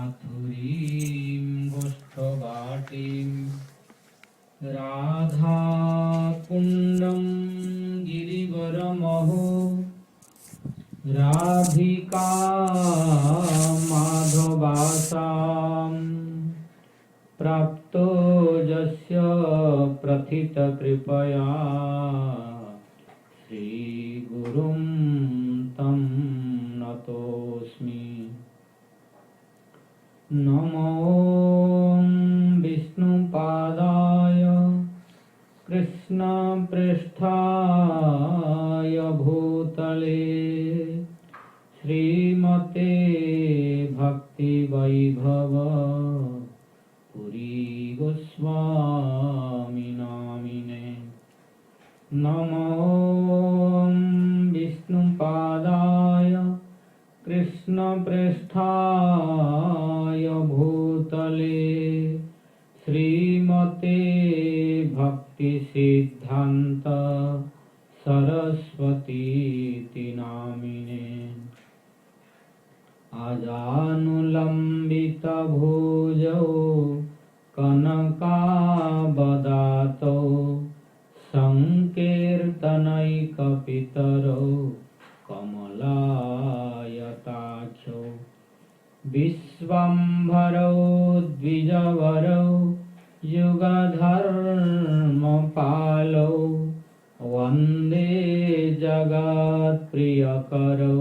माथुरीं गोष्ठवाटीं राधा कुण्डं गिरिवरमहो राधिका माधवासां प्राप्तो यस्य प्रथितकृपया श्रीगुरुं तं नतोऽस्मि। नमो विष्णुपादाय कृष्णपृष्ठाय भूतले श्रीमते भक्तिवैभव पुरी गोस्वामी नामिने। नमो विष्णुपादाय कृष्णपृष्ठाय भूतले श्रीमते भक्तिसिद्धान्त सरस्वतीति नामिने। अजानुलम्बितभुजौ कनकावदातौ संकीर्तनैकपितरौ कमलायताक्षौ विश्वम्भरौ द्विजवरौ युगधर्मपालौ वन्दे जगत्प्रियकरौ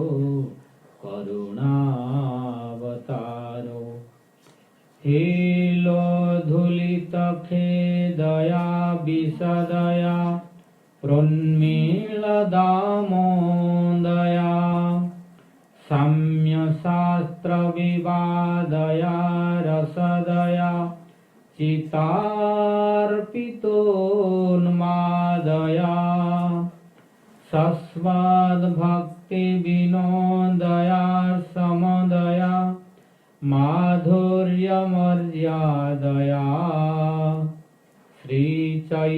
करुणावतारौ। हीलोधुलितखेदया विशदया प्रोन्मीलदामोदया साम्यशास्त्रविवादया रसदया चितार्पितोन्मादया सस्वद्भक्तिविनोदया समदया माधुर्यमर्यादया श्रीचैतन्यदया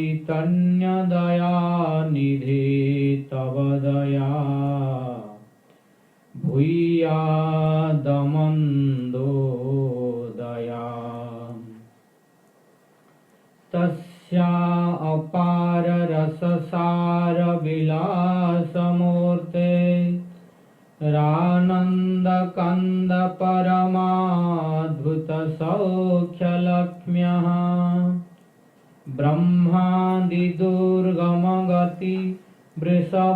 निधे तव दया भूयादमन्दोदया। तस्या अपार रससार विलासमूर्ते रानन्दकन्द परमाद्भुत सौख्यलक्ष्म्यः ब्रह्मादिदुर्गमगति वृषभानुजायः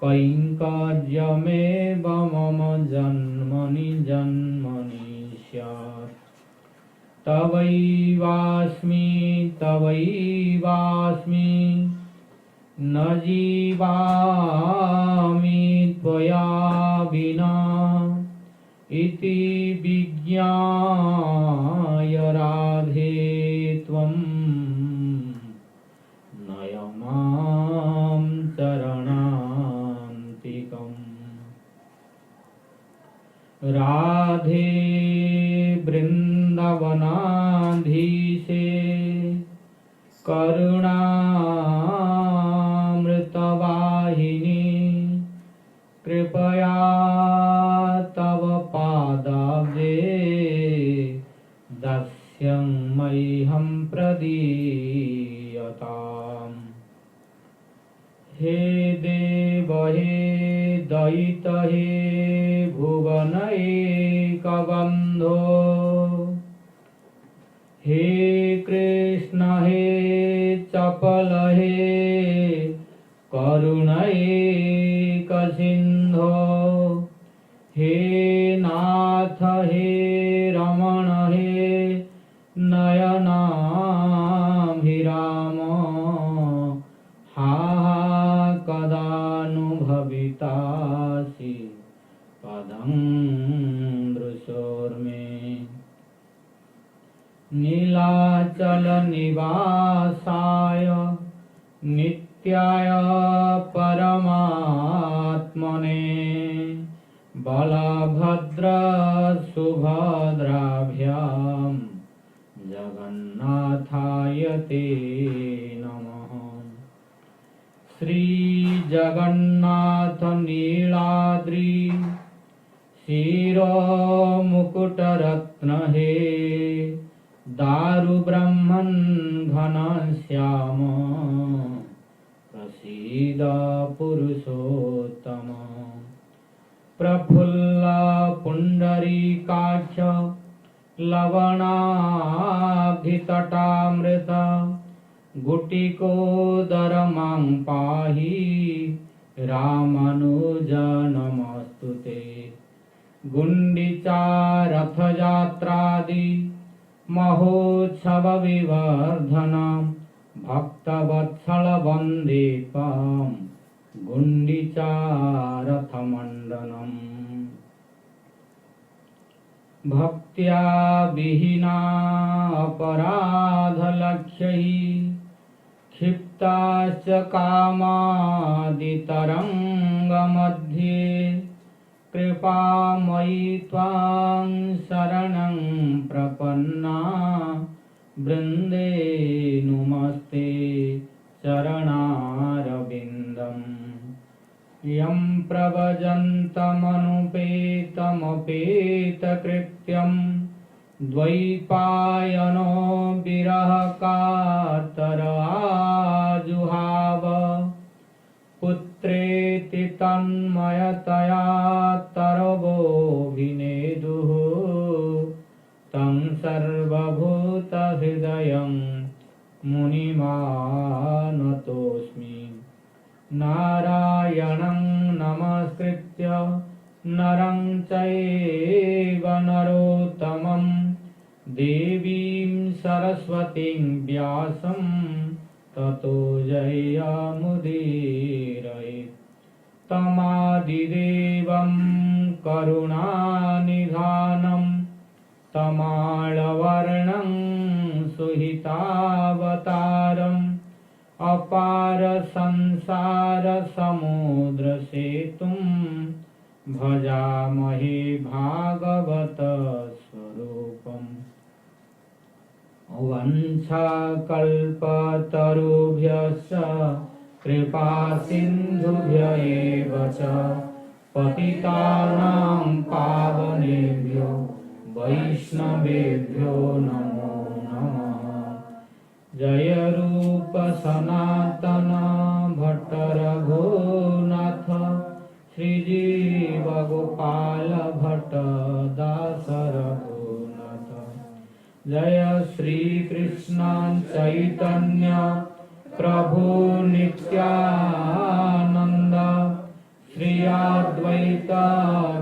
कैङ्कर्यमेव मम जन्मनि जन्मनि स्यात्। तवैवास्मि तवैवास्मि न जीवामि त्वया विना इति विज्ञाय राधे त्वं नय मां चरणान्तिकम्। राधे वृन्दावनाधीशे करुणामृतवाहिनी कृपया तव पादाब्जे दास्यं मह्यं प्रदीयताम्। हे देव हे दयित हे भुवनैकबन्धो हे कृष्ण हे चपल हे करुणैकसिन्धो हे नाथ हे रमण हे नयनाभिराम हा कदानुभवितासि पदं दृशोर्मे। नीलाचल निवासाय नित्याय परमात्मने बलभद्र सुभद्राभ्यां जगन्नाथाय ते नमः। श्री जगन्नाथ नीलाद्रि शिरो मुकुटरत्न हे दारु ब्रह्मन् घनश्याम प्रसीद पुरुषोत्तम प्रफुल्ल पुण्डरीकाक्ष लवणाभितटामृत गुटिकोदर मां पाहि रामानुज नमस्तुते गुण्डिचा रथयात्रादि महोत्सव विवर्धनम् भक्तवत्सल वन्दे त्वां गुण्डिचा रथमण्डनम् भक्त्या विहीना अपराधलक्ष्यैः क्षिप्ताश्च कामादितरङ्गमध्ये कृपामयि त्वां शरणं प्रपन्ना वृन्दे नुमस्ते चरणारविन्दम् यं प्रव्रजन्तमनुपेतमपेतकृत्यं द्वैपायनो विरहकातर आजुहाव पुत्रेति तन्मयतया तरवोऽभिनेदुः तं सर्वभूतहृदयं मुनिमानतोऽस्मि नारायणं नमस्कृत्य नरं चैव नरोत्तमं देवीं सरस्वतीं व्यासं ततो जयमुदीरयेत् तमादिदेवं करुणानिधानं तमालवर्णं सुहितावतारम् अपार संसार समुद्र सेतुं भजामहे भागवत स्वरूपम् वंशाकल्पतरुभ्यश्च कृपा सिन्धुभ्य एव च पतितानां पावनेभ्यो वैष्णवेभ्यो नमो नमः। जय रूप सनातन भट्ट रघुनाथ श्रीजीव गोपाल भट्ट दास रघुनाथ। जय श्री कृष्ण चैतन्य प्रभु नित्यानंद श्री अद्वैत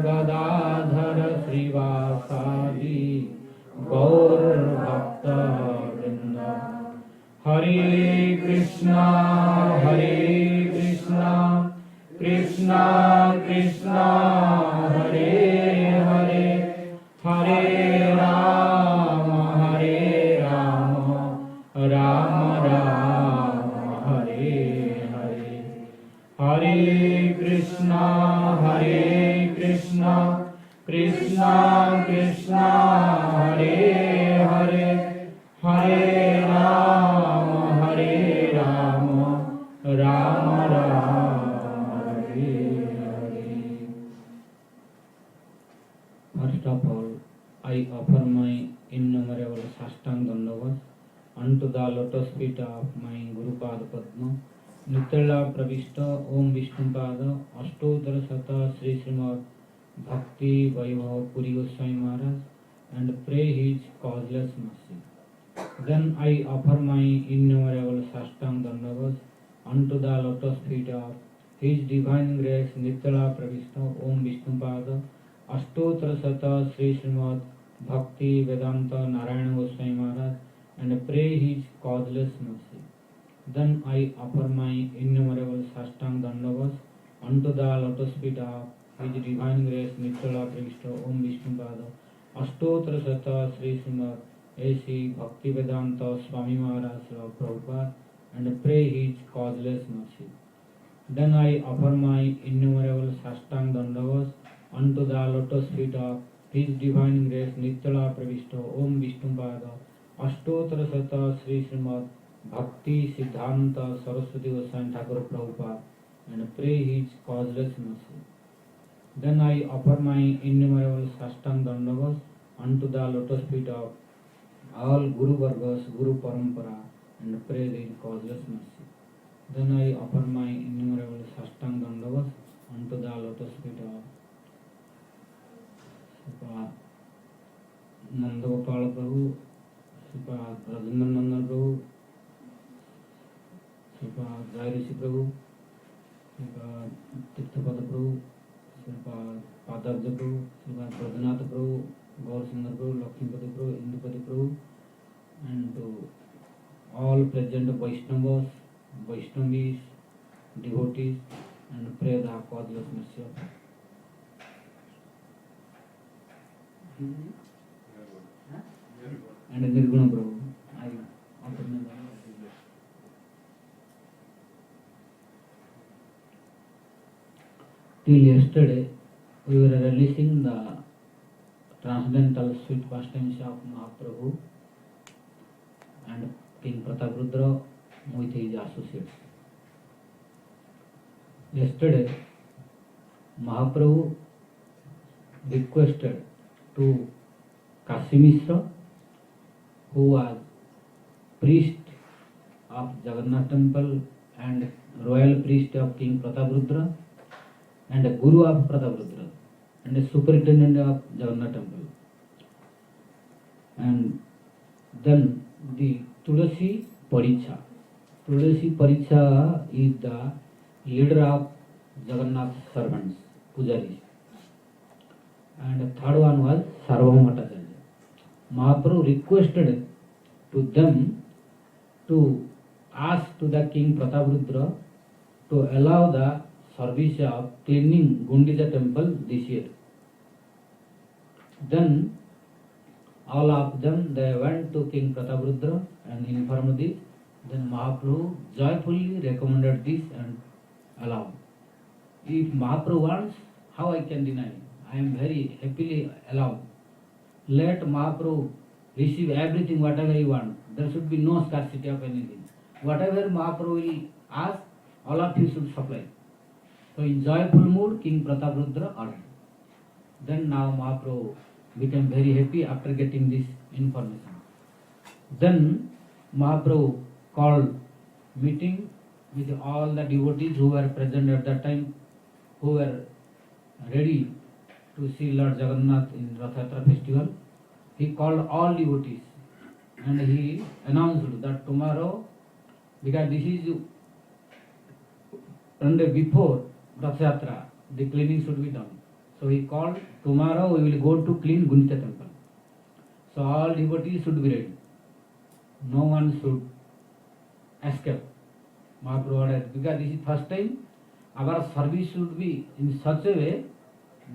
गदाधर श्रीवासादि गौर भक्त वृंद। हरे कृष्णा कृष्णा कृष्णा हरे हरे हरे राम राम राम हरे हरे। हरे Krishna Krishna Krishna Hare Hare Hare Ram Ram Ram Hare Hare. First of all, I offer my innumerable sastang dandavas unto the lotus feet of my Gurupad Padma. Nitya Pravishta Om Vishnupada Ashtottara Sata Sri Śrīpād Bhakti Svarūp Śrīdhara Mahārāj and pray his causeless mercy. Then I offer my innumerable sastang dandavas unto the lotus feet of His Divine Grace Nitya Pravishta Om Vishnupada Ashtottara Sata Sri Śrīpād Bhakti Vedanta Narayana Goswami Maharaj and pray his causeless mercy. Then I offer my innumerable sastang dandavas unto the lotus feet of His Divine Grace Nitya Pravishta Om Vishnupada Ashtottara Sata Sri Śrīpād A.C. Bhakti Vedanta Swami Maharaj Prabhupada and pray his causeless mercy. Then I offer my innumerable sastang dandavas unto the lotus feet of His Divine Grace Nitya Pravishta Om Vishnupada Ashtottara Sata Sri Śrīpād Bhakti Siddhanta Saraswati Goswami Thakur Prabhupada and pray his causeless mercy. Then I offer my innumerable Sastang Dandavas unto the lotus feet of all Guru Vargas, Guru Parampara, and pray their causeless mercy. Then I offer my innumerable Sastang Dandavas unto the lotus feet of Śrīpād Nandagopala Prabhu, Śrīpād Rajendranandana Prabhu, Śrīpād Jairishi Prabhu, Śrīpād Tirthapada Prabhu, Śrīpād Padabja Prabhu, Śrīpād Brajanath Prabhu, Gaur Sundar Prabhu, Lakshmipati Prabhu, Indupati Prabhu, and to all present Vaishnavas, Vaishnavis, devotees, and pray the causeless mercy of and Nirguna Prabhu. I offer my till yesterday, we were releasing the transcendental sweet pastimes of Mahaprabhu and King Prataprudra with his associates. Yesterday, Mahaprabhu requested to Kashi Mishra, who was priest of Jagannath temple and royal priest of King Prataprudra, and a guru of Prataprudra, and a superintendent of Jagannath temple. And then the Tulasi Paricha. Tulasi Paricha is the leader of Jagannath servants, pujaris. And the third one was Sarvabhaumacharya. Mahaprabhu requested to them to ask to the King Prataprudra to allow the service of cleaning Gundicha temple this year. Then all of them, they went to King Prataprudra and informed this. Then Mahaprabhu joyfully recommended this and allowed. If Mahaprabhu wants, how I can deny? I am very happily allowed. Let Mahaprabhu receive everything, whatever he wants. There should be no scarcity of anything. Whatever Mahaprabhu will ask, all of you should supply. So in joyful mood, King Prataprudra ordered. Then now Mahaprabhu became very happy after getting this information. Then Mahaprabhu called meeting with all the devotees who were present at that time, who were ready to see Lord Jagannath in Ratha festival. He called all devotees and he announced that tomorrow, because this is one day before Ratha Yatra, the cleaning should be done. So he called, tomorrow we will go to clean Gundicha temple. So all devotees should be ready. No one should escape. Mahaprabhu ordered, because this is first time, our service should be in such a way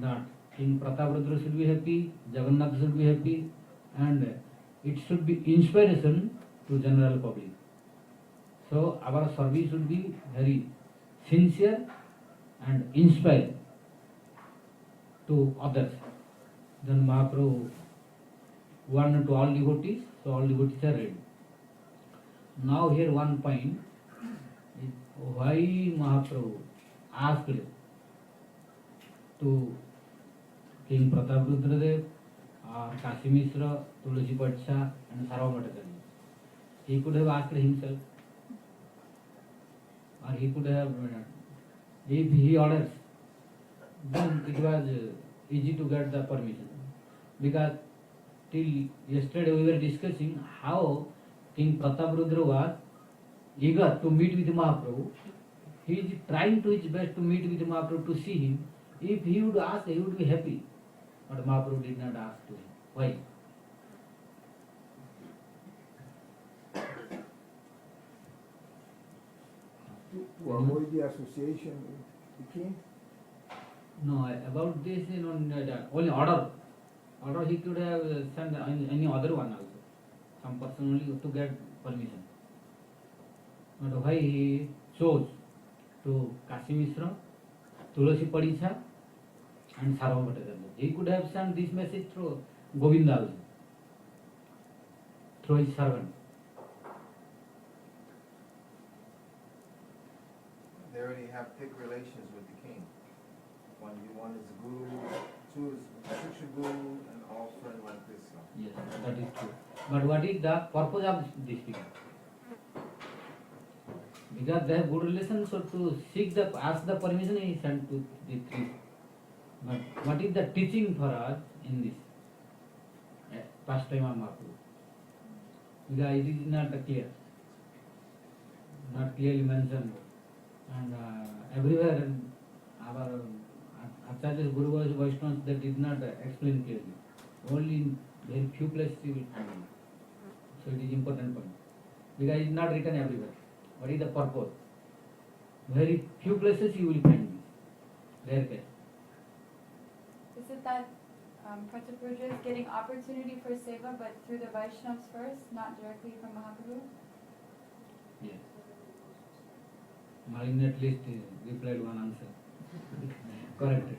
that King Prataprudra should be happy, Jagannath should be happy, and it should be inspiration to general public. So our service should be very sincere and inspire to others. Then Mahaprabhu warned to all devotees, so all devotees are ready. Now here one point is why Mahaprabhu asked to King Prataprudra Dev or Kashi Mishra, Tulasi Paricha and Sarvabhaumacharya. He could have asked himself, or he could have, if he orders, then it was easy to get the permission. Because till yesterday we were discussing how King Prataprudra was eager to meet with Mahaprabhu. He is trying to his best to meet with Mahaprabhu, to see him. If he would ask, he would be happy. But Mahaprabhu did not ask to him. Why? To avoid the association with the king? No, about this, only order. Order he could have sent any other one also. Some person only to get permission. But why he chose to Kashi Mishra, Tulasi Paricha and Sarvabhaumacharya? He could have sent this message through Govinda also, through his servant. They already have thick relations with the king. one. One is Guru, two is Shiksha Guru, and all friend one Krishna. Yes, that is true. But what is the purpose of this figure? Because they have good relations, so to ask the permission, he sent to the three. But what is the teaching for us in this pastime of Mahaprabhu? Because it is not clear, not clearly mentioned, and everywhere our Acharyas, Guru Vaishnavas, they did not explain clearly. Only in very few places you will find it. So it is important point. Because it is not written everywhere. What is the purpose? Very few places you will find this. Rare case. Is it that Pratapuja is getting opportunity for seva, but through the Vaishnavas first, not directly from Mahaprabhu? Yes. Malini at least replied one answer. Corrected.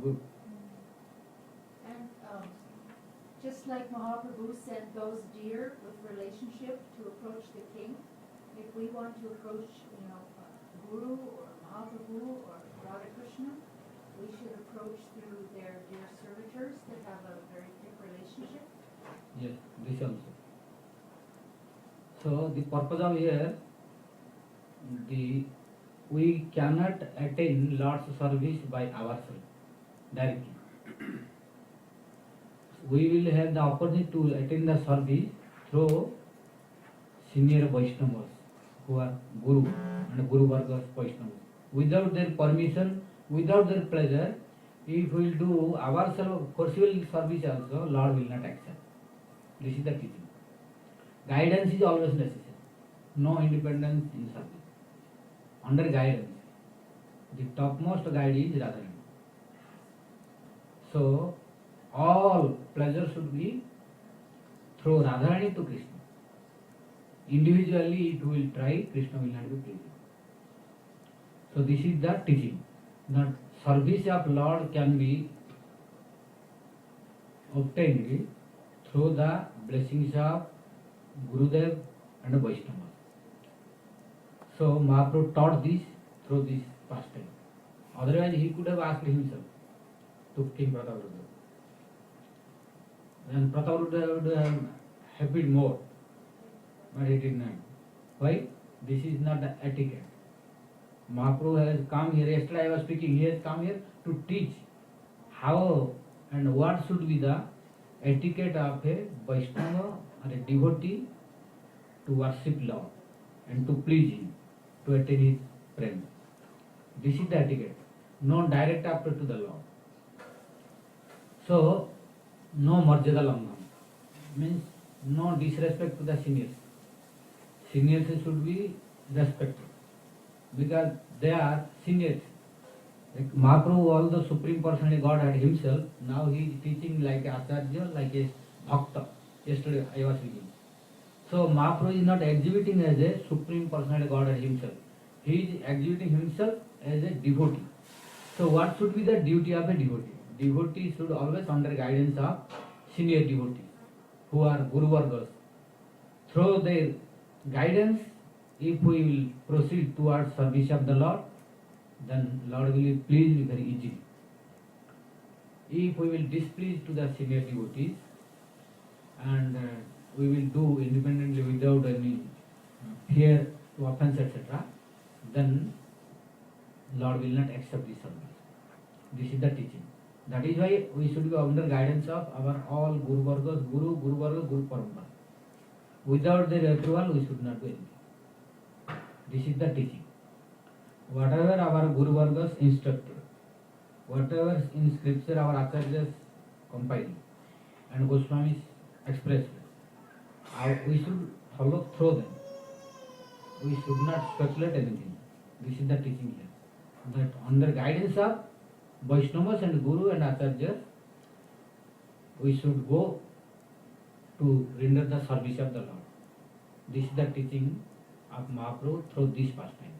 Good. And just like Mahaprabhu sent those deer with relationship to approach the king, if we want to approach, Guru or Mahaprabhu or Radha Krishna, we should approach through their dear servitors that have a very thick relationship. Yes, this also. So the purpose of here, we cannot attain Lord's service by ourselves directly. We will have the opportunity to attain the service through senior Vaishnavas who are Guru and Guru Vargas Vaishnavas. Without their permission, without their pleasure, if we will do ourselves forcible service also, Lord will not accept. This is the teaching. Guidance is always necessary. No independence in service. Under guidance, the topmost guide is Radharani. So, all pleasure should be through Radharani to Krishna. Individually, if we will try, Krishna will not be pleased. So, this is the teaching. That service of Lord can be obtained through the blessings of Gurudev and Vaishnava. So Mahaprabhu taught this through this pastime. Otherwise he could have asked himself to King Prataparudra. And Prataparudra would have happy more, but he did not. Why? This is not the etiquette. Mahaprabhu has come here, yesterday I was speaking, he has come here to teach how and what should be the etiquette of a Vaishnava or a devotee to worship Lord and to please him, to attain his prem. This is the etiquette. No direct after to the Lord. So, no marjada langam. Means no disrespect to the seniors. Seniors should be respected. Because they are seniors. Like Mahaprabhu, although Supreme Personality Godhead himself, now he is teaching like a Acharya, like a Bhakta. Yesterday I was reading. So Mahaprabhu is not exhibiting as a Supreme Personality Godhead himself. He is exhibiting himself as a devotee. So what should be the duty of a devotee? Devotee should always under guidance of senior devotees who are Guru Vargas. Through their guidance, if we will proceed towards service of the Lord, then Lord will be pleased very easily. If we will displease to the senior devotees and we will do independently without any fear to offense, etc., then Lord will not accept this service. This is the teaching. That is why we should be under guidance of our all Guru Vargas, Guru Vargas, Guru Parampara. Without their approval, we should not do anything. This is the teaching. Whatever our Guru Vargas instructed, whatever in scripture our Acharyas compiled and Goswamis expressed, we should follow through them. We should not speculate anything. This is the teaching here. That under guidance of Vaishnavas and Guru and Acharyas, we should go to render the service of the Lord. This is the teaching of Mahaprabhu through this pastime.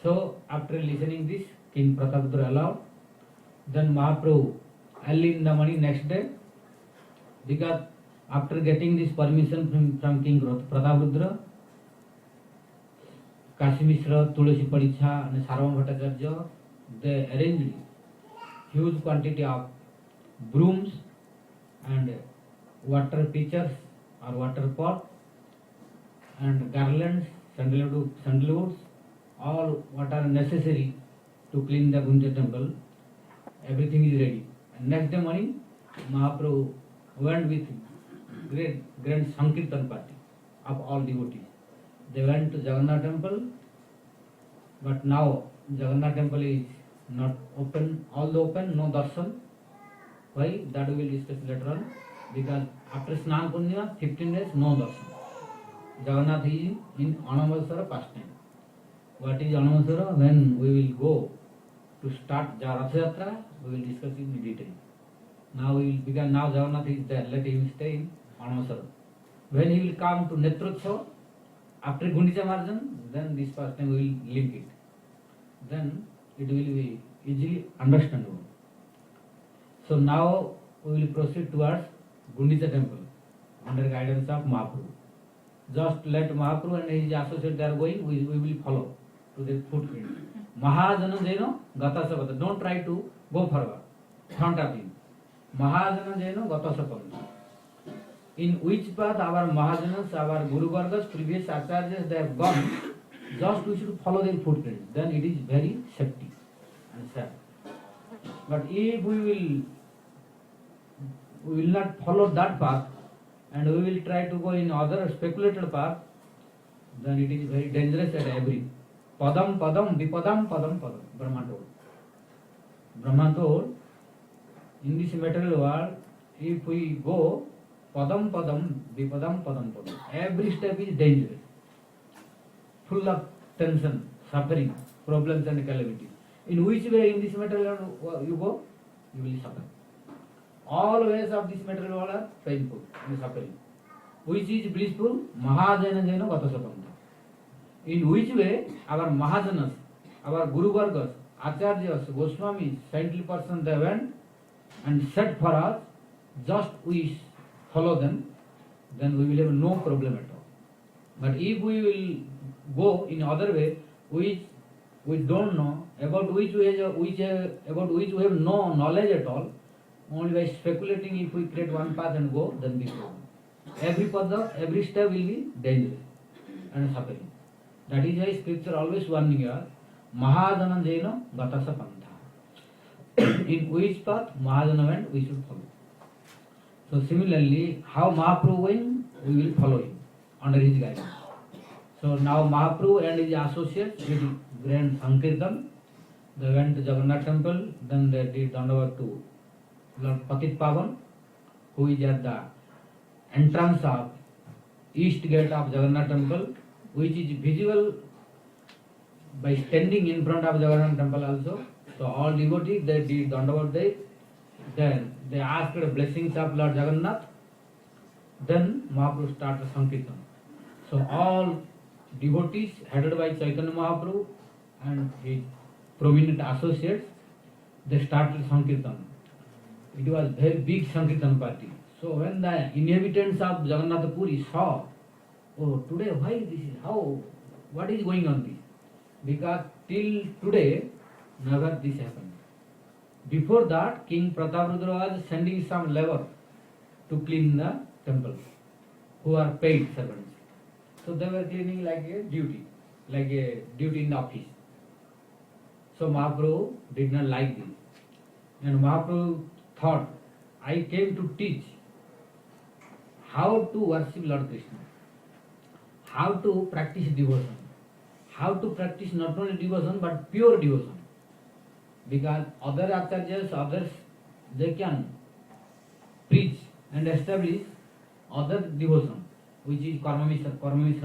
So, after listening this, King Prataparudra allowed. Then Mahaprabhu, early in the morning next day, because after getting this permission from King Prataparudra, Kashi Mishra, Tulasi Paricha and Sarvabhauma Bhattacharya they arranged huge quantity of brooms and water pitchers or water pot and garlands, sandalwoods, all what are necessary to clean the Gunja temple. Everything is ready. And next day morning, Mahaprabhu went with great grand Sankirtan party of all devotees. They went to Jagannath temple, but now Jagannath temple is not open, all open, no darshan. Why? That we will discuss later on. Because after Snan Punya, 15 days, no darshan. Jagannath is in Anavasara pastime. What is Anavasara? When we will go to start Ratha Yatra, we will discuss it in detail. Now we will, because now Jagannath is there, let him stay in Anavasara. When he will come to Netrotsava, after Gundicha Marjan, then this pastime we will link it. Then it will be easily understandable. So now we will proceed towards Gundicha temple under guidance of Mahaprabhu. Just let Mahaprabhu and his associates they are going, we will follow to their footprint. Mahajana Jeno Gata Sapanta. Don't try to go forward, front of him. Mahajana Jeno Gata Sapanta. In which path our Mahajanas, our Guru Vargas, previous acharyas, they have gone, just we should follow their footprint. Then it is very safety and safe. But if we will not follow that path and we will try to go in other speculated path, then it is very dangerous at every padam padam vipadam padam padam. Brahma told. Brahma told, in this material world, if we go padam padam vipadam padam padam, every step is dangerous, full of tension, suffering, problems and calamities. In which way in this material world you go, you will suffer. All ways of this material world are painful and suffering. Which is blissful? Mahajana Jena Gata Sapanta. In which way our Mahajanas, our Guru Vargas, Acharyas, Goswamis, saintly persons they went and set for us, just we follow them, then we will have no problem at all. But if we will go in other way, which we don't know, about which we have no knowledge at all, only by speculating if we create one path and go, then we go. Every path, every step will be dangerous and suffering. That is why scripture always warning us, Mahajana Jena Gata Sapanta. In which path Mahajana went, we should follow. So similarly, how Mahaprabhu went, we will follow him under his guidance. So now Mahaprabhu and his associates did grand Sankirtan. They went to Jagannath temple, then they did Dandavat to Lord Patit Pavan, who is at the entrance of east gate of Jagannath temple, which is visible by standing in front of Jagannath temple also. So all devotees, they did Dandavat there. Then they asked the blessings of Lord Jagannath. Then Mahaprabhu started Sankirtan. So all devotees headed by Chaitanya Mahaprabhu and his prominent associates, they started Sankirtan. It was very big Sankirtan party. So when the inhabitants of Jagannath Puri saw, oh, today why this is, how, what is going on this? Because till today, never this happened. Before that, King Prataprudra was sending some labor to clean the temple, who are paid servants. So they were cleaning like a duty in the office. So Mahaprabhu did not like this. And Mahaprabhu thought, I came to teach how to worship Lord Krishna, how to practice devotion, how to practice not only devotion but pure devotion. Because other acharyas, others, they can preach and establish other devotion, which is Karma Mishra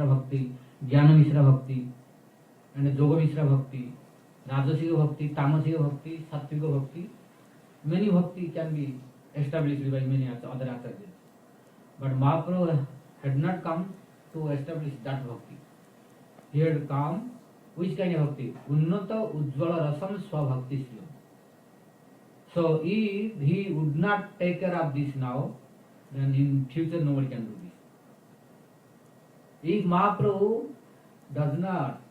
Bhakti, Jnana Mishra Bhakti, and Yoga Mishra Bhakti, Rajasiga Bhakti, Tamasiga Bhakti, Sattviga Bhakti. Many bhakti can be established by many other acharyas. But Mahaprabhu had not come to establish that bhakti. He had come, which kind of bhakti? Unnata Ujjvala Rasam Swabhakti Sila. So if he would not take care of this now, then in future nobody can do this. If Mahaprabhu does not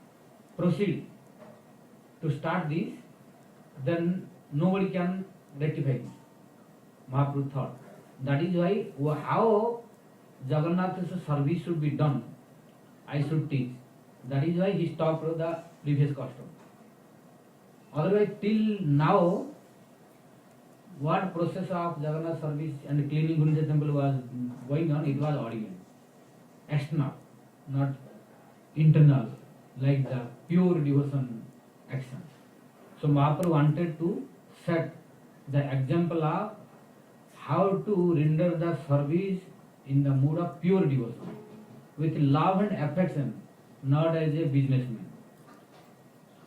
proceed to start this, then nobody can rectify this. Mahaprabhu thought. That is why how Jagannath's service should be done, I should teach. That is why he stopped the previous custom. Otherwise, till now, what process of Jagannath service and cleaning Gunja temple was going on, it was ordinary, external, not internal, like the pure devotion action. So Mahaprabhu wanted to set the example of how to render the service in the mood of pure devotion, with love and affection, not as a businessman,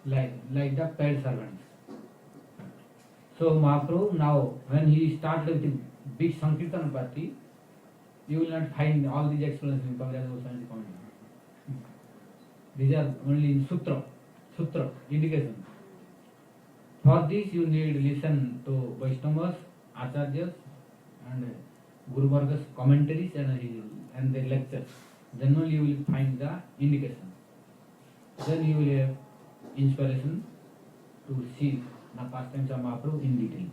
like the paid servants. So Mahaprabhu now, when he started with the big Sankirtan party, you will not find all these explanations in Kaviraj Goswami's commentary. These are only in sutra indication. For this you need listen to Vaishnavas, Acharyas and Guru Varga's commentaries and their lectures. Then only you will find the indication. Then you will have inspiration to see the pastimes of Mahaprabhu in detail.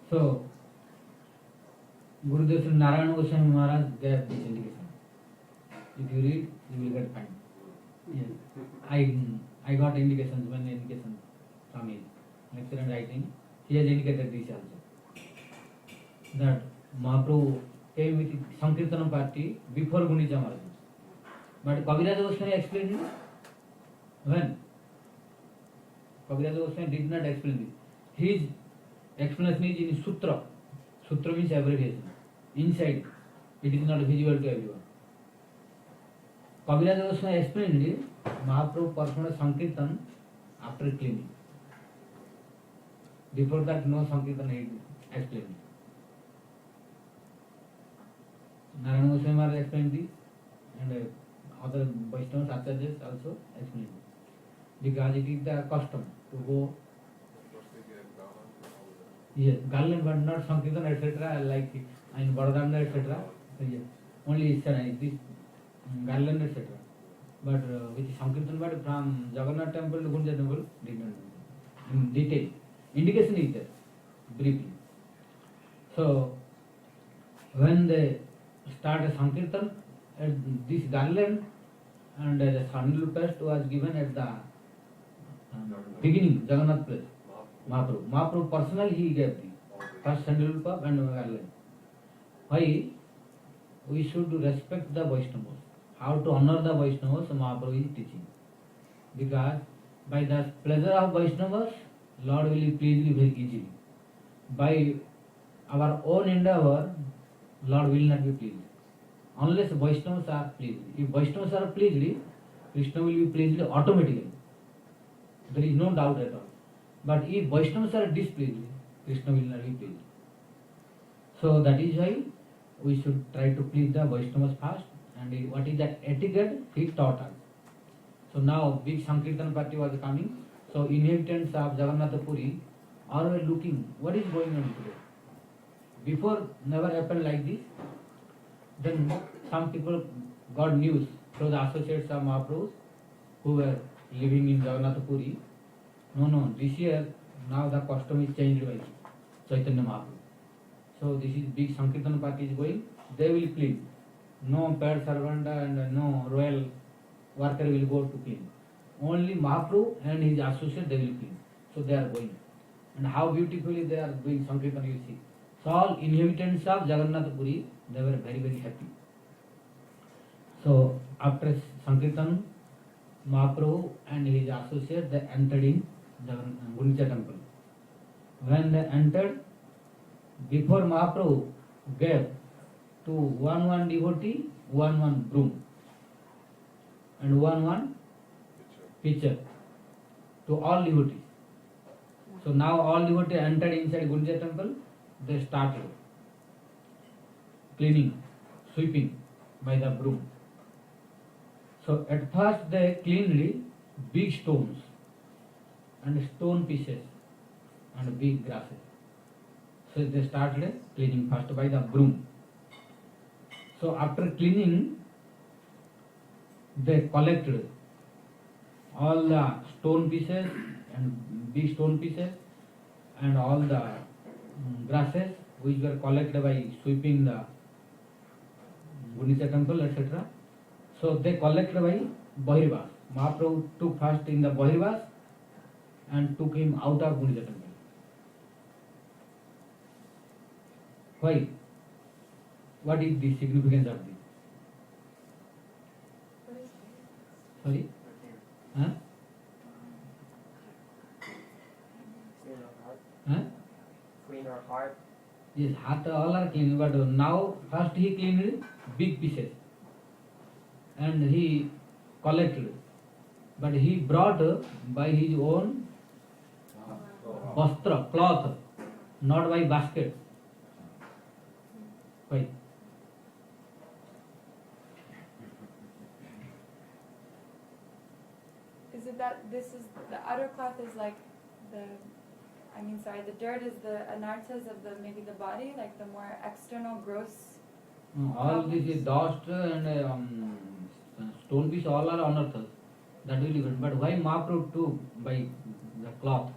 So, Gurudev Sri Narayana Goswami Mahārāj gave this indication. If you read, you will get find. Yes. I got indications, one indication from his lecture and writing. He has indicated this also. That Mahaprabhu came with Sankirtana party before Gundicha Maharaj. But Kaviraj Goswami explained it. When? Kaviraj Goswami did not explain it. His explanation is in sutra. Sutra means abbreviation. Inside, it is not visible to everyone. Kaviraj Goswami explained it. Mahaprabhu performed Sankirtan after cleaning. Before that, no Sankirtan he explained. Narayana Goswami Maharaj explained this, and other Vaishnavas, Acharyas also explained it. Because it is the custom to go. Yes, garland, but not Sankirtan, etc. like in Varadanda, etc. Yes. Only this garland, etc. But with Sankirtan, but from Jagannath temple to Gunja temple, did not in detail. Indication is there, briefly. So, when they start a Sankirtan, this garland and the sandal paste was given at the beginning, Jagannath place. Mahaprabhu personally he gave the first sandal puff and garland. Why? We should respect the Vaishnavas. How to honor the Vaishnavas, Mahaprabhu is teaching. Because by the pleasure of Vaishnavas, Lord will be pleased very easily. By our own endeavor, Lord will not be pleased. Unless Vaishnavas are pleased. If Vaishnavas are pleased, Krishna will be pleased automatically. There is no doubt at all. But if Vaishnavas are displeased, Krishna will not be pleased. So that is why we should try to please the Vaishnavas first. And what is that etiquette he taught us. So now big Sankirtan party was coming. So inhabitants of Jagannath Puri are looking what is going on today. Before never happened like this. Then some people got news from the associates of Mahaprabhu who were living in Jagannath Puri. No, this year now the custom is changed by Chaitanya Mahaprabhu. So this is big Sankirtan party is going. They will clean. No paid servant and no royal worker will go to clean. Only Mahaprabhu and his associate they will clean. So they are going. And how beautifully they are doing Sankirtan you see. So all inhabitants of Jagannath Puri, they were very, very happy. So after Sankirtan, Mahaprabhu and his associate they entered in Gundicha temple. When they entered, before Mahaprabhu gave to one devotee, one broom and one pitcher to all devotees. So now all devotees entered inside Gundicha temple, they started cleaning, sweeping by the broom. So at first they cleaned big stones and stone pieces and big grasses. So they started cleaning first by the broom. So after cleaning, they collected all the stone pieces and big stone pieces and all the grasses which were collected by sweeping the Gunica temple, etc. So they collected by Bahirvas. Mahaprabhu took first in the Bahirvas and took him out of Gunica temple. Why? What is the significance of this? Sorry? Huh? Clean our heart. Huh? Clean our heart. Yes, heart all are clean, but now first he cleaned big pieces and he collected, but he brought by his own vastra, cloth, not by basket. Why? Is it that this is, the outer cloth is like the, the dirt is the anarthas of maybe the body, like the more external gross. All this is dust and stone piece, all are anarthas. That will be different. But why Mahaprabhu took by the cloth?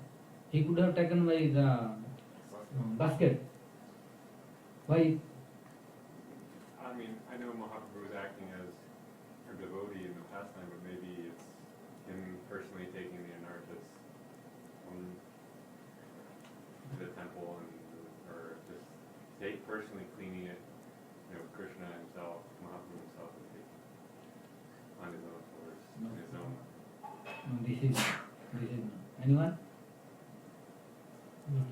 He could have taken by the basket. Why? I mean, I know Mahaprabhu was acting as a devotee in the pastime, but maybe it's him personally taking the anarthas to the temple or just personally cleaning it. Krishna himself, Mahaprabhu himself, would take on his own force, on his own. No, this is anyone?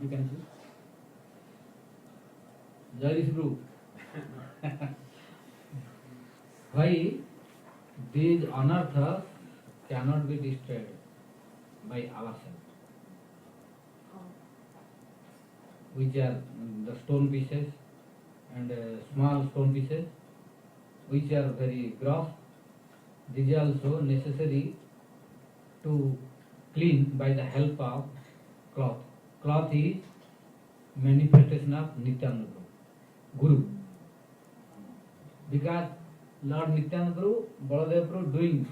You can see. Jai Prabhu. Why these anarthas cannot be destroyed by ourselves? Which are the stone pieces and small stone pieces, which are very gross. These are also necessary to clean by the help of cloth. Cloth is manifestation of Nityananda Guru. Because Lord Nityananda Guru, Baladev Prabhu doing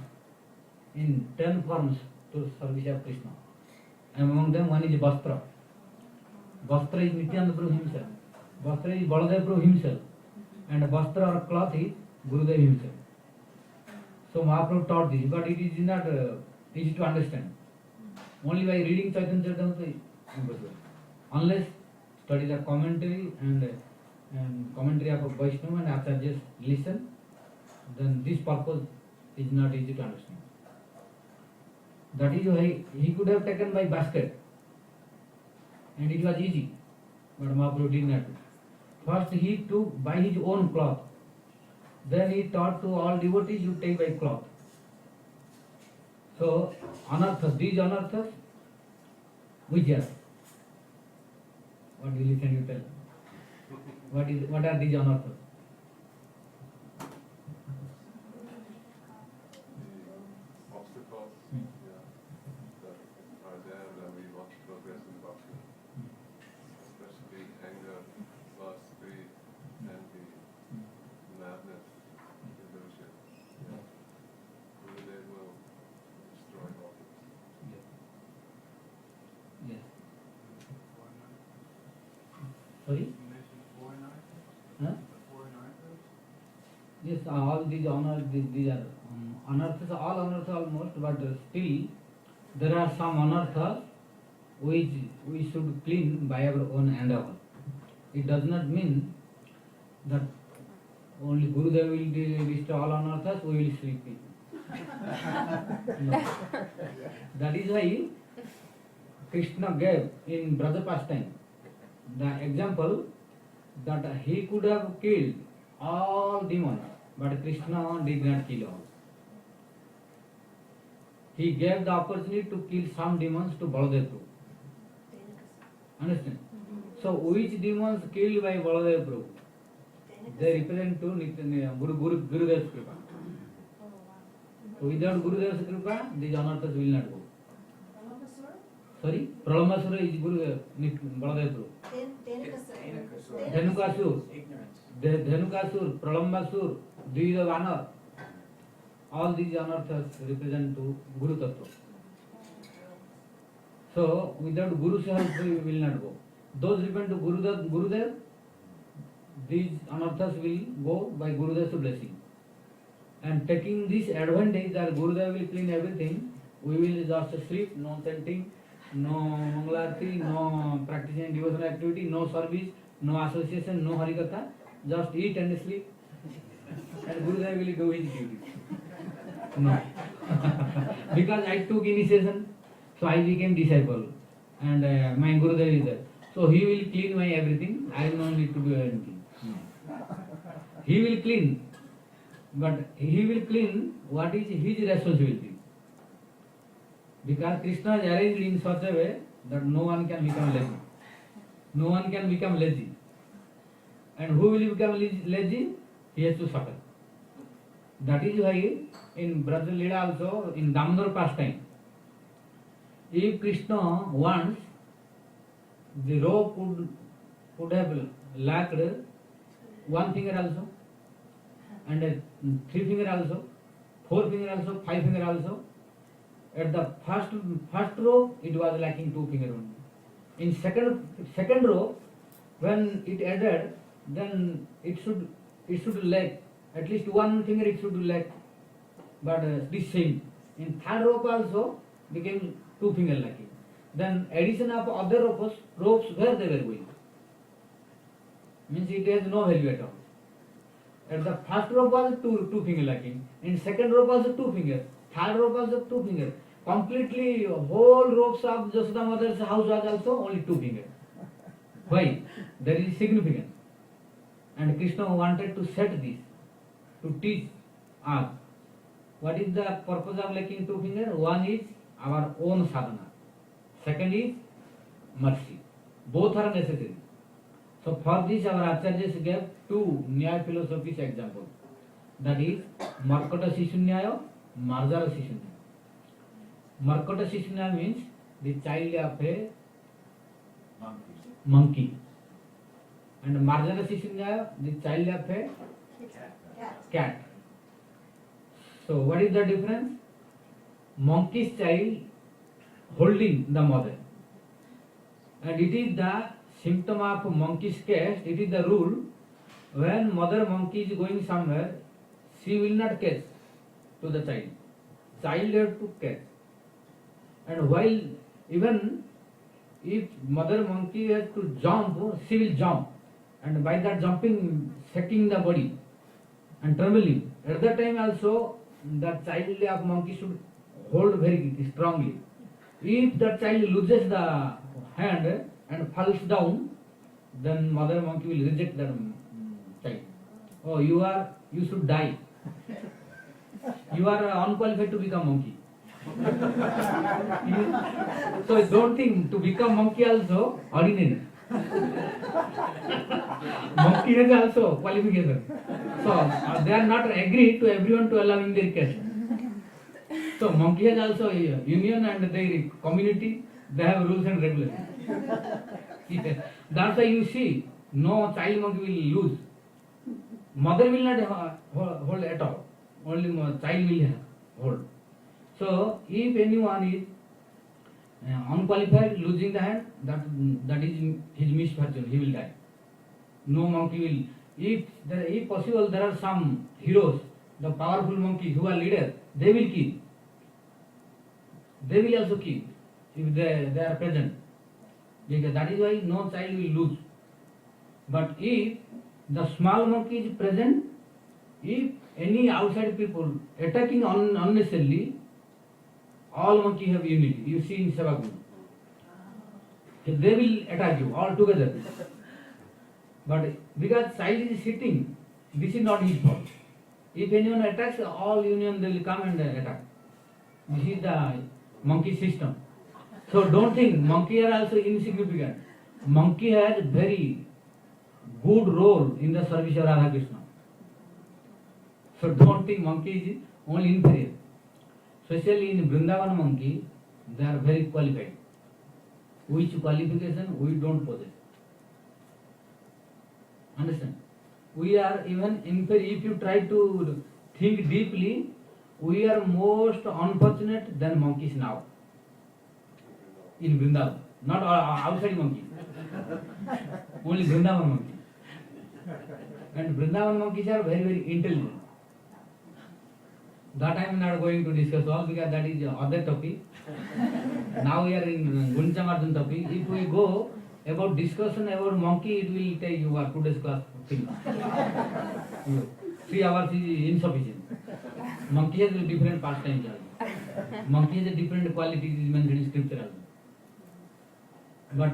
in 10 forms to service of Krishna. Among them one is Vastra. Vastra is Nityananda Prabhu himself. Vastra is Baladev Prabhu himself. And Vastra or cloth is Gurudev himself. So Mahaprabhu taught this, but it is not easy to understand. Only by reading Chaitanya Charitamrita is impossible. Unless study the commentary and commentary of Vaishnava and Acharyas listen, then this purpose is not easy to understand. That is why he could have taken by basket and it was easy, but Mahaprabhu did not. First he took by his own cloth, then he taught to all devotees you take by cloth. So anarthas, these anarthas, which are? What will you tell? What are these anarthas? Obstacles, that are there when we want to progress in bhakti, especially anger, lust, greed, envy, madness, delusion. Gurudev will destroy all this. Yes. Sorry? Huh? Yes, all these honors, these are anarthas, all anarthas almost, but still there are some anarthas which we should clean by our own endeavor. It does not mean that only Gurudev will destroy all anarthas, we will sweep it. No. That is why Krishna gave in Braj pastime the example that he could have killed all demons, but Krishna did not kill all. He gave the opportunity to kill some demons to Baladev Prabhu. Understand? So which demons killed by Baladev Prabhu? They represent to Gurudev's Kripa. So without Gurudev's Kripa, these anarthas will not go. Sorry? Pralamasura is Baladev Prabhu. Dhenukasur, Dhenukasur, Pralambasur, these are Vanar. All these anarthas represent to Guru Tattva. So without Guru's help we will not go. Those depend to Gurudev, these anarthas will go by Gurudev's blessing. And taking this advantage that Gurudev will clean everything, we will just sleep, no chanting, no Mangalarti, no practicing devotional activity, no service, no association, no Harikatha, just eat and sleep. And Gurudev will do his duty. No. Because I took initiation, so I became disciple. And my Gurudev is there. So he will clean my everything, I will not need to do anything. No. He will clean. But he will clean what is his responsibility. Because Krishna is arranged in such a way that no one can become lazy. No one can become lazy. And who will become lazy? He has to suffer. That is why in Braj Leela also, in Damodar pastime, if Krishna wants, the rope would have lacked one finger also, and 3 finger also, 4 finger also, 5 finger also. At the first rope, it was lacking 2 finger only. In second rope, when it added, then it should lack at least 1 finger. It should lack, but this same. In third rope also became 2 finger lacking. Then addition of other ropes where they were going, means it has no value at all. At the first rope was 2 finger lacking. In second rope was 2 finger. Third rope was 2 finger. Completely whole ropes of Jasoda mother's house was also only 2 finger. Why? There is significance. And Krishna wanted to set this, to teach us. What is the purpose of lacking 2 finger? One is our own sadhana. Second is mercy. Both are necessary. So for this our Acharyas gave 2 Nyaya philosophies examples. That is Markata Shishunyaya, Marjara Shishunyaya. Markata Shishunyaya means the child of a monkey. And Marjara Shishunyaya, the child of a cat. So what is the difference? Monkey's child holding the mother. And it is the symptom of monkey's case, it is the rule, when mother monkey is going somewhere, she will not catch to the child. Child have to catch. And while even if mother monkey has to jump, she will jump. And by that jumping, shaking the body and trembling. At that time also, the child of monkey should hold very strongly. If the child loses the hand and falls down, then mother monkey will reject the child. Oh, you should die. You are unqualified to become monkey. So don't think to become monkey also ordinary. Monkey has also qualification. So they are not agreed to everyone to allowing their caste. So monkey has also a union and their community. They have rules and regulations. That's why you see no child monkey will lose. Mother will not hold at all. Only child will hold. So if anyone is unqualified, losing the hand, that is his misfortune. He will die. No monkey will. If possible, there are some heroes, the powerful monkeys who are leaders. They will kill. They will also kill if they are present. Because that is why no child will lose. But if the small monkey is present, if any outside people attacking unnecessarily, all monkey have unity. You see in Sevaguna. They will attack you all together. But because child is sitting, this is not his fault. If anyone attacks, all union they will come and attack. This is the monkey system. So don't think monkey are also insignificant. Monkey has very good role in the service of Radha Krishna. So don't think monkey is only inferior. Especially in Vrindavan monkey, they are very qualified. Which qualification we don't possess. Understand? We are even inferior. If you try to think deeply, we are most unfortunate than monkeys now. in Vrindavan, not outside monkey. Only Vrindavan monkey. And Vrindavan monkeys are very, very intelligent. That I am not going to discuss all because that is other topic. Now we are in Gunchamardan topic. If we go about discussion about monkey, it will take you our today's class finish. 3 hours is insufficient. Monkey has a different pastime. Monkey has a different qualities is mentioned in scripture also. But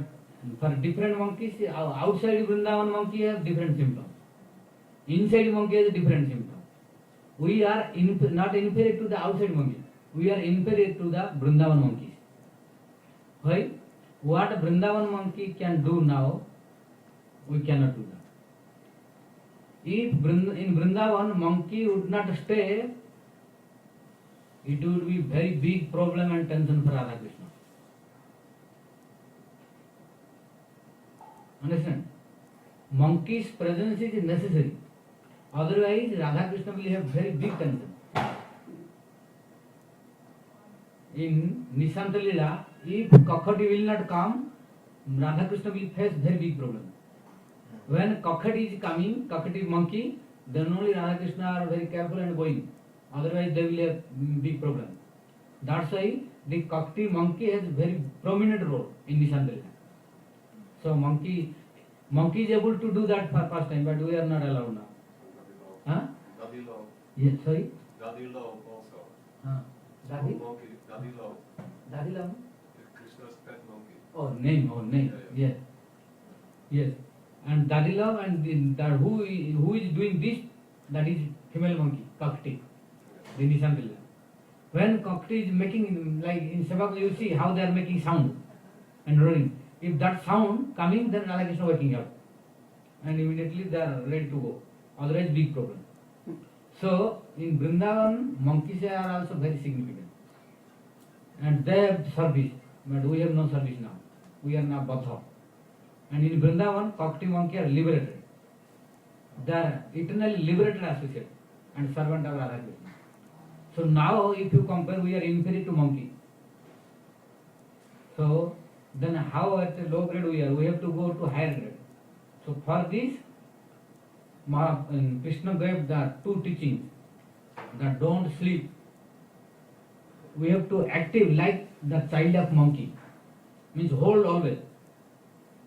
for different monkeys, outside Vrindavan monkey have different symptoms. Inside monkey has a different symptom. We are not inferior to the outside monkey. We are inferior to the Vrindavan monkeys. Why? What Vrindavan monkey can do now, we cannot do that. If in Vrindavan monkey would not stay, it would be very big problem and tension for Radha Krishna. Understand? Monkey's presence is necessary. Otherwise, Radha Krishna will have very big tension. In Nishanta Lila, if Kakhati will not come, Radha Krishna will face very big problem. When Kakhati is coming, Kakhati monkey, then only Radha Krishna are very careful and going. Otherwise, they will have big problem. That's why the Kakhati monkey has very prominent role in Nishanta Lila. So monkey is able to do that for first time, but we are not allowed now. Huh? Dadilo. Yes, sorry. Dadilo also. Dadi? Monkey. Dadilo. Dadila? Krishna's pet monkey. Oh, name. Yes. Yes. And Dadila and who is doing this, that is female monkey, Kakti, the Nishantila. When Kakti is making, like in Sabaka you see how they are making sound and roaring. If that sound coming, then Radha Krishna waking up. And immediately they are ready to go. Otherwise big problem. So in Vrindavan, monkeys are also very significant. And they have service, but we have no service now. We are now Batha. And in Vrindavan, Kakti monkey are liberated. They are eternally liberated associate and servant of Radha Krishna. So now if you compare, we are inferior to monkey. So then how at a low grade we are? We have to go to higher grade. So for this, Krishna gave the 2 teachings that don't sleep. We have to active like the child of monkey. Means hold always.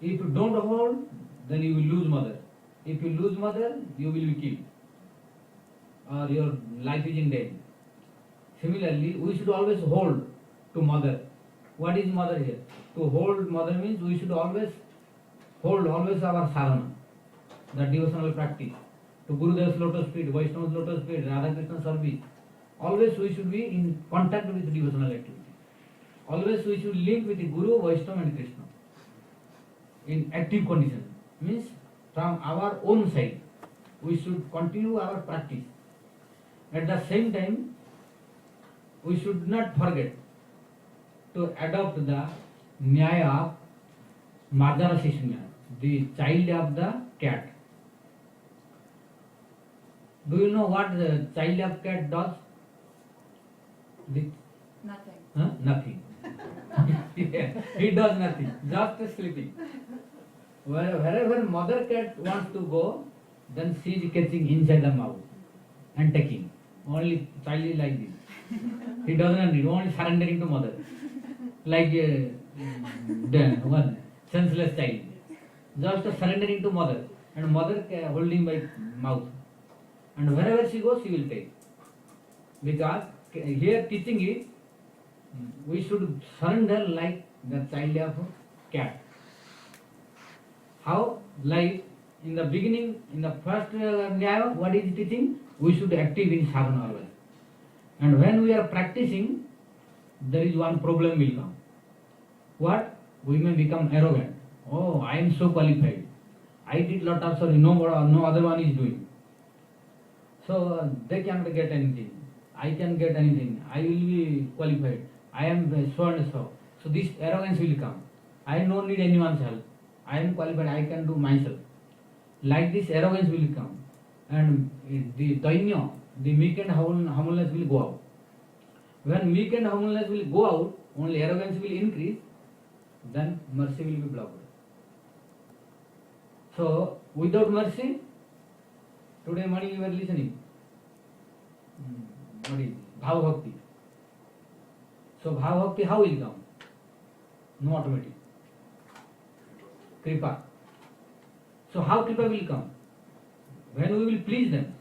If you don't hold, then you will lose mother. If you lose mother, you will be killed. Or your life is in danger. Similarly, we should always hold to mother. What is mother here? To hold mother means we should always hold our sadhana, the devotional practice. To Gurudev's lotus feet, Vaishnava's lotus feet, Radha Krishna service. Always we should be in contact with devotional activity. Always we should link with the Guru, Vaishnava and Krishna. In active condition. Means from our own side, we should continue our practice. At the same time, we should not forget to adopt the Nyaya of Madhara Shishnya, the child of the cat. Do you know what the child of cat does? Nothing. Nothing. Yeah, he does nothing, just sleeping. Wherever mother cat wants to go, then she is catching inside the mouth and taking. Only child is like this. He does not need, only surrendering to mother. Like one senseless child. Just surrendering to mother. And mother holding by mouth. And wherever she goes, she will take. Because here teaching is, we should surrender like the child of cat. How? Like in the beginning, in the first Nyaya, what is teaching? We should active in sadhana always. And when we are practicing, there is one problem will come. What? We may become arrogant. Oh, I am so qualified. I did lot of service, no other one is doing. So they cannot get anything. I can get anything. I will be qualified. I am so and so. So this arrogance will come. I don't need anyone's help. I am qualified. I can do myself. Like this arrogance will come. And the dainya, the meek and humbleness will go out. When meek and humbleness will go out, only arrogance will increase. then mercy will be blocked. So, without mercy, today morning you were listening. What is Bhav Bhakti? So, Bhav Bhakti how will come? No automatic. Kripa. So, how Kripa will come? When we will please them.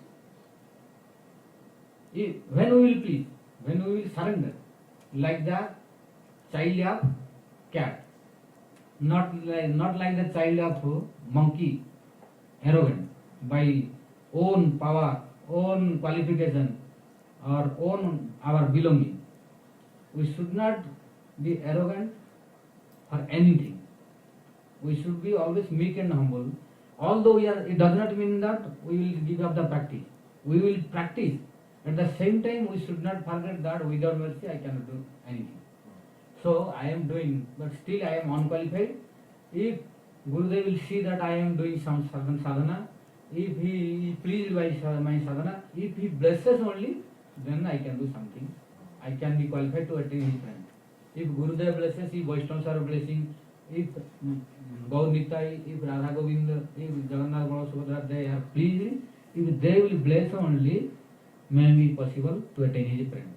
When we will please, when we will surrender, like the child of cat, not like the child of monkey, arrogant by own power, own qualification, or own our belonging. We should not be arrogant for anything. We should be always meek and humble. Although it does not mean that we will give up the practice. We will practice. At the same time, we should not forget that without mercy I cannot do anything. So I am doing, but still I am unqualified. If Gurudev will see that I am doing some sadhana, if he is pleased by my sadhana, if he blesses only, then I can do something. I can be qualified to attain his friend. If Gurudev blesses, if Vaishnavas are blessing, if Gaur Nitai, if Radha Govinda, if Jagannath Bala Subhadra, they are pleased, if they will bless only, may be possible to attain his friend.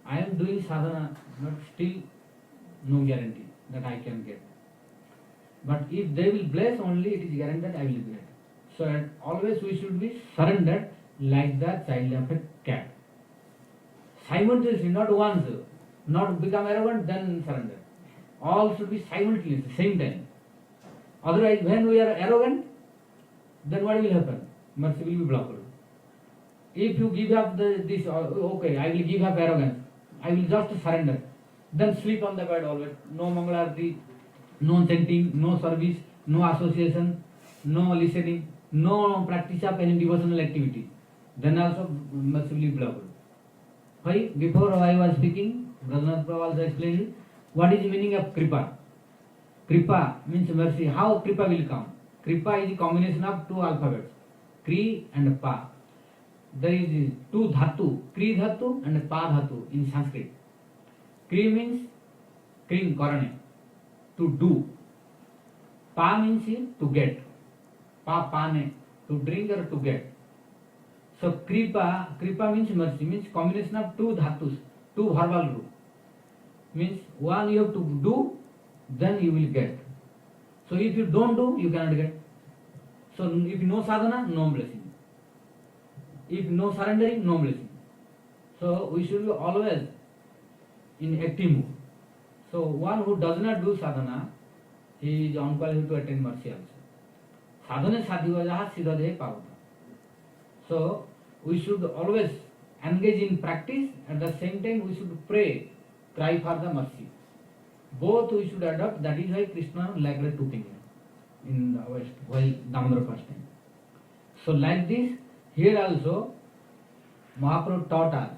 I am doing sadhana, but still no guarantee that I can get. But if they will bless only, it is guaranteed I will get. So always we should be surrendered like the child of a cat. Simultaneously, not once, not become arrogant, then surrender. All should be simultaneous, same time. Otherwise, when we are arrogant, then what will happen? Mercy will be blocked. If you give up this, okay, I will give up arrogance, I will just surrender. Then sleep on the bed always. No Mangalarti, no chanting, no service, no association, no listening, no practice of any devotional activity. Then also mercy will be blocked. Why? Before I was speaking, Brajnath Prabhu also explained what is the meaning of Kripa. Kripa means mercy. How Kripa will come? Kripa is a combination of two alphabets, Kri and Pa. There is two dhatu, Kri dhatu and Pa dhatu in Sanskrit. Kri means krim, karane, to do. Pa means to get. Pa pane, to drink or to get. So Kripa means mercy, means combination of two dhatus, two verbal root. Means one you have to do, then you will get. So if you don't do, you cannot get. So if no sadhana, no blessing. If no surrendering, no blessing. So we should be always in active mood. So one who does not do sadhana, he is unqualified to attain mercy also. Sadhana sadhiva jaha siddhadehe pavata. So we should always engage in practice, at the same time we should pray, cry for the mercy. Both we should adopt. That is why Krishna liked two things in the West, while Damodar fasting. So like this, here also Mahaprabhu taught us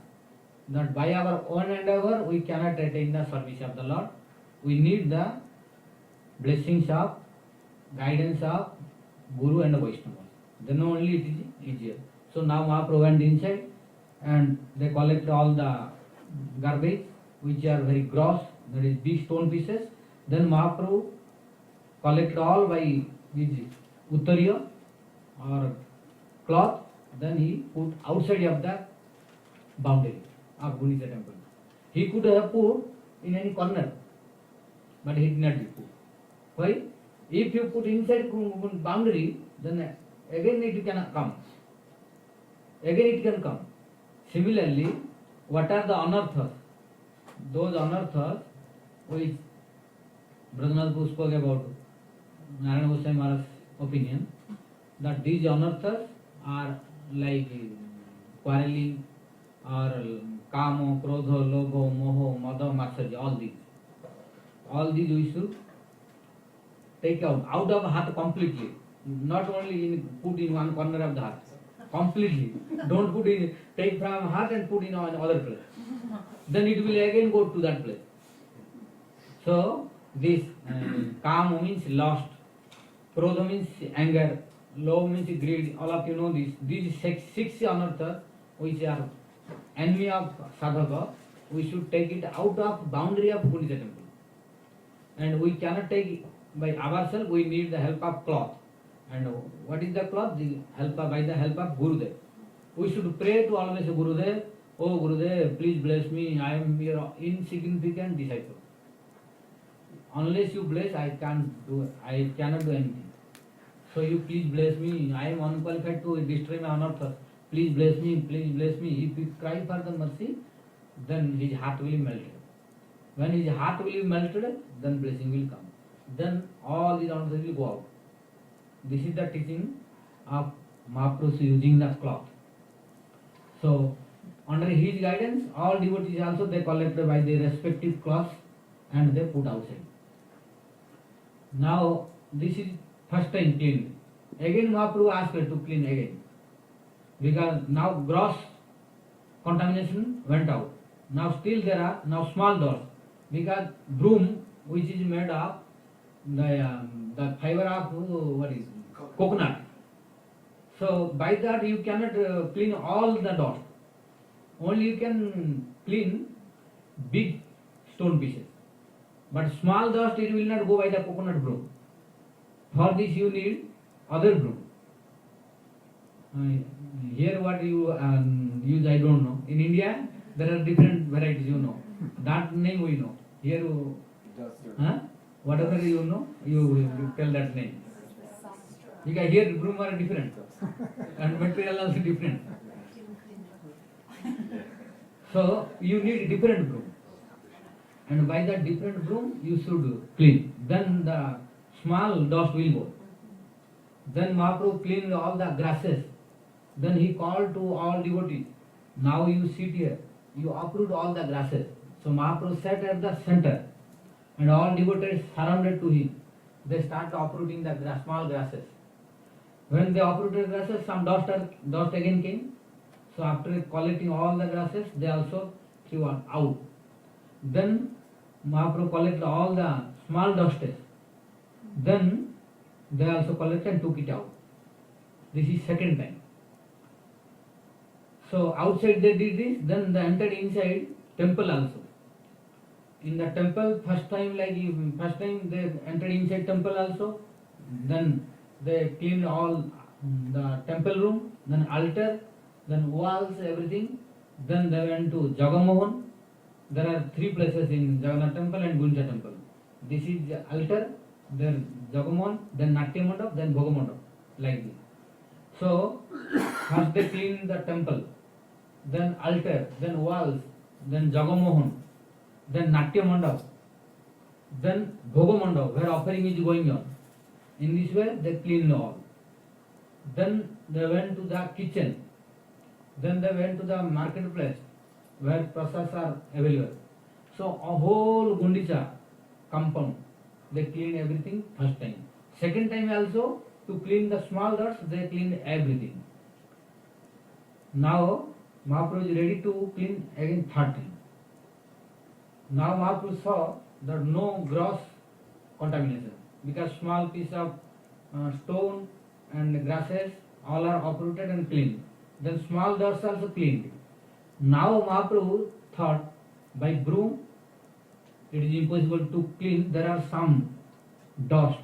that by our own endeavor we cannot attain the service of the Lord. We need the blessings of, guidance of Guru and Vaishnava. Then only it is easier. So now Mahaprabhu went inside and they collected all the garbage which are very gross, that is big stone pieces. Then Mahaprabhu collected all by his uttariya or cloth. Then he put outside of the boundary of Gunisha temple. He could have put in any corner, but he did not put. Why? If you put inside boundary, then again it cannot come. Again it can come. Similarly, what are the anarthas? Those anarthas which Brajnath Prabhu spoke about, Narayana Goswami Maharaj's opinion, that these anarthas are like quarreling or kamo, krodho, lobho, moho, mada, matsarya, all these we should take out of heart completely. Not only put in one corner of the heart, completely. Don't put in, take from heart and put in another place. Then it will again go to that place. So this kamo means lust, krodha means anger, love means greed. All of you know this. These six anarthas which are enemy of sadhaka, we should take it out of boundary of Gunisha temple. and we cannot take by ourselves, we need the help of cloth. And what is the cloth? By the help of Gurudev. We should pray to always Gurudev, oh Gurudev, please bless me, I am your insignificant disciple. Unless you bless, I cannot do anything. So you please bless me, I am unqualified to destroy my anarthas. Please bless me, please bless me. If you cry for the mercy, then his heart will be melted. When his heart will be melted, then blessing will come. Then all these anarthas will go out. This is the teaching of Mahaprabhu using the cloth. So, under his guidance, all devotees also they collected by their respective cloths and they put outside. Now, this is first time cleaned. Again Mahaprabhu asked her to clean again. Because now gross contamination went out. Now still there are now small dots. Because broom, which is made of the fiber of coconut. So by that you cannot clean all the dots. Only you can clean big stone pieces. But small dust it will not go by the coconut broom. For this you need other broom. Here what you use I don't know. In India there are different varieties you know. That name we know. Here whatever you know you tell that name. Because here broom are different and material also different. So you need different broom. And by that different broom you should clean. Then the small dust will go. Then Mahaprabhu cleaned all the grasses. Then he called to all devotees. Now you sit here. You uproot all the grasses. So Mahaprabhu sat at the center. And all devotees surrounded to him. They started uprooting the small grasses. When they uprooted grasses, some dust again came. So after collecting all the grasses, they also threw out. Then Mahaprabhu collected all the small dustes. Then they also collected and took it out. This is second time. So outside they did this, then they entered inside temple also. In the temple, first time they entered inside temple also. Then they cleaned all the temple room, then altar, then walls, everything. Then they went to Jagamohan. There are three places in Jagannath temple and Gunja temple. This is the altar, then Jagamohan, then Natya Mandap, then Bhoga Mandap, like this. So, first they clean the temple, then altar, then walls, then Jagamohan, then Natya Mandap, then Bhoga Mandap, where offering is going on. In this way, they cleaned all. Then they went to the kitchen. Then they went to the marketplace, where prasads are available. So a whole Gundicha compound, they cleaned everything first time. Second time also, to clean the small dots, they cleaned everything. Now Mahaprabhu is ready to clean again third time. Now Mahaprabhu saw that no gross contamination, because small piece of stone and grasses all are uprooted and cleaned. Then small dots also cleaned. Now Mahaprabhu thought by broom it is impossible to clean. There are some dust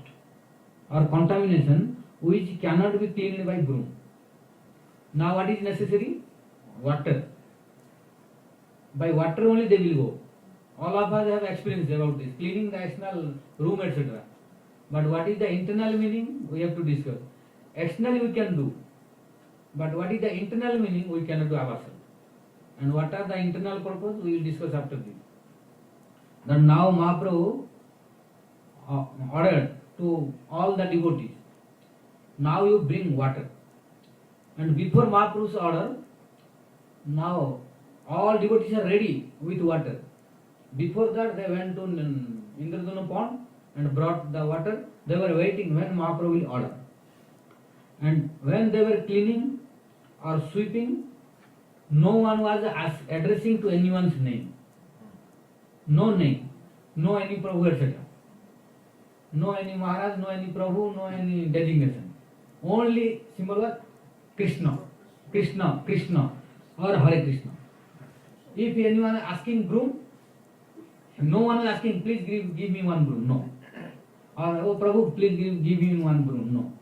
or contamination which cannot be cleaned by broom. Now what is necessary? Water. By water only they will go. All of us have experience about this, cleaning the external room, etc. But what is the internal meaning? We have to discuss. Externally we can do. But what is the internal meaning? We cannot do ourselves. And what are the internal purpose? We will discuss after this. Then now Mahaprabhu ordered to all the devotees, now you bring water. And before Mahaprabhu's order, now all devotees are ready with water. Before that they went to Indradhanu pond and brought the water. They were waiting when Mahaprabhu will order. And when they were cleaning or sweeping, no one was addressing to anyone's name. No name, no any Prabhu, etc. No any Maharaj, no any Prabhu, no any designation. Only symbol was Krishna, Krishna, Krishna or Hare Krishna. If anyone asking broom, No one is asking, please give me one broom. No. Or, oh Prabhu, please give me one broom. No.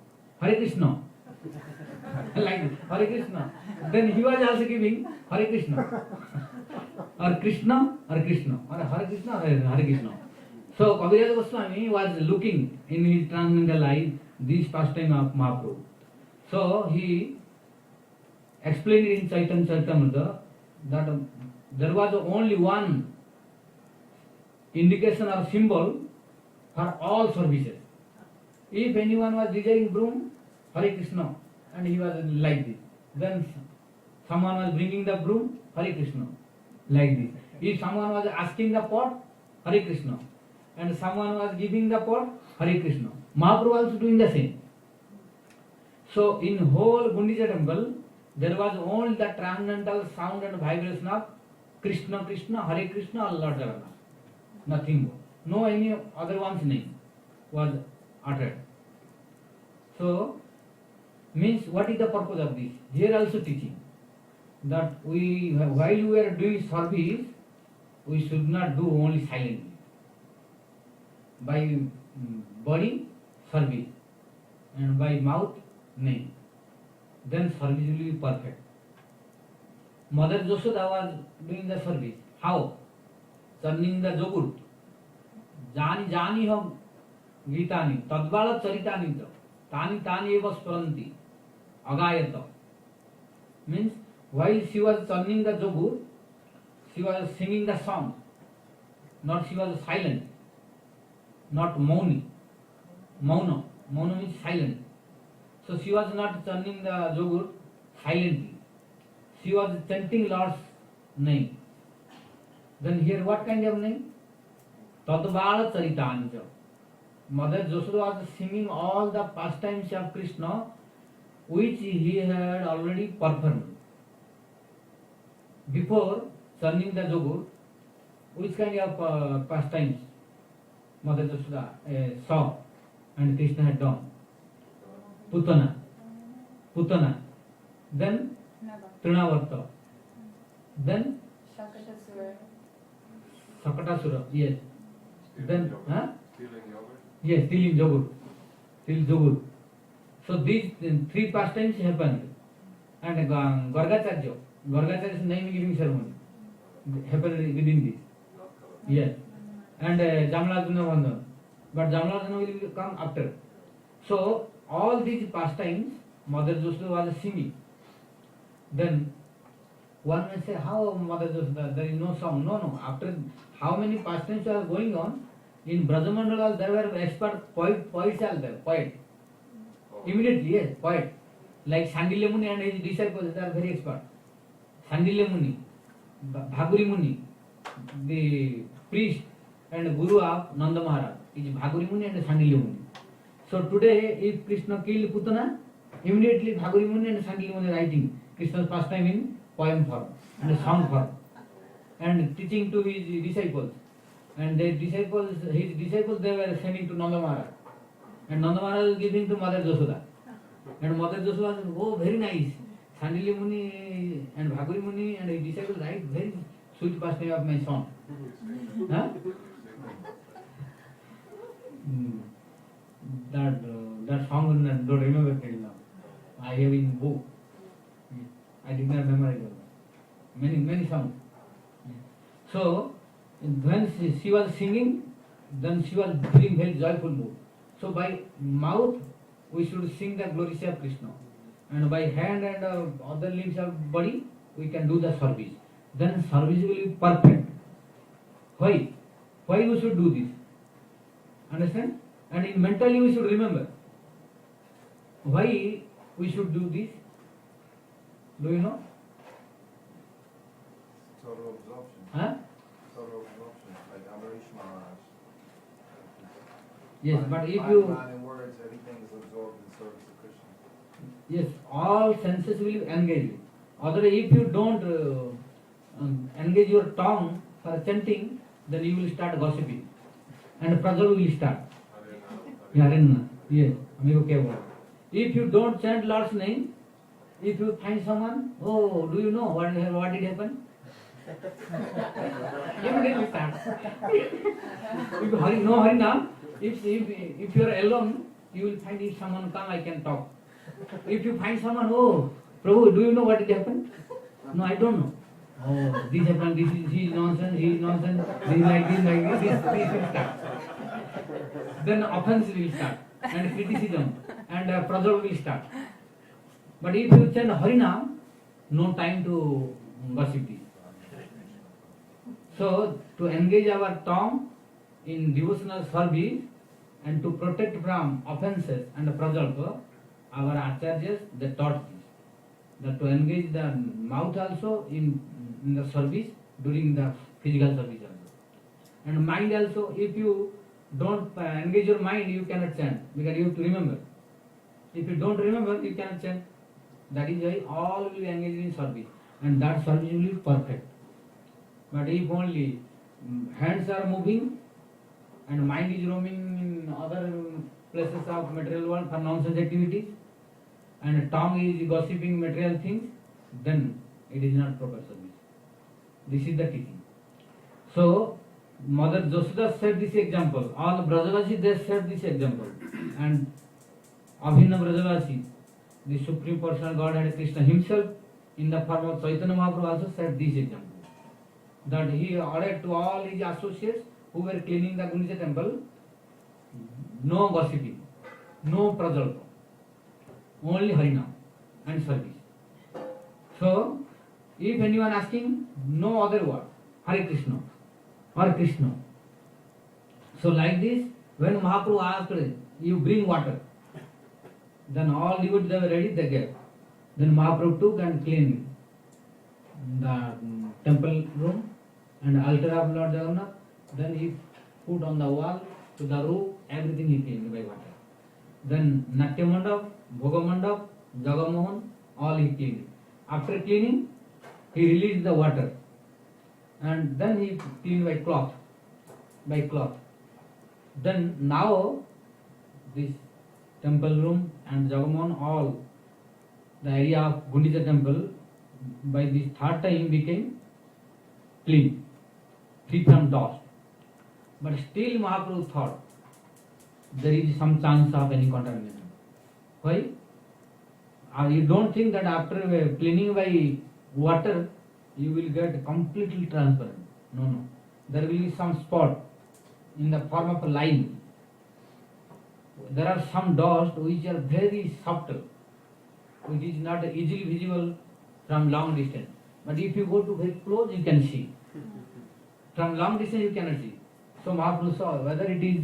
Hare Krishna. Like this, Hare Krishna. Then he was also giving Hare Krishna. Or Krishna, or Krishna. Or Hare Krishna, or Hare Krishna. So Kaviraj Goswami was looking in his transcendental life this pastime of Mahaprabhu. So he explained in Chaitanya Charitamrita that there was only one indication or symbol for all services. If anyone was desiring broom, Hare Krishna, and he was like this. Then someone was bringing the broom, Hare Krishna, like this. If someone was asking the pot, Hare Krishna, and someone was giving the pot, Hare Krishna. Mahaprabhu also doing the same. So in whole Gundicha temple, there was only the transcendental sound and vibration of Krishna, Krishna, Hare Krishna, or Lord Jagannath. Nothing more. No any other one's name was uttered. So, means what is the purpose of this? Here also teaching that while we are doing service, we should not do only silently. By body, service, and by mouth, name. Then service will be perfect. Mother Josoda was doing the service. How? Churning the yogurt. Jani jani hum gitani tadvala charitani ta tani tani eva swaranti agayata. Means while she was churning the yogurt, she was singing the song. Not she was silent. Not mauni. Mauna. Mauna means silent. So she was not churning the yogurt silently. She was chanting Lord's name. Then here what kind of name? Tadvala Charitanja. Mother Josoda was singing all the pastimes of Krishna which he had already performed. Before churning the yogurt, which kind of pastimes Mother Josoda saw and Krishna had done? Putana. Then Trinavarta. Then Sakatasura. Yes. Then, Stealing yogurt? yes, stealing yogurt. So these three pastimes happened. And Gargacharya's name giving ceremony happened within this. Yes. And Jamladuna Vandana. But Jamladuna will come after. So all these pastimes, Mother Josoda was singing. Then one may say, how Mother Josoda, there is no song. No. After how many pastimes are going on, in Brajamandala there were expert poets are there, poet. Immediately, yes, poet. Like Sandilya Muni and his disciples, they are very expert. Sandilya Muni, Bhaguri Muni, the priest and guru of Nanda Maharaj is Bhaguri Muni and Sandilya Muni. So today, if Krishna killed Putana, immediately Bhaguri Muni and Sandilya Muni writing Krishna's pastime in poem form and song form and teaching to his disciples. And his disciples, they were sending to Nanda Maharaj. And Nanda Maharaj was giving to Mother Josoda. And Mother Josoda was, oh, very nice. Sandilya Muni and Bhaguri Muni and his disciples write very sweet pastime of my son. Huh? That song I don't remember till now. I have in book. I did not memorize it. Many songs. So when she was singing, then she was feeling very joyful mood. So by mouth we should sing the glories of Krishna, and by hand and other limbs of body we can do the service. Then service will be perfect. Why? Why we should do this? Understand? And in mentally we should remember why we should do this. Do you know? Total absorption. Huh? Total absorption, like Amarish Maharaj. Yes, but if Mind, you mind and words, everything is absorbed in service of Krishna. yes, all senses will engage. Otherwise, if you don't engage your tongue for chanting, then you will start gossiping, and prajal will start. Yes, if you don't chant Lord's name, if you find someone, oh, do you know what did happen? Immediately starts. If no Harinam, if you are alone, you will find if someone come, I can talk. If you find someone, oh, Prabhu, do you know what it happened? No, I don't know. Oh, this happened, he is nonsense, this is like this will start. Then offense will start, and criticism, and prajal will start. But if you send Harinam, no time to gossip this. So, to engage our tongue in devotional service and to protect from offenses and prajalpa, our acharyas, they taught this. That to engage the mouth also in the service during the physical service also. And mind also, if you don't engage your mind, you cannot chant, because you have to remember. If you don't remember, you cannot chant. That is why all will be engaged in service, and that service will be perfect. But if only hands are moving and mind is roaming in other places of material world for nonsense activities, and tongue is gossiping material things, then it is not proper service. This is the teaching. So, Mother Josoda set this example. All Brajavasi, they set this example. And Abhinna Brajavasi, the Supreme Personal Godhead Krishna himself, in the form of Chaitanya Mahaprabhu, also set this example. That he ordered to all his associates who were cleaning the Gundicha temple, no gossiping, no prajalpa, only Harinam and service. So, if anyone asking, no other word, Hare Krishna or Krishna. So like this, when Mahaprabhu asked, you bring water, then all devotees they were ready, they gave. Then Mahaprabhu took and cleaned the temple room and altar of Lord Jagannath. Then he put on the wall, to the roof, everything he cleaned by water. Then Natya Mandap, Bhoga Mandap, Jagamohan, all he cleaned. After cleaning, he released the water, and then he cleaned by cloth. Then now this temple room and Jagamohan, all the area of Gundicha temple, by this third time became clean, free from dust. But still Mahaprabhu thought there is some chance of any contamination. Why? You don't think that after cleaning by water you will get completely transparent. No. There will be some spot in the form of a line. There are some dust which are very subtle, which is not easily visible from long distance. But if you go to very close, you can see. From long distance, you cannot see. So Mahaprabhu saw whether it is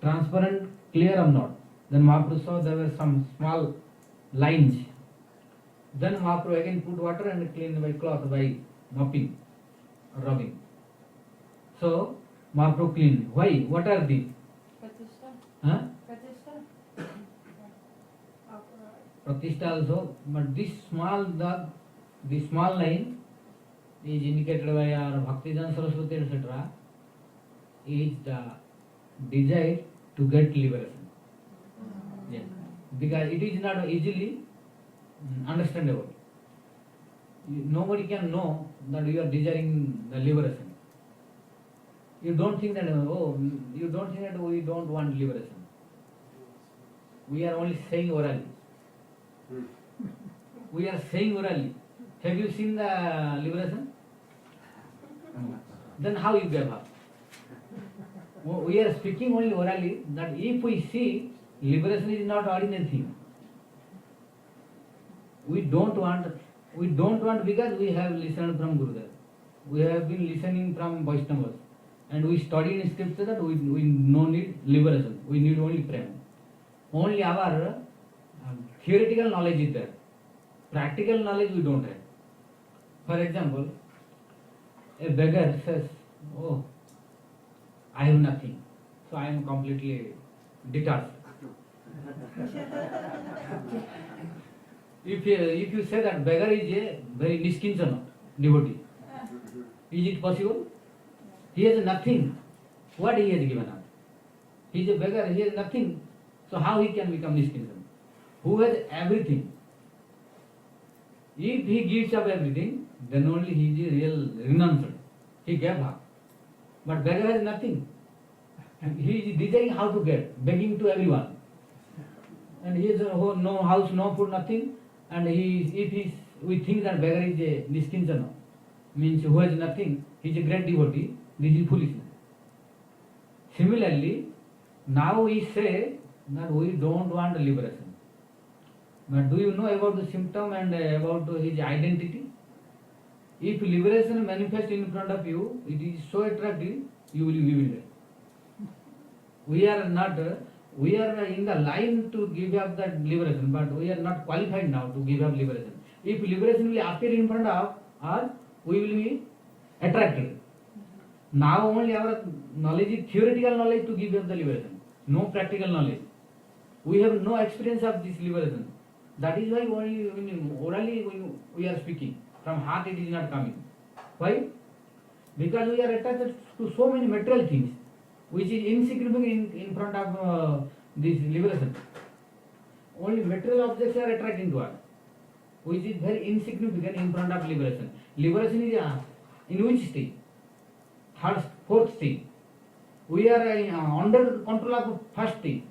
transparent, clear or not. Then Mahaprabhu saw there were some small lines. Then Mahaprabhu again put water and cleaned by cloth, by mopping, rubbing. So Mahaprabhu cleaned. Why? What are these? Pratishtha. Pratishtha also, but this small line is indicated by our Bhaktivedanta Saraswati, etc. is the desire to get liberation. Yeah. Because it is not easily understandable. Nobody can know that you are desiring the liberation. You don't think that we don't want liberation. We are only saying orally. We are saying orally. Have you seen the liberation? Then how you gave up? We are speaking only orally, that if we see liberation is not ordinary thing. We don't want because we have listened from Gurudev. We have been listening from Vaishnavas. And we study in scripture that we no need liberation. We need only prema. Only our theoretical knowledge is there. Practical knowledge we don't have. For example, a beggar says, oh, I have nothing. So I am completely detached. If you say that beggar is a very niskinchana devotee, is it possible? He has nothing. What he has given up? He is a beggar, he has nothing. So how he can become niskinchana? Who has everything? If he gives up everything, then only he is a real renounced. He gave up. But beggar has nothing. And he is desiring how to get, begging to everyone. And he has no house, no food, nothing. And we think that beggar is a niskinchana, means who has nothing, he is a great devotee. This is foolishness. Similarly, now we say that we don't want liberation. But do you know about the symptom and about his identity? If liberation manifests in front of you, it is so attractive, you will get. We are in the line to give up that liberation, but we are not qualified now to give up liberation. If liberation will appear in front of us, we will be attracted. Now only our knowledge is theoretical knowledge to give up the liberation, no practical knowledge. We have no experience of this liberation. That is why only orally we are speaking. From heart it is not coming. Why? Because we are attached to so many material things, which is insignificant in front of this liberation. Only material objects are attracting to us, which is very insignificant in front of liberation. Liberation is in which stage? Third, fourth stage. We are under control of first stage,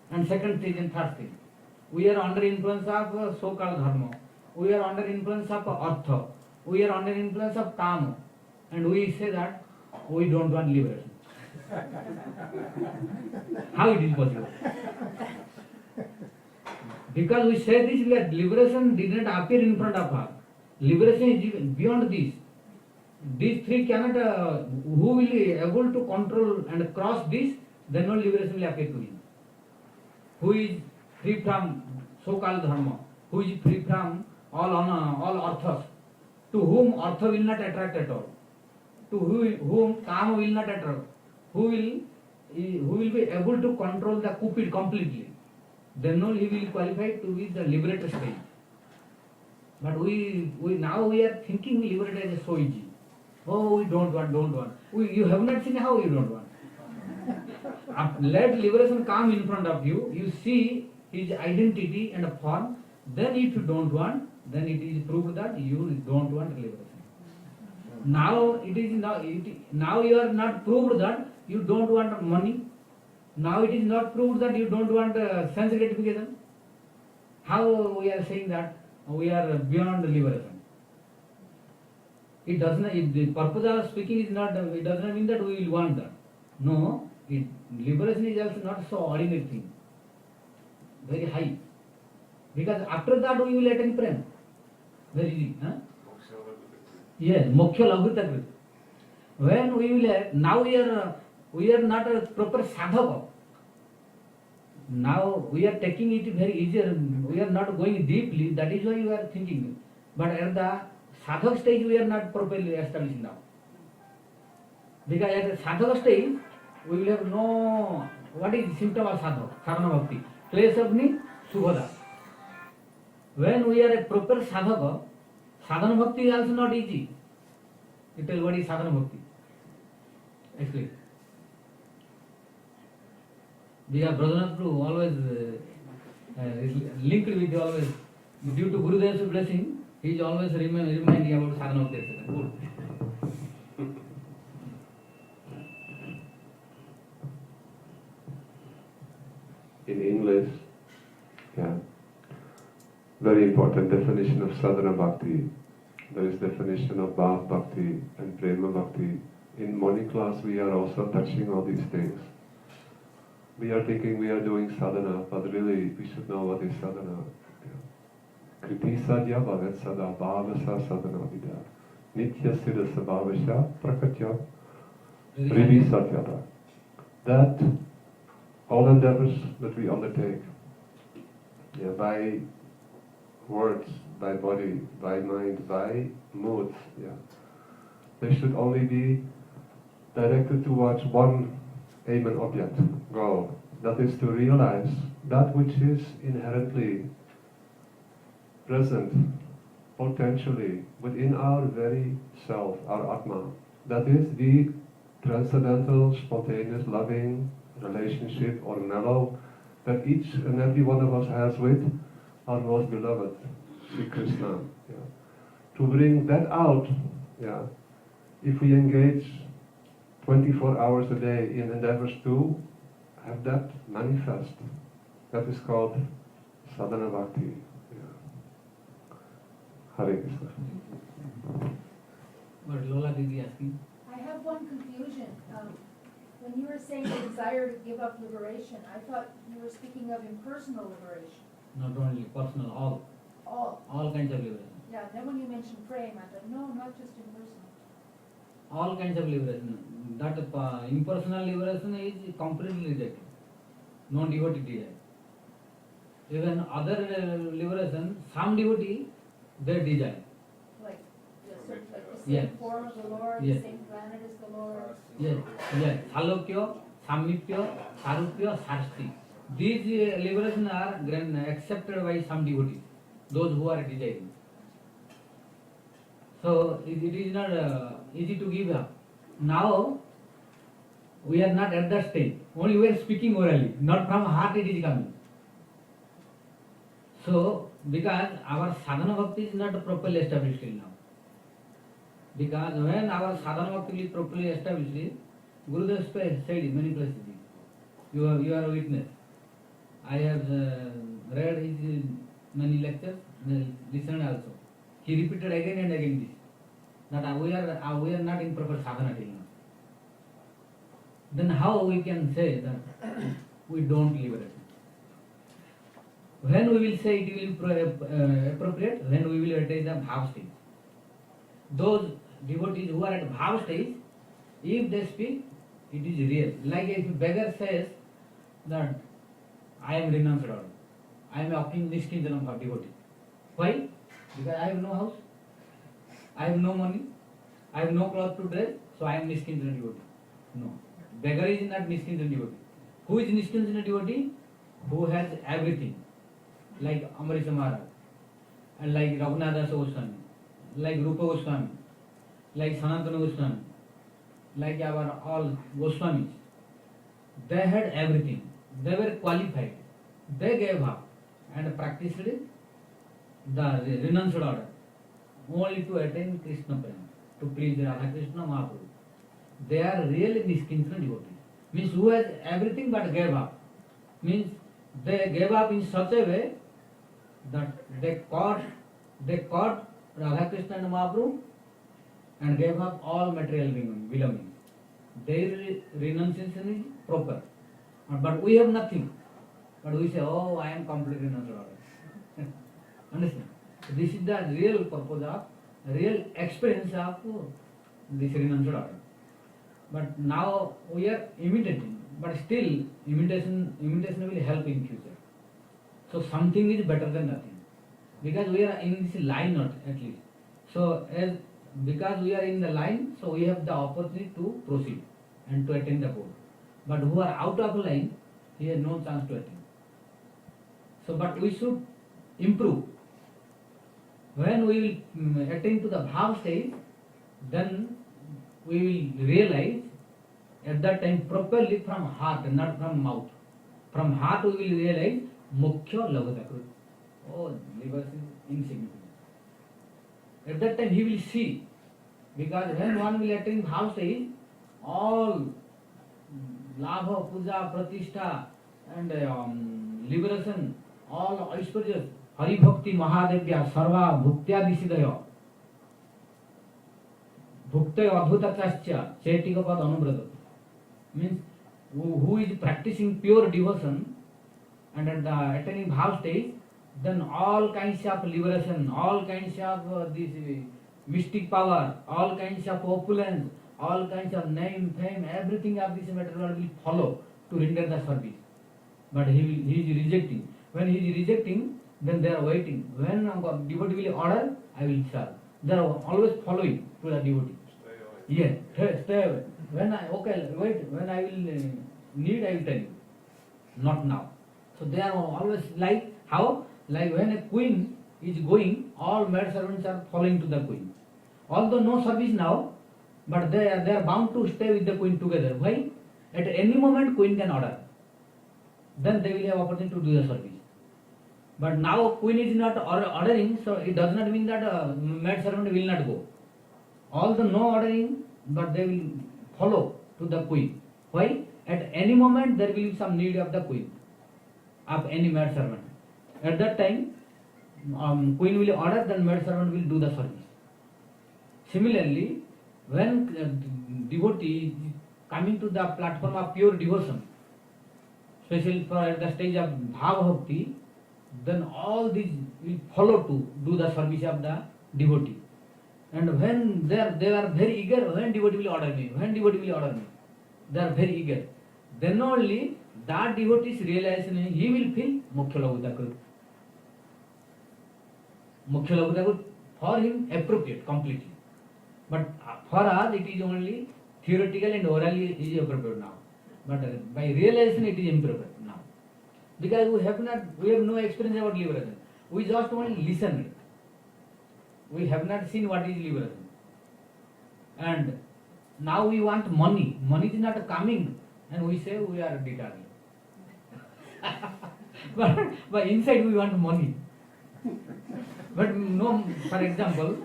and second stage and third stage. We are under influence of so-called dharma. We are under influence of artha. We are under influence of kama. And we say that we don't want liberation. How it is possible? Because we say this, that liberation did not appear in front of us. Liberation is even beyond this. These three cannot, who will be able to control and cross this, then no liberation will appear to him. Who is free from so-called dharma, who is free from all arthas, to whom artha will not attract at all, to whom kama will not attract, who will be able to control the cupid completely, then only he will qualify to be the liberator stage. But we are thinking liberator is so easy. Oh, we don't want. You have not seen how you don't want. Let liberation come in front of you. You see his identity and form. Then if you don't want, then it is proved that you don't want liberation. Now you are not proved that you don't want money. Now it is not proved that you don't want sense gratification. How we are saying that we are beyond liberation? It does not. If the purpose of speaking is not, it does not mean that we will want that. No, liberation is also not so ordinary thing. Very high. Because after that we will attain prem. Very easy. Huh? Yes, moksha lagutaka. When we will, now we are not a proper sadhaka. Now we are taking it very easier. We are not going deeply. That is why you are thinking. But at the sadhaka stage we are not properly established now. Because at the sadhaka stage we will have no, what is the symptom of sadhaka? Sadhana bhakti. Place of need, subhada. When we are a proper sadhaka, sadhana bhakti is also not easy. You tell what is sadhana bhakti? Explain. Because Brajanath Prabhu always is linked with always, due to Gurudev's blessing, he is always reminding about sadhana bhakti. Good. In English, very important definition of sadhana bhakti. There is definition of bhav bhakti and prema bhakti. In morning class we are also touching all these things. We are thinking we are doing sadhana, but really we should know what is sadhana. Kriti sadhya bhavet sada bhavasa sadhana vida. Nitya siddha sabhavasya prakatya rivi satyata. That all endeavors that we undertake, by words, by body, by mind, by moods, they should only be directed towards one aim and object, goal. That is to realize that which is inherently present, potentially, within our very self, our Atma. That is the transcendental, spontaneous, loving relationship or mellow that each and every one of us has with our most beloved, Sri Krishna. To bring that out, yeah, if we engage 24 hours a day in endeavors to have that manifest, that is called sadhana bhakti. Yeah. Hare Krishna. What Lola Didi asking? I have one confusion. When you were saying the desire to give up liberation, I thought you were speaking of impersonal liberation. Not only personal, all kinds of liberation. Yeah, then when you mentioned praying, I thought, no, not just impersonal. All kinds of liberation. That impersonal liberation is completely rejected. No devotee desire. Even other liberation, some devotee, they desire. Like, the Yes. same form of the Lord, Yes. the same planet as the Lord. Yes, yes. Salokya, Samipya, Sarupya, Sarsti. These liberation are accepted by some devotees, those who are desiring. So it is not easy to give up. Now we are not at that stage. Only we are speaking orally, not from heart it is coming. So because our sadhana bhakti is not properly established till now. Because when our sadhana bhakti is properly established, Gurudev said in many places, you are a witness. I have read his many lectures, listened also. He repeated again and again this, that we are not in proper sadhana till now. Then how we can say that we don't liberate? When we will say it will be appropriate, when we will attain the bhav stage. Those devotees who are at bhav stage, if they speak, it is real. Like if a beggar says that I am renounced all, I am offering niskinjanam for devotee. Why? Because I have no house, I have no money, I have no cloth to dress, so I am niskinjana devotee. No. Beggar is not niskinjana devotee. Who is niskinjana devotee? Who has everything. Like Amrish Mahārāja, and like Raghunath Goswami, like Rupa Goswami, like Sanatana Goswami, like our all Goswamis. They had everything. They were qualified. They gave up and practiced the renounced order only to attain Krishna Prema, to please Radha Krishna Mahaprabhu. They are really niskinjana devotees. Means who has everything but gave up. Means they gave up in such a way that they caught Radha Krishna and Mahaprabhu and gave up all material belongings. Their renunciation is proper. But we have nothing. But we say, oh, I am completely renounced order. Understand? This is the real purpose of, real experience of this renounced order. But now we are imitating. But still, imitation will help in future. So something is better than nothing. Because we are in this line not at least. So because we are in the line, so we have the opportunity to proceed and to attain the goal. But who are out of line, he has no chance to attain. So but we should improve. When we will attain to the bhav stage, then we will realize at that time properly from heart, not from mouth. From heart we will realize mukhya lavadakrut. Oh, liver is insignificant. At that time he will see, because when one will attain bhav stage, all labha, puja, pratishtha and liberation, all auspicious, Hari Bhakti Mahadevya Sarva Bhuktya Disidaya Bhuktaya Adhutakascha Chetikapad Anubrata. Means who is practicing pure devotion and at the attaining bhav stage, then all kinds of liberation, all kinds of this mystic power, all kinds of opulence, all kinds of name, fame, everything of this material will follow to render the service. But he is rejecting. When he is rejecting, then they are waiting. When devotee will order, I will serve. They are always following to the devotee. Yes, stay away. When I wait, when I will need, I will tell you. Not now. So they are always like how? Like when a queen is going, all maid servants are following to the queen. Although no service now, but they are bound to stay with the queen together. Why? At any moment queen can order. Then they will have opportunity to do the service. But now queen is not ordering, so it does not mean that maid servant will not go. Although no ordering, but they will follow to the queen. Why? At any moment there will be some need of the queen, of any maid servant. At that time, queen will order, then maid servant will do the service. Similarly, when devotee is coming to the platform of pure devotion, especially for at the stage of Bhava Bhakti, then all these will follow to do the service of the devotee. And when they are very eager, when devotee will order me, when devotee will order me, they are very eager. Then only that devotee is realizing he will feel Mukhya Lagutakur. Mukhya Lagutakur for him appropriate completely. But for us it is only theoretical and orally is appropriate now. But by realization it is improper now. Because we have no experience about liberation. We just only listen. We have not seen what is liberation. And now we want money. Money is not coming, and we say we are determined. but inside we want money. But no, for example,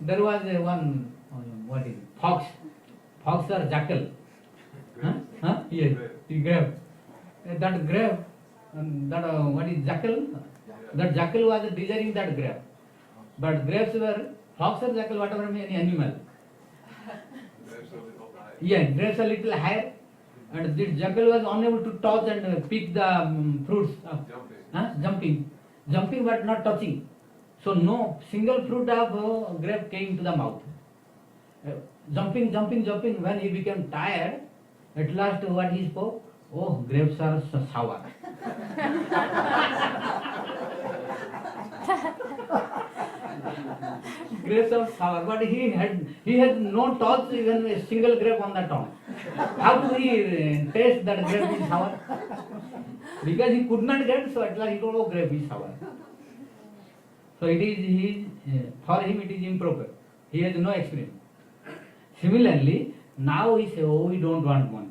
there was one, what is it? Fox or jackal. Yes, grave. That grave, what is jackal? That jackal was desiring that grave. But grapes were fox or jackal, whatever any animal. Yeah, grapes a little higher, and this jackal was unable to touch and pick the fruits. Jumping but not touching. So no single fruit of grape came to the mouth. Jumping. When he became tired, at last what he spoke? Oh, grapes are sour. Grapes are sour, but he had no touch even a single grape on the tongue. How do he taste that grape is sour? Because he could not get, so at last he told, oh, grape is sour. So it is for him it is improper. He has no experience. Similarly, now he say, oh, we don't want money.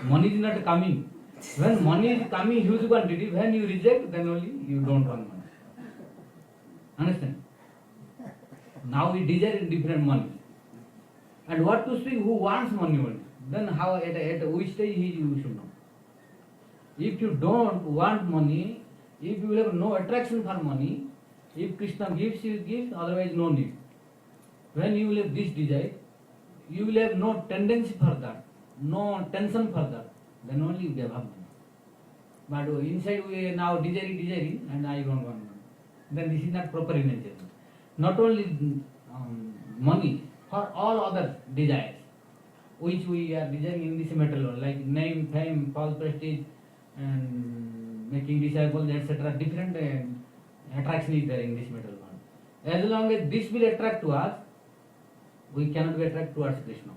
Money is not coming. When money is coming huge quantity, when you reject, then only you don't want money. Understand? Now we desire different money. And what to speak, who wants money only? Then how, at which stage you should know. If you don't want money, if you have no attraction for money, if Krishna gives, you give, otherwise no need. When you will have this desire, you will have no tendency for that, no tension for that, then only you have money. But inside we are now desiring, and I don't want money. Then this is not proper nature. Not only money, for all other desires, which we are desiring in this material world, like name, fame, false prestige, and making disciples, etc. Different attraction is there in this material world. As long as this will attract to us, we cannot be attracted towards Krishna.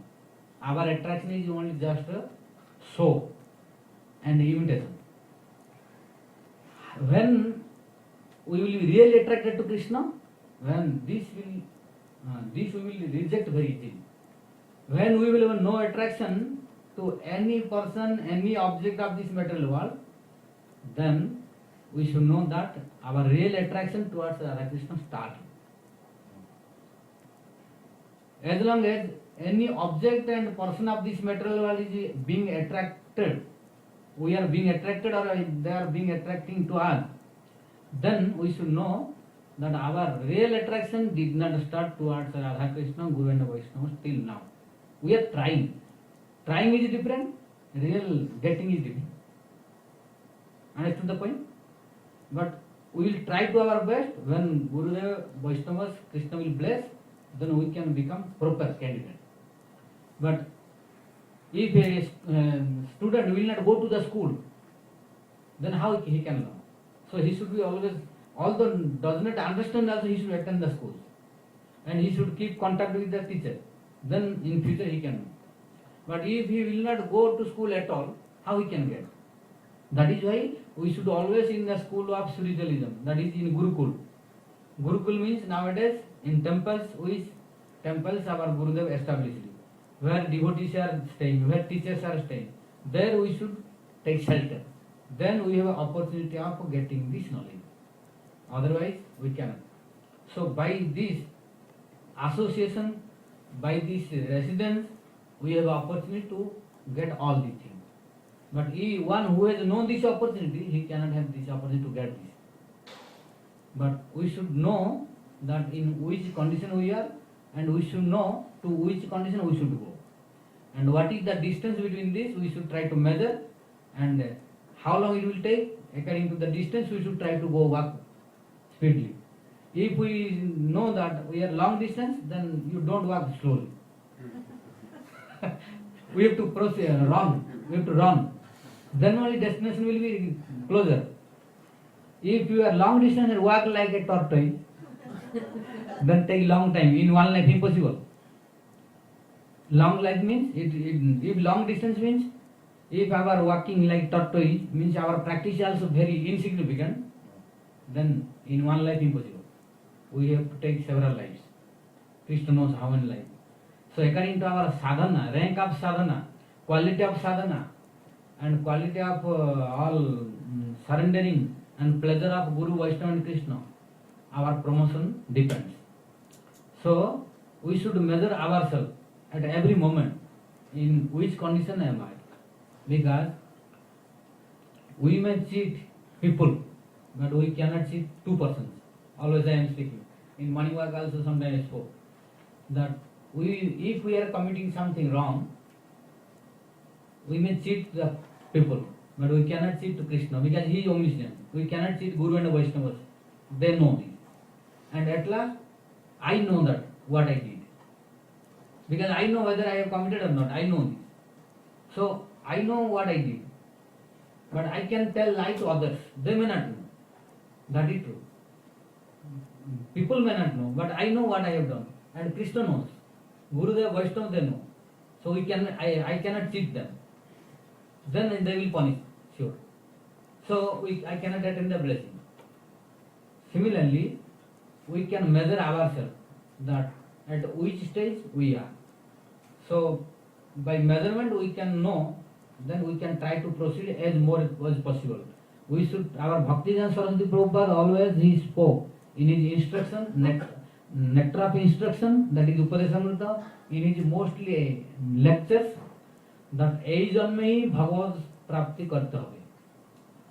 Our attraction is only just a show and imitation. When we will be really attracted to Krishna, when this we will reject very easily. When we will have no attraction to any person, any object of this material world, then we should know that our real attraction towards Radha Krishna starts. As long as any object and person of this material world is being attracted, we are being attracted or they are being attracting to us, then we should know that our real attraction did not start towards Radha Krishna, Guru and Vaishnava till now. We are trying. Trying is different, real getting is different. Understood the point? But we will try to our best. When Gurudeva, Vaishnavas, Krishna will bless, then we can become proper candidate. But if a student will not go to the school, then how he can learn? So he should be always, although does not understand also, he should attend the schools. And he should keep contact with the teacher. Then in future he can know. But if he will not go to school at all, how he can get? That is why we should always in the school of spiritualism, that is in Gurukul. Gurukul means nowadays in temples, which temples our Gurudev established, where devotees are staying, where teachers are staying. there we should take shelter. Then we have an opportunity of getting this knowledge. Otherwise, we cannot. So by this association, by this residence, we have opportunity to get all these things. But one who has known this opportunity, he cannot have this opportunity to get this. But we should know that in which condition we are, and we should know to which condition we should go. And what is the distance between this, we should try to measure, and how long it will take, according to the distance, we should try to go walk speedily. If we know that we are long distance, then you don't walk slowly. We have to proceed, run. We have to run. Then only destination will be closer. If you are long distance and walk like a tortoise, then take long time. In one life, impossible. Long life means, if long distance means, if our walking like tortoise means our practice is also very insignificant, then in one life impossible. We have to take several lives. Krishna knows how many lives. So according to our sadhana, rank of sadhana, quality of sadhana, and quality of all surrendering and pleasure of Guru, Vaishnava and Krishna, our promotion depends. So we should measure ourselves at every moment in which condition am I. Because we may cheat people, but we cannot cheat two persons. Always I am speaking. In money work also sometimes I spoke that if we are committing something wrong, we may cheat the people, but we cannot cheat Krishna because he is omniscient. We cannot cheat Guru and Vaishnavas. They know this. And at last, I know that what I did. Because I know whether I have committed or not. I know this. So, I know what I did. But I can tell lie to others. They may not know. That is true. People may not know, but I know what I have done. And Krishna knows. Gurudev, Vaishnava, they know. So I cannot cheat them. Then they will punish, sure. So I cannot attain the blessing. Similarly, we can measure ourselves that at which stage we are. So by measurement we can know, then we can try to proceed as more as possible. We should, our Bhaktivedanta Saraswati Prabhupada always he spoke in his instruction, nectar of instruction, that is Upadesamrita, in his mostly lectures, that age janme hi Bhagavad prapti karte hobe.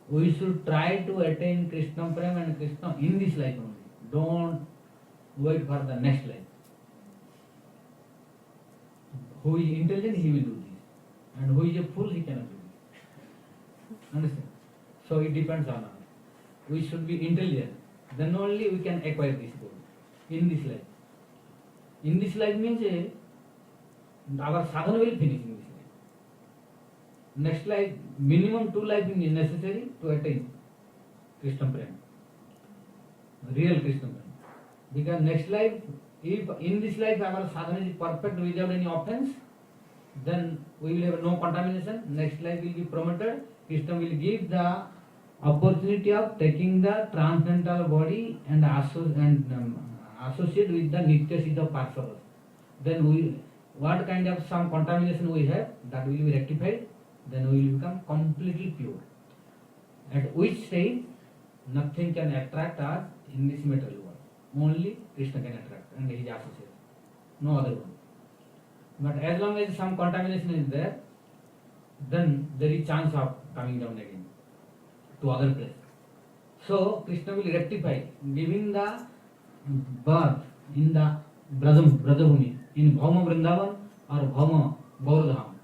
We should try to attain Krishna Prem and Krishna in this life only. Don't wait for the next life. Who is intelligent, he will do this. And who is a fool, he cannot do this. Understand? So it depends on us. We should be intelligent. Then only we can acquire this goal in this life. In this life means our sadhana will finish in this life. Next life, minimum 2 lives is necessary to attain Krishna Prem. Real Krishna Prem. Because next life, if in this life our sadhana is perfect without any offense, then we will have no contamination. Next life will be promoted. Krishna will give the opportunity of taking the transcendental body and associate with the Nitya Siddha Parsavas. Then what kind of some contamination we have, that will be rectified. Then we will become completely pure. At which stage nothing can attract us in this material world. Only Krishna can attract and his associate. No other one. But as long as some contamination is there, then there is chance of coming down again to other place. So Krishna will rectify, giving the birth in the Brajabhumi, in Bhauma Vrindavan or Bhauma Gaurdham,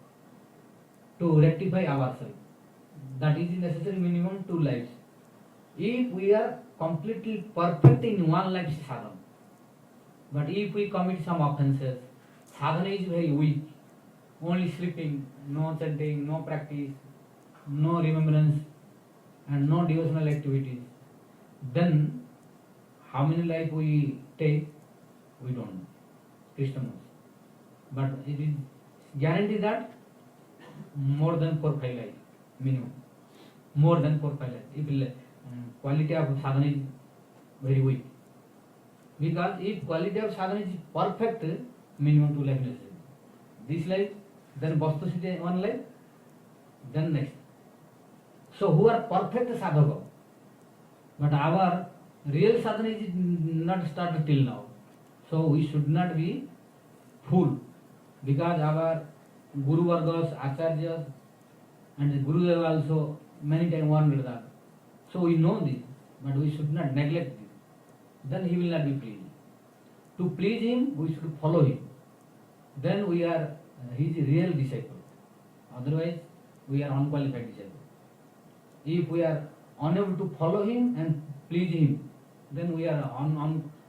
to rectify ourselves. That is necessary minimum 2 lives. If we are completely perfect in one life sadhana, but if we commit some offenses, sadhana is very weak, only sleeping, no chanting, no practice, no remembrance, and no devotional activities, then how many lives we take, we don't know. Krishna knows. But it is guaranteed that more than 4-5 lives, minimum. More than 4-5 lives. If quality of sadhana is very weak. Because if quality of sadhana is perfect, minimum 2 lives necessary. This life, then Vastasthiti 1 life, then next. So who are perfect sadhaka, but our real sadhana is not started till now. So we should not be fool, because our Guru Vargas, Acharyas and Gurudev also many times warned that. So we know this, but we should not neglect this. Then he will not be pleased. To please him, we should follow him. Then we are his real disciple. Otherwise, we are unqualified disciple. If we are unable to follow him and please him, then we are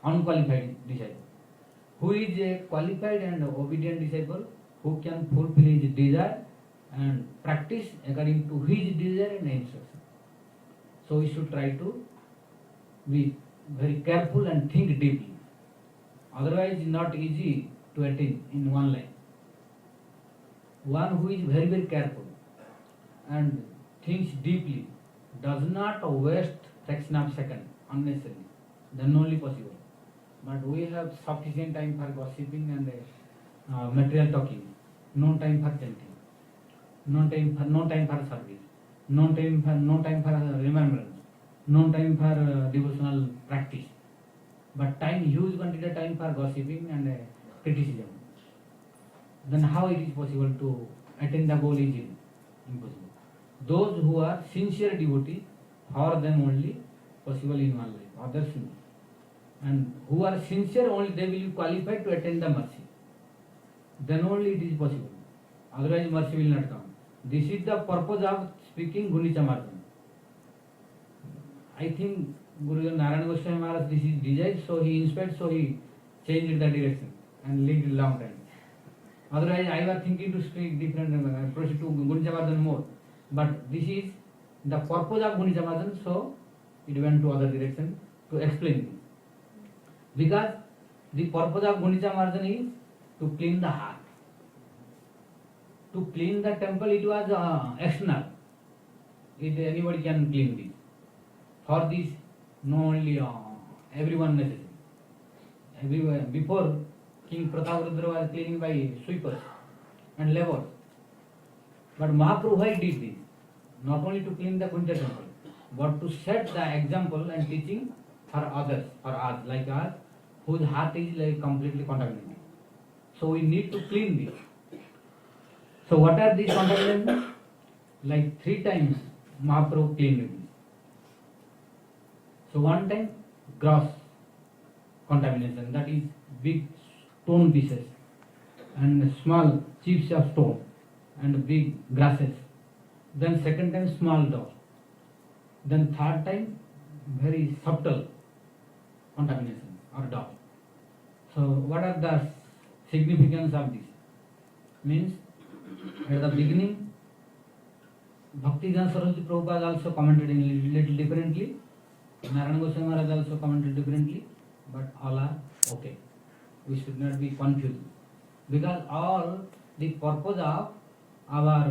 unqualified disciple. Who is a qualified and obedient disciple, who can fulfill his desire and practice according to his desire and instruction. So we should try to be very careful and think deeply. Otherwise, it's not easy to attain in one line. One who is very, very careful and thinks deeply, does not waste fraction of second unnecessarily, then only possible. But we have sufficient time for gossiping and material talking, no time for chanting, no time for service, no time for remembrance, no time for devotional practice. But huge quantity of time for gossiping and criticism. Then how it is possible to attain the goal is impossible. Those who are sincere devotees, for them only possible in one life, others no. And who are sincere only, they will be qualified to attain the mercy. Then only it is possible. Otherwise mercy will not come. This is the purpose of speaking Gunica Marjan. I think Guru Narayana Goswami Maharaj, this is desired, so he inspired, so he changed the direction and lived a long time. Otherwise I was thinking to speak different, proceed to Gunica Marjan more. But this is the purpose of Gunica Marjan, so it went to other direction to explain this. Because the purpose of Gunica Marjan is to clean the heart. To clean the temple, it was external. Anybody can clean this. For this, no only everyone necessary. Everywhere. Before, King Prataparudra was cleaning by sweepers and laborers. But Mahaprabhu, why did this? Not only to clean the Kunja temple, but to set the example and teaching for others, for us, like us, whose heart is like completely contaminated. So we need to clean this. So what are these contaminations? Like 3 times Mahaprabhu cleaned this. So one time gross contamination, that is big stone pieces and small chips of stone and big grasses. Then second time small dust. Then third time very subtle contamination or dust. So what are the significance of this? Means at the beginning, Bhakti Svarūp Prabhupada also commented in little differently. Narayana Goswami Maharaj also commented differently, but all are okay. We should not be confused. Because all the purpose of our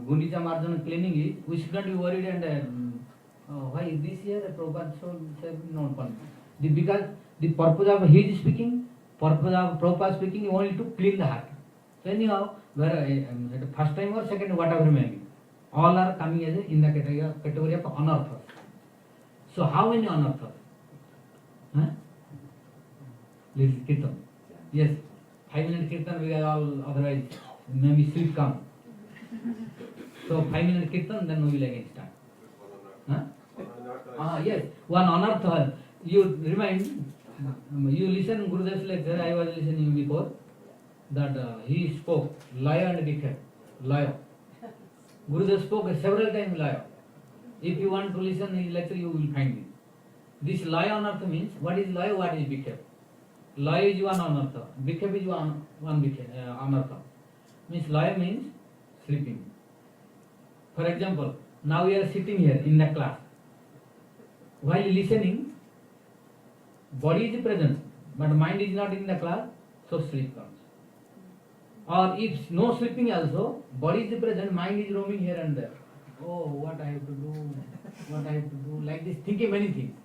Gunica Marjan cleaning is, we should not be worried and why this year Prabhupada should not confused. Because the purpose of his speaking, purpose of Prabhupada speaking is only to clean the heart. So anyhow, whether first time or second, whatever may be, all are coming as in the category of anarthas. So how many anarthas? Little kirtan. Yes, 5-minute kirtan we are all, otherwise maybe sleep come. So 5-minute kirtan, then we will again start. Yes, one anartha. You remind, you listen Gurudev's lecture, I was listening before, that he spoke laya and vikha. Laya. Gurudev spoke several times laya. If you want to listen his lecture, you will find it. This laya anartha means, what is laya, what is vikha? Laya is one anartha, vikha is one anartha. Means laya means sleeping. For example, now we are sitting here in the class. While listening, body is present, but mind is not in the class, so sleep comes. Or if no sleeping also, body is present, mind is roaming here and there. Oh, what I have to do, what I have to do, like this, thinking many things.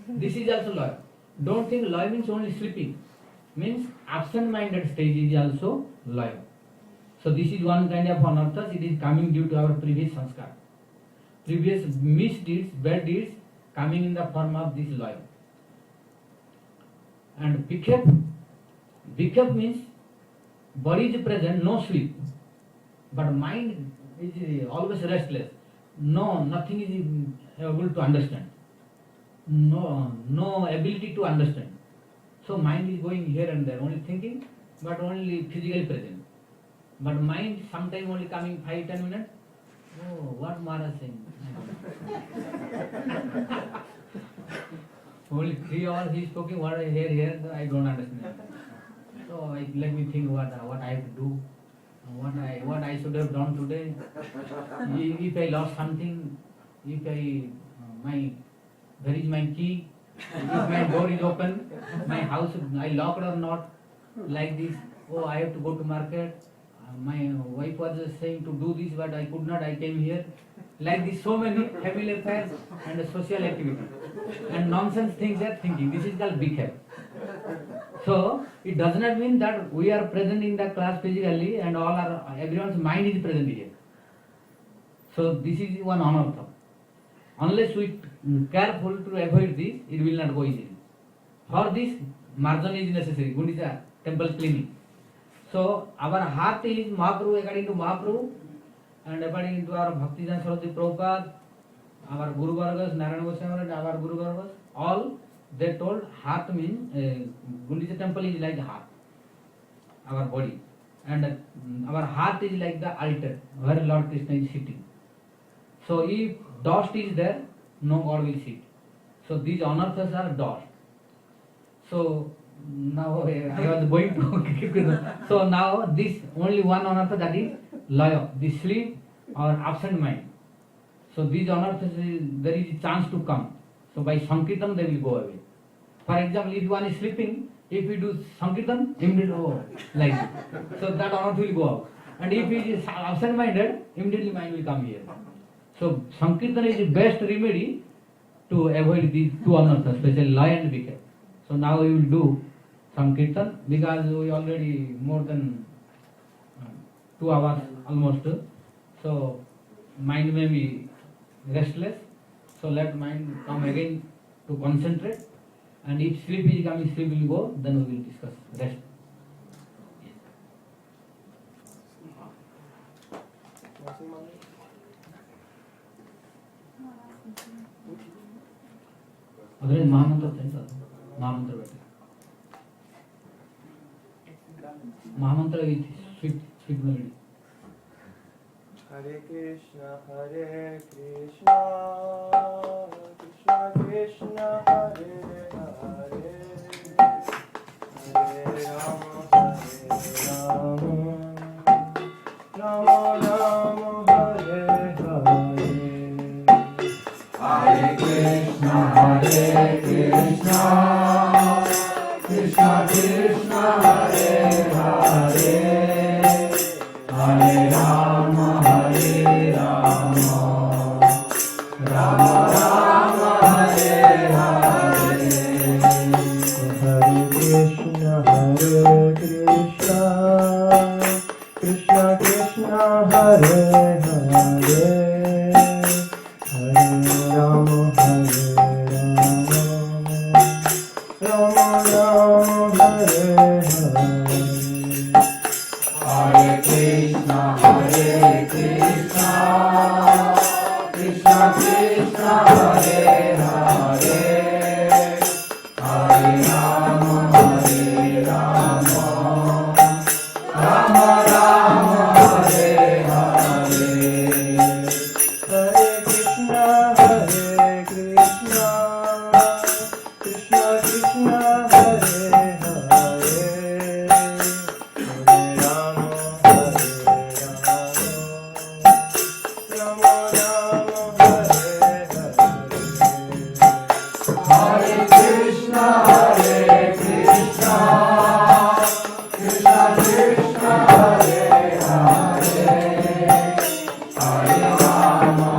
This is also laya. Don't think laya means only sleeping. Means absent-minded stage is also laya. So this is one kind of anarthas. It is coming due to our previous sanskar. Previous misdeeds, bad deeds coming in the form of this life. And bhikkhep means body is present, no sleep. But mind is always restless. No, nothing is able to understand. No ability to understand. So mind is going here and there, only thinking, but only physically present. But mind sometimes only coming 5-10 minutes. Oh, what Mahārāja saying? Only 3 hours he is talking, what I hear here, I don't understand. So let me think what I have to do, what I should have done today. If I lost something, where is my key? If my door is open, my house I locked or not? Like this. Oh, I have to go to market. My wife was saying to do this, but I could not. I came here. Like this, so many family affairs and social activity and nonsense things they are thinking. This is called bhikkhep. So it does not mean that we are present in the class physically and everyone's mind is present here. So this is one anartha. Unless we careful to avoid this, it will not go easily. For this, marjan is necessary. Gundicha temple cleaning. So our heart is Mahaprabhu, according to Mahaprabhu, and according to our Bhakti Svarūp Prabhupada, our Guru Vargas, Narayana Goswami, and our Guru Vargas, all they told heart means Gundicha temple is like the heart, our body, and our heart is like the altar where Lord Krishna is sitting. So if dust is there, no God will sit. So these anarthas are dust. So now I was going to keep it. So now this only one anartha, that is laya, the sleep or absent mind. So these anarthas, there is a chance to come. So by sankirtan they will go away. For example, if one is sleeping, if we do sankirtan, immediately like this. So that anartha will go out. And if he is absent minded, immediately mind will come here. So sankirtan is the best remedy to avoid these two anarthas, especially laya and bhikkhep. So now we will do sankirtan because we already more than 2 hours almost. So mind may be restless. So let mind come again to concentrate. And if sleep is coming, sleep will go. Then we will discuss rest. Otherwise, Mahamantra things. Mahamantra better. Mahamantra is sweet melody. Hare Krishna, Hare Krishna, Krishna Krishna, Hare Hare, Hare Rama, Rama Rama, Hare Hare. Hare Krishna, Krishna Krishna, Hare Hare, Hare Rama, Rama Rama, Hare Hare. Hare Krishna, Krishna Krishna, Hare Hare, Hare Rama, Rama Rama, Hare Hare. Hare Krishna, Krishna Krishna, Hare Hare, Hare Rama, Rama Rama, Hare Hare. Hare Krishna, Krishna Krishna, Hare Hare, Hare Rama, Rama Rama, Hare Hare. Hare Krishna, Krishna Krishna, Hare Hare, Hare Rama,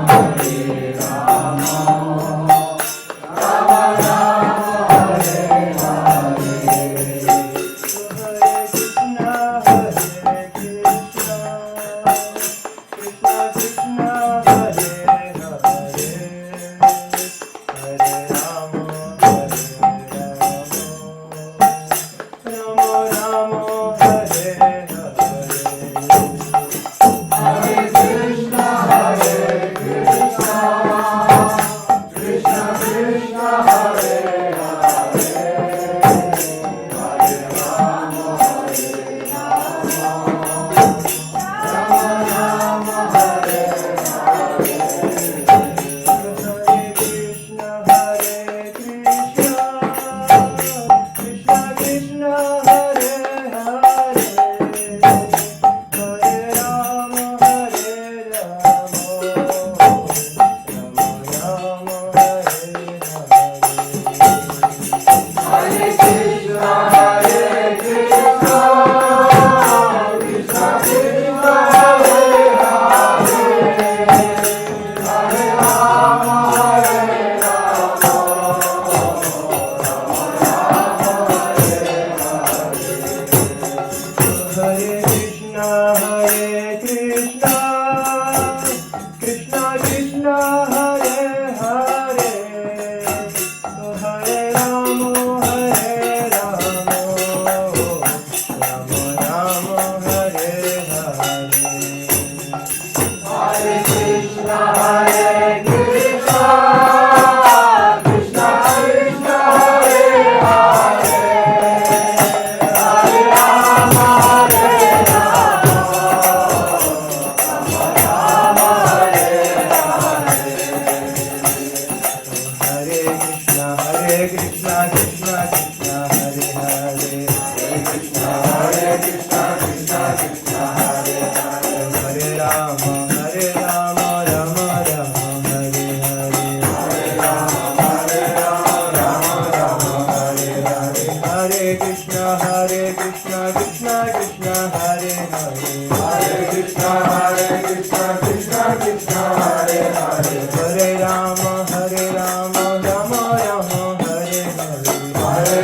Rama, Hare Rama, Rama Rama, Hare Hare. Hare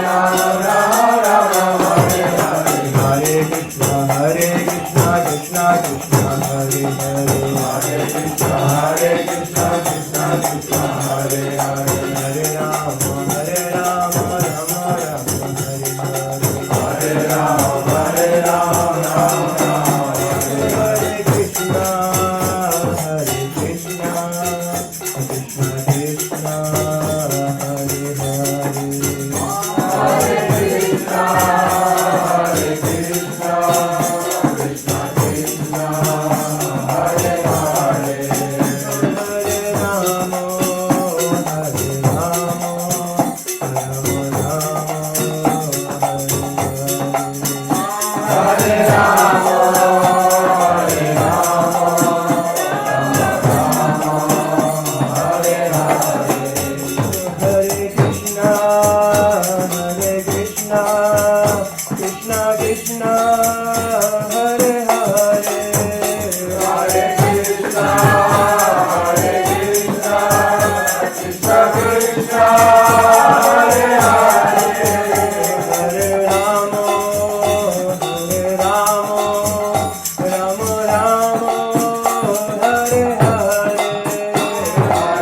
Rama, Rama Hare Hare. Hare Krishna, Krishna Krishna, Hare Hare. Hare Krishna, Krishna Krishna, Hare Hare. Hare Rama, Rama Rama, Hare Hare. Hare Rama, Rama Rama, Hare Krishna, Krishna Krishna, Hare Hare. Hare Krishna, Krishna Krishna, Hare Hare. Hare Rama, Rama Rama, Hare Hare. Hare Rama, Hare Hare Krishna, Krishna Krishna, Hare Hare. Hare Krishna, Krishna Krishna, Hare Hare. Hare Rama, Rama Rama, Hare Hare.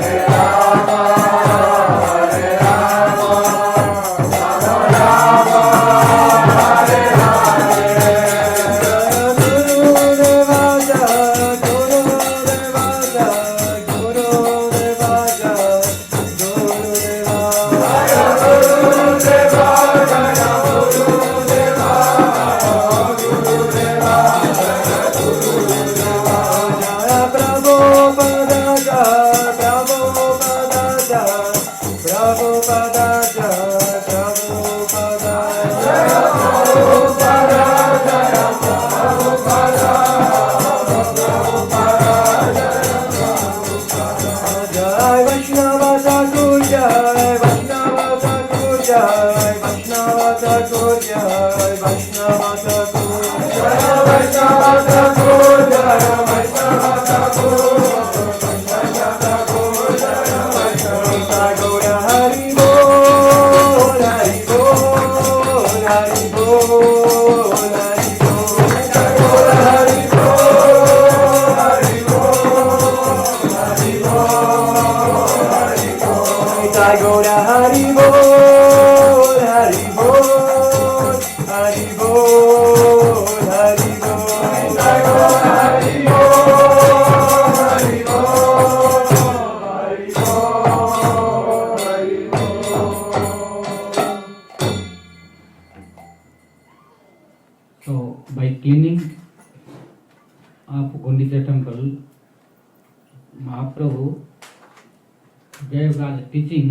Hare Rama, Hare Hare. So, by cleaning of Gundicha temple, Mahaprabhu gave us teaching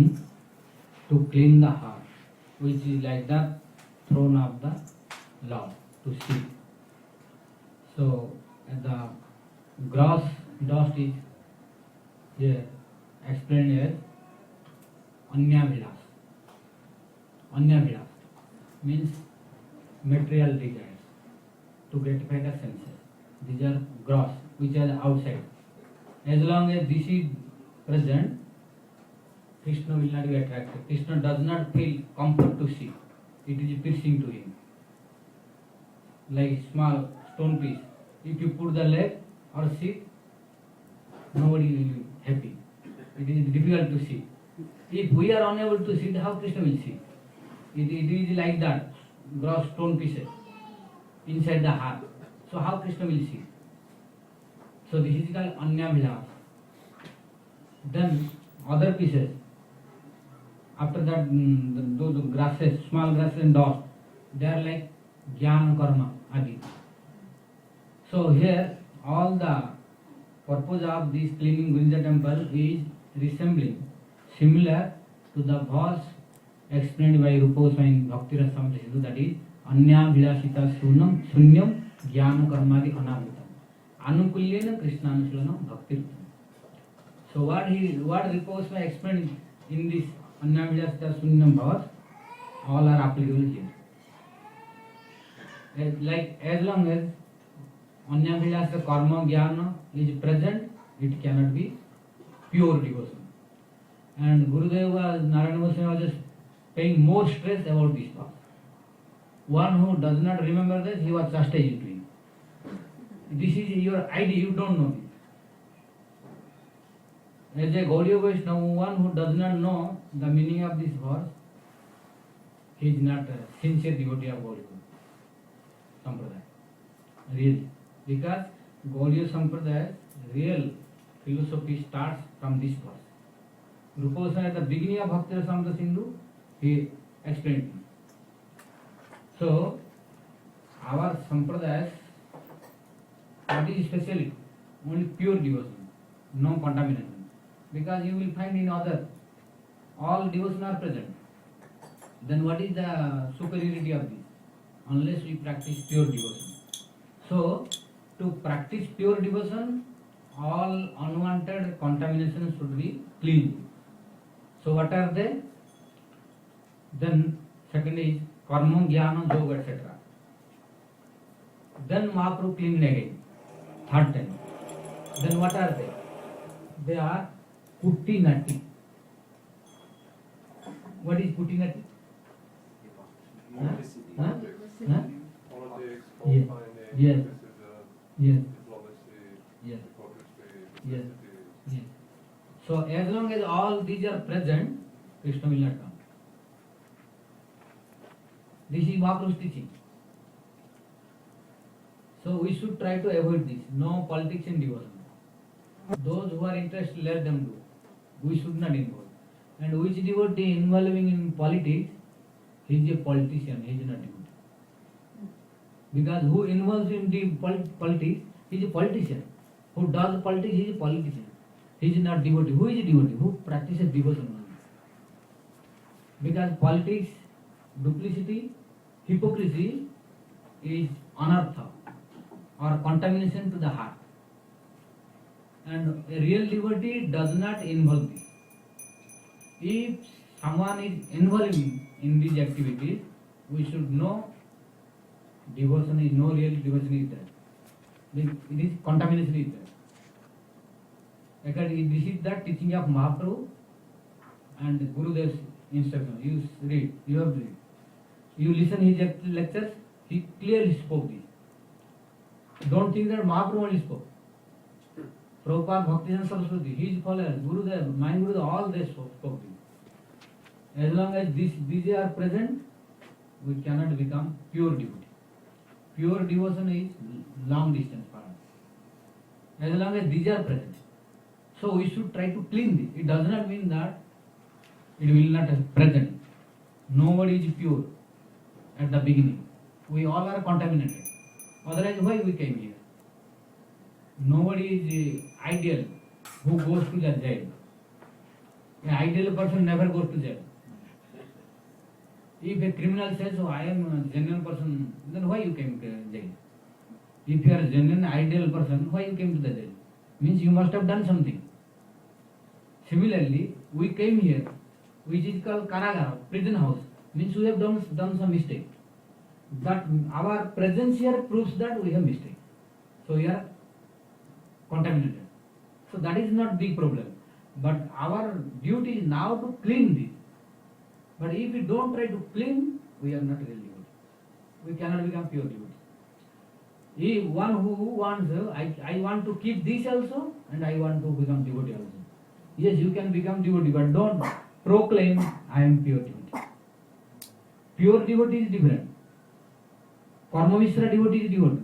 to clean the heart, which is like the throne of the Lord, to see. So, the gross dust is here explained as Anyabhilas. Anyabhilas means material desires to gratify the senses. These are gross, which are outside. As long as this is present, Krishna will not be attracted. Krishna does not feel comfort to see. It is piercing to him. Like small stone piece. If you put the leg or sit, nobody will be happy. It is difficult to see. If we are unable to sit, how Krishna will see? It is like that, gross stone pieces inside the heart. So how Krishna will see? So this is called Anyabhilas. Then other pieces, after that those grasses, small grasses and dust, they are like Jnana Karma Adi. So here all the purpose of this cleaning Gundicha temple is resembling, similar to the verse explained by Rupa Goswami in Bhakti Svarūp, that is Anyabhilasita Sunyam Jnana Karmadi Anabhutam Anukulyena Krishnanusulanam Bhakti. So what Rupa Goswami explained in this Anyabhilasita Sunyam verse, all are applicable here. Like as long as Anyabhilasa Karma Jnana is present, it cannot be pure devotion. And Gurudev was, Narayana Goswami was just paying more stress about this path. One who does not remember this, he was chastised to him. This is your idea, you don't know it. As a Gaudiya Vaishnava, one who does not know the meaning of this verse, he is not a sincere devotee of Gaudiya Sampradaya. Really. Because Gaudiya Sampradaya, real philosophy starts from this verse. Rupa Goswami at the beginning of Bhakti Rasamrita Sindhu, he explained. So, our Sampradaya, what is speciality? Only pure devotion, no contamination. Because you will find in other, all devotion are present. Then what is the superiority of this? Unless we practice pure devotion. So, to practice pure devotion, all unwanted contamination should be cleaned. So what are they? Then second is karma, jnana, yoga, etc. Then Mahaprabhu cleaned again, third time. Then what are they? They are putti nati. What is putti nati? Huh? Huh? Politics, Yes. fault finding, Yes. criticism, Yes. diplomacy, Yes. hypocrisy, Yes. necessity. Yes. So as long as all these are present, Krishna will not come. This is Mahaprabhu's teaching. So we should try to avoid this. No politics in devotion. Those who are interested, let them do. We should not involve. And which devotee involving in politics, he is a politician, he is not devotee. Because who involves in the politics, he is a politician. Who does politics, he is a politician. He is not devotee. Who is a devotee? Who practices devotion only. Because politics, duplicity, hypocrisy is anartha or contamination to the heart. And a real devotee does not involve this. If someone is involved in these activities, we should know devotion is no real devotion is there. It is contamination is there. Because this is the teaching of Mahaprabhu and Gurudev's instruction. You read, you have to read. You listen his lectures, he clearly spoke this. Don't think that Mahaprabhu only spoke. Prabhupada, Bhakti Saraswati, his followers, Gurudev, my Gurudev, all they spoke this. As long as these are present, we cannot become pure devotee. Pure devotion is long distance for us. As long as these are present. So we should try to clean this. It does not mean that it will not be present. Nobody is pure at the beginning. We all are contaminated. Otherwise, why we came here? Nobody is ideal who goes to the jail. An ideal person never goes to jail. If a criminal says, "Oh, I am a genuine person," then why you came to jail? If you are a genuine ideal person, why you came to the jail? Means you must have done something. Similarly, we came here, which is called Karagara, prison house. Means we have done some mistake. But our presence here proves that we have mistake. So we are contaminated. So that is not big problem. But our duty is now to clean this. But if we don't try to clean, we are not really devotee. We cannot become pure devotee. If one who wants, I want to keep this also, and I want to become devotee also. Yes, you can become devotee, but don't proclaim, I am pure devotee. Pure devotee is different. Karma Mishra devotee is different.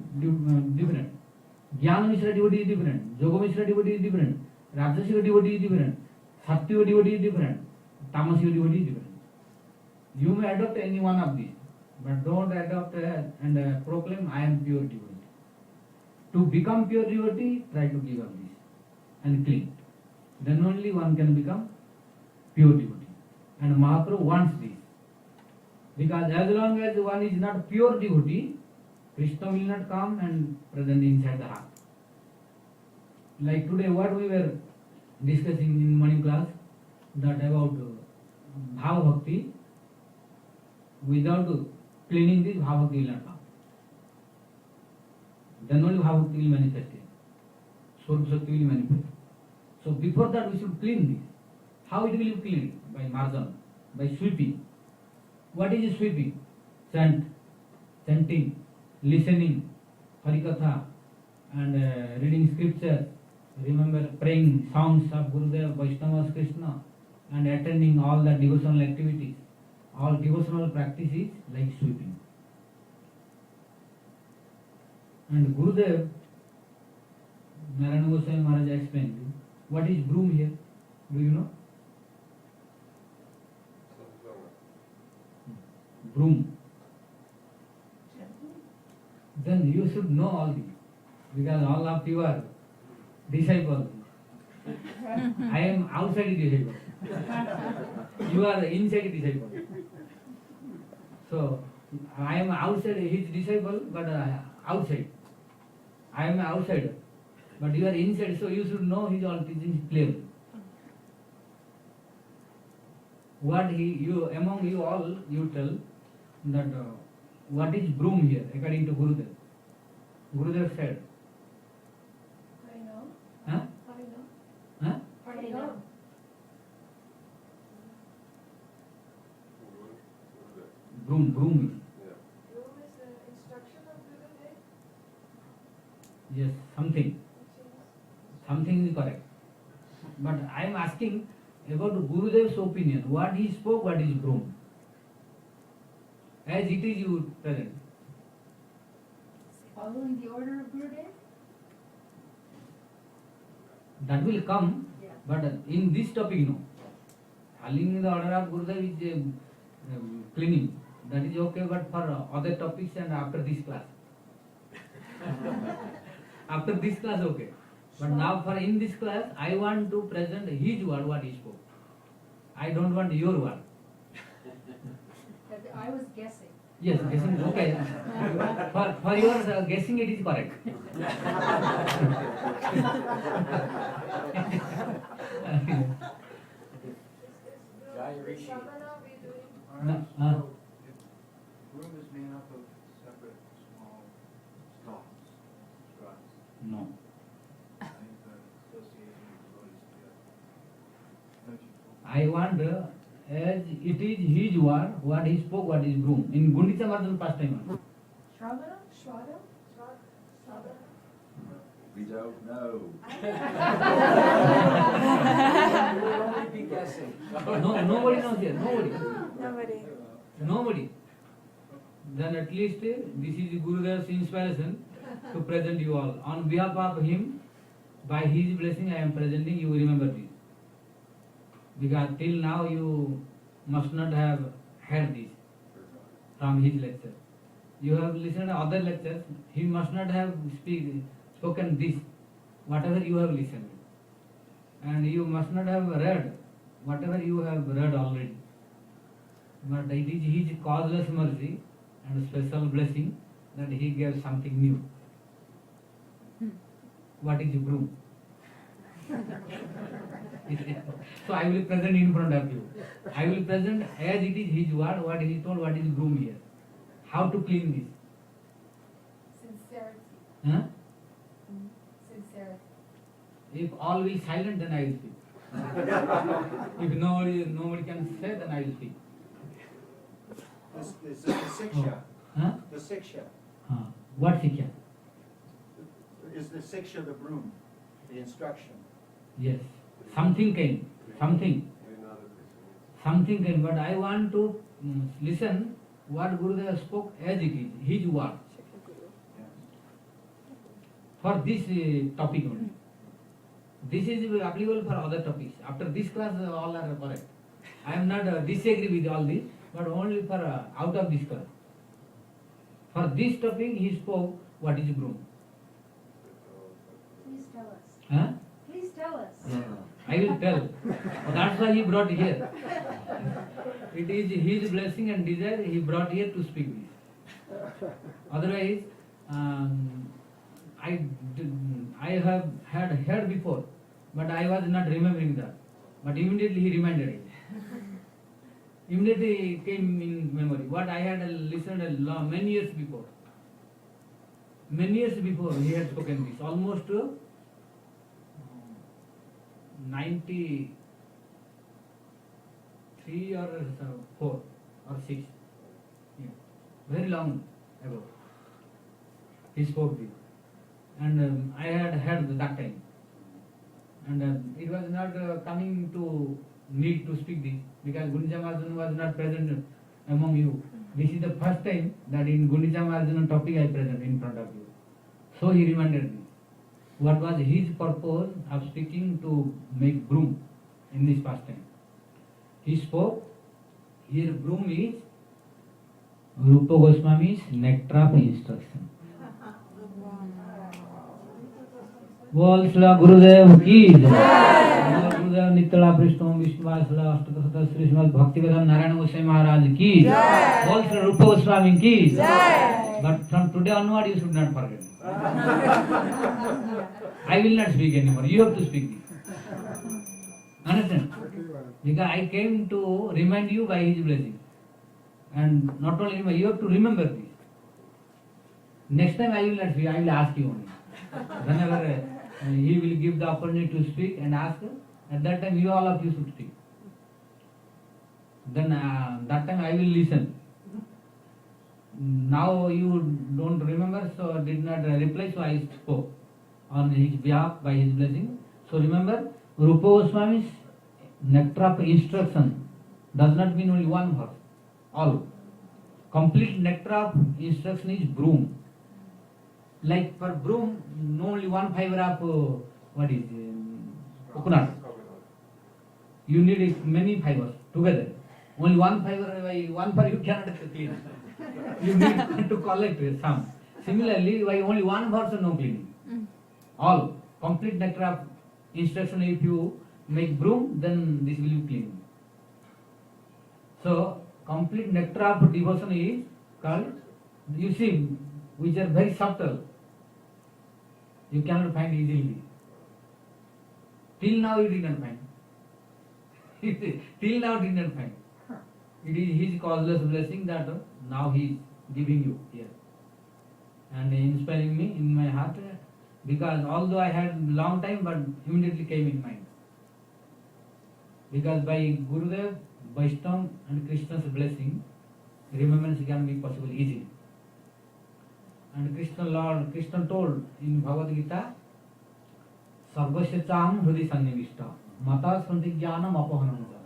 Jnana Mishra devotee is different. Yoga Mishra devotee is different. Rajasiva devotee is different. Sattiva devotee is different. Tamasiva devotee is different. You may adopt any one of these, but don't adopt and proclaim, I am pure devotee. To become pure devotee, try to give up this and clean. Then only one can become pure devotee. And Mahaprabhu wants this. Because as long as one is not pure devotee, Krishna will not come and present inside the heart. Like today, what we were discussing in morning class, that about Bhava Bhakti, without cleaning this, Bhava Bhakti will not come. Then only Bhava Bhakti will manifest here. Svarūp Shakti will manifest. So before that we should clean this. How it will be cleaned? By marjan, by sweeping. What is sweeping? Chanting, listening, harikatha, and reading scripture. Remember praying songs of Gurudev, Vaishnavas, Krishna, and attending all the devotional activities. All devotional practices like sweeping. And Gurudev, Narayana Goswami Maharaj explained, what is broom here? Do you know? Broom. Then you should know all this, because all of you are disciples. I am outside disciple. You are inside disciple. So I am outside his disciple, but outside. I am outsider, but you are inside, so you should know his all teachings clearly. What you among you all, you tell that what is broom here according to Gurudev. Gurudev said. I know. Huh? I know. Huh? I know. Broom. Broom is the instruction of Gurudev. Yes, something is correct. But I am asking about Gurudev's opinion. What he spoke, what is broom? As it is you present. Following the order of Gurudev? That will come, Yeah. but in this topic, no. Following the order of Gurudev is cleaning. That is okay, but for other topics and after this class. After this class, okay. But now for in this class, I want to present his word, what he spoke. I don't want your word. I was guessing. Yes, guessing, okay. For your guessing, it is correct. No, Room is made up of separate small stalks, shrubs. no. I think the association of devotees together. I want as it is his word, what he spoke, what is broom. In Gundicha Marjan past time. Shravana? Shravana? We don't know. We'll only be guessing. No, nobody knows here. Nobody. Nobody. Then at least this is Gurudev's inspiration to present you all. On behalf of him, by his blessing I am presenting, you remember this. Because till now you must not have heard this from his lecture. You have listened to other lectures, he must not have spoken this, whatever you have listened. And you must not have read whatever you have read already. But it is his causeless mercy and special blessing that he gave something new. What is broom? So I will present in front of you. I will present as it is his word, what he told, what is broom here. How to clean this. Sincerity. Huh? Sincerity. If all will silent, then I will speak. If nobody can say, then I will speak. This is the siksha. Huh? The siksha. What siksha? Is the siksha the broom? The instruction? Yes. Something came. Something came. But I want to listen what Gurudev spoke as it is, his word. For this topic only. This is applicable for other topics. After this class, all are correct. I am not disagree with all this, but only for out of this class. For this topic, he spoke what is broom. Please tell us. Huh? Please tell us. I will tell. That's why he brought here. It is his blessing and desire he brought here to speak this. Otherwise, I have had heard before, but I was not remembering that. But immediately he reminded it. Immediately it came in memory. What I had listened many years before. Many years before he had spoken this. Almost 93 or 4 or 6. Yeah. Very long ago. He spoke this. And I had heard that time. And it was not coming to need to speak this because Gundicha Mahārāja was not present among you. This is the first time that in Gundicha Mahārāja topic I present in front of you. So he reminded me what was his purpose of speaking to make broom in this pastime. He spoke, here broom is Rupa Goswami's nectar of instruction. बोल श्री गुरुदेव की जय। गुरुदेव नित्य पृष्ठम विश्वास श्रीमद् भक्ति नारायण गोसाई महाराज की जय। बोल श्री रूप गोस्वामी की जय। But from today onward you should not forget. I will not speak anymore. You have to speak this. Understand? Because I came to remind you by his blessing. And not only remind, you have to remember this. Next time I will not speak, I will ask you only. Whenever he will give the opportunity to speak and ask, at that time you all of you should speak. Then that time I will listen. Now you don't remember, so did not reply, so I spoke on his behalf by his blessing. So remember, Rupa Goswami's nectar of instruction does not mean only one verse, all. Complete nectar of instruction is broom. Like for broom, no only one fiber of coconut. You need many fibers together. Only one fiber you cannot clean. You need to collect some. Similarly, by only one verse no cleaning. All complete nectar of instruction. If you make broom, then this will be clean. So complete nectar of devotion is called. You see, which are very subtle. You cannot find easily. Till now you did not find. Till now did not find. It is his causeless blessing that now he is giving you here. And inspiring me in my heart, because although I had long time, but immediately came in mind. Because by Gurudev, Vaishnava and Krishna's blessing, remembrance can be possible easily. And Krishna told in Bhagavad Gita, Sarvasya cham hrudi sannivishta, mata svanti jnanam apahanam cha,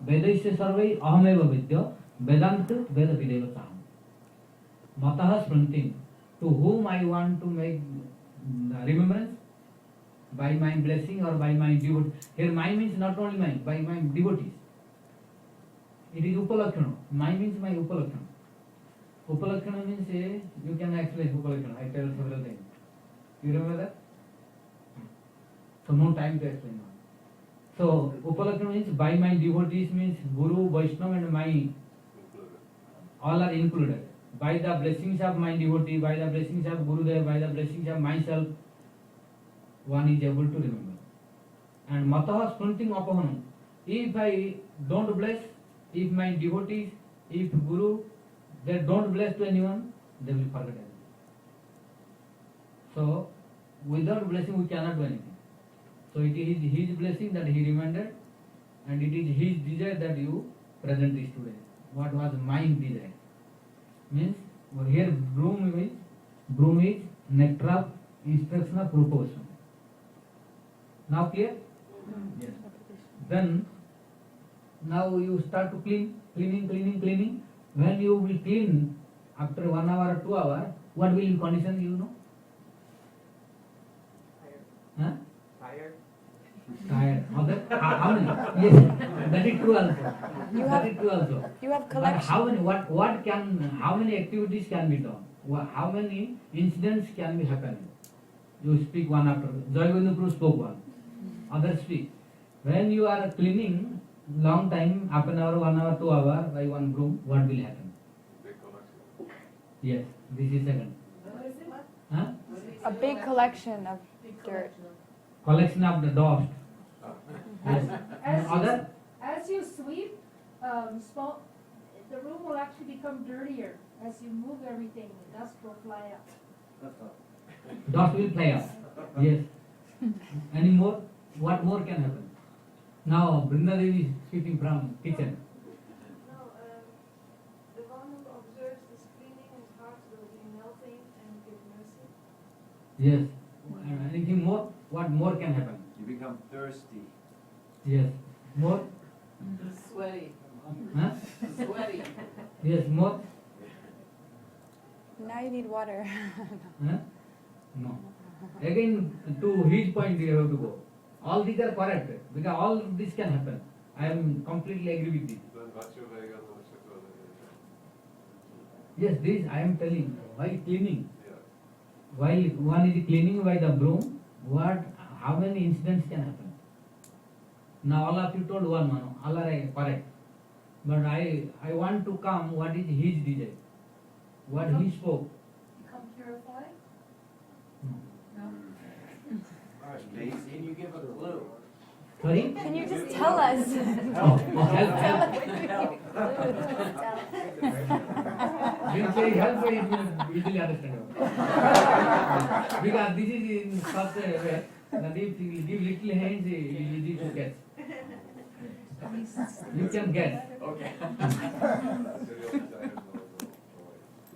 vedaisya sarvai ahameva vidya, vedanta veda videva cham. Mataha svanti, to whom I want to make remembrance, by my blessing or by my devotee. Here my means not only my, by my devotees. It is upalakshana. My means my upalakshana. Upalakshana means you can explain upalakshana. I tell several times. You remember that? So no time to explain now. So upalakshana means by my devotees means Guru, Vaishnava and my all are included. By the blessings of my devotee, by the blessings of Gurudev, by the blessings of myself, one is able to remember. And mataha sprunting apahanam. If I don't bless, if my devotees, if Guru, they don't bless to anyone, they will forget everything. So, without blessing we cannot do anything. So it is his blessing that he reminded, and it is his desire that you present this today. What was my desire? Means, here broom is nectar of instruction of Rupa Goswami. Now clear? Yes. Then, now you start to cleaning. When you will clean after 1 hour or 2 hours, what will be condition you know? Huh? Tired. How many? Yes, that is true also. You have But collection. how many? How many activities can be done? How many incidents can be happening? You speak one after. Joyvindu Prabhu spoke one. Others speak. When you are cleaning long time, half an hour, 1 hour, 2 hours by one broom, what will happen? Yes, this is second. Huh? A big collection of dirt. Collection of the dust. Yes. And other? As you sweep, the room will actually become dirtier. As you move everything, the dust will fly up. Dust will fly up. Yes. Any more? What more can happen? Now Brinda Devi is speaking from kitchen. No, the one who observes this cleaning his heart will be melting and give mercy. Yes. Anything more? What more can happen? You become thirsty. Yes. More? Sweaty. Huh? Sweaty. Yes. More? Now you need water. Huh? No. Again, to his point you have to go. All these are correct because all of this can happen. I am completely agree with this. Yes, this I am telling. While cleaning, while one is cleaning by the broom, how many incidents can happen? Now all of you told one man, all are correct. But I want to come. What is his desire? What he spoke? Become purified? Can you give a clue? Sorry? Can you just tell us? Help. When say help, it will easily understand. Because this is in such a way that if you give little hands, it is easy to catch. You can guess. Okay.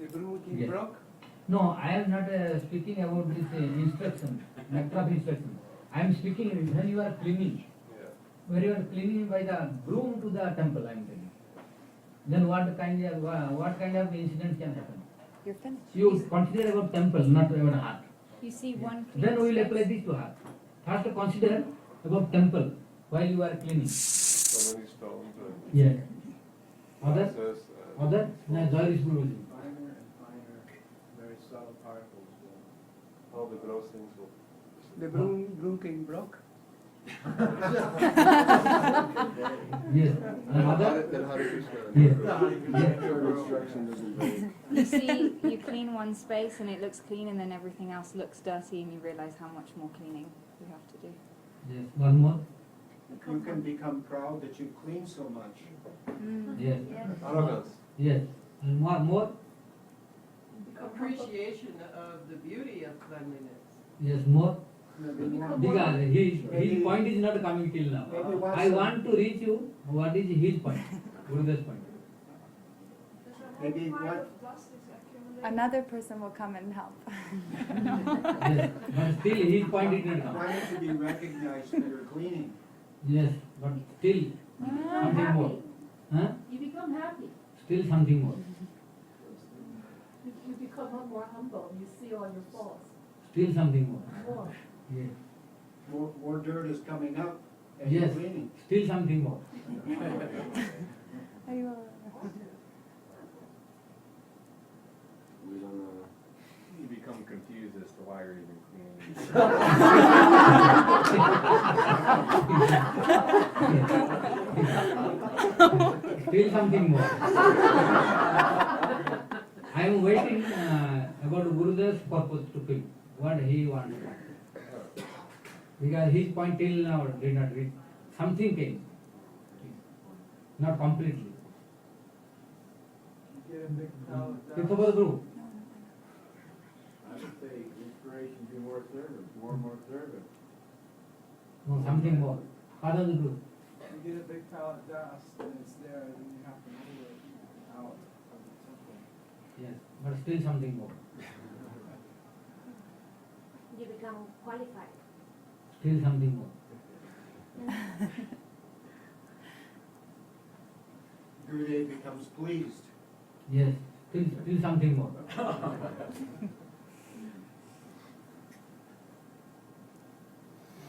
The broom king Yes. broke. No, I am not speaking about this instruction, matter of instruction. I am speaking when you are cleaning. When you are cleaning by the broom to the temple, I am telling. Then what kind of incidents can happen? You're finished. You consider about temple, not about heart. You see one. Then we will apply this to heart. First consider about temple while you are cleaning. So many stones. Yes. Other? Says, Other? No, Joy is moving. Finer and finer, very subtle particles. all the gross things will. The broom king broke. Yes. And other? Yes. You see, you clean one space and it looks clean, and then everything else looks dirty, and you realize how much more cleaning you have to do. Yes. One more? You can become proud that you clean so much. Yes. Arrogance. Yes. And more? Appreciation of the beauty of cleanliness. Yes, more? Maybe Because his point is not coming till now. Maybe once I want to reach you. What is his point? Gurudeva's point. Maybe what, Another person will come and help. Yes. But still his point is not why coming. don't you be recognized that you're cleaning? Yes. But still something more. Huh? You become happy. Still something more. You become more humble. You see all your faults. Still something more. More. Yes. More dirt is coming up and you're Yes. cleaning. Still something more. You become confused as to why you're even cleaning. Still something more. I am waiting about Gurudev's purpose to fill what he wants. Because his point till now did not reach. Something came. Not completely. Get a big pallet It's down. about the group. I would say inspiration, be more observant, more observant. No, something more. What are the group? You get a big pallet of dust and it's there, and then you have to move it out of the temple. Yes, but still something more. You become qualified. Still something more. Gurudev becomes pleased. Yes, still something more.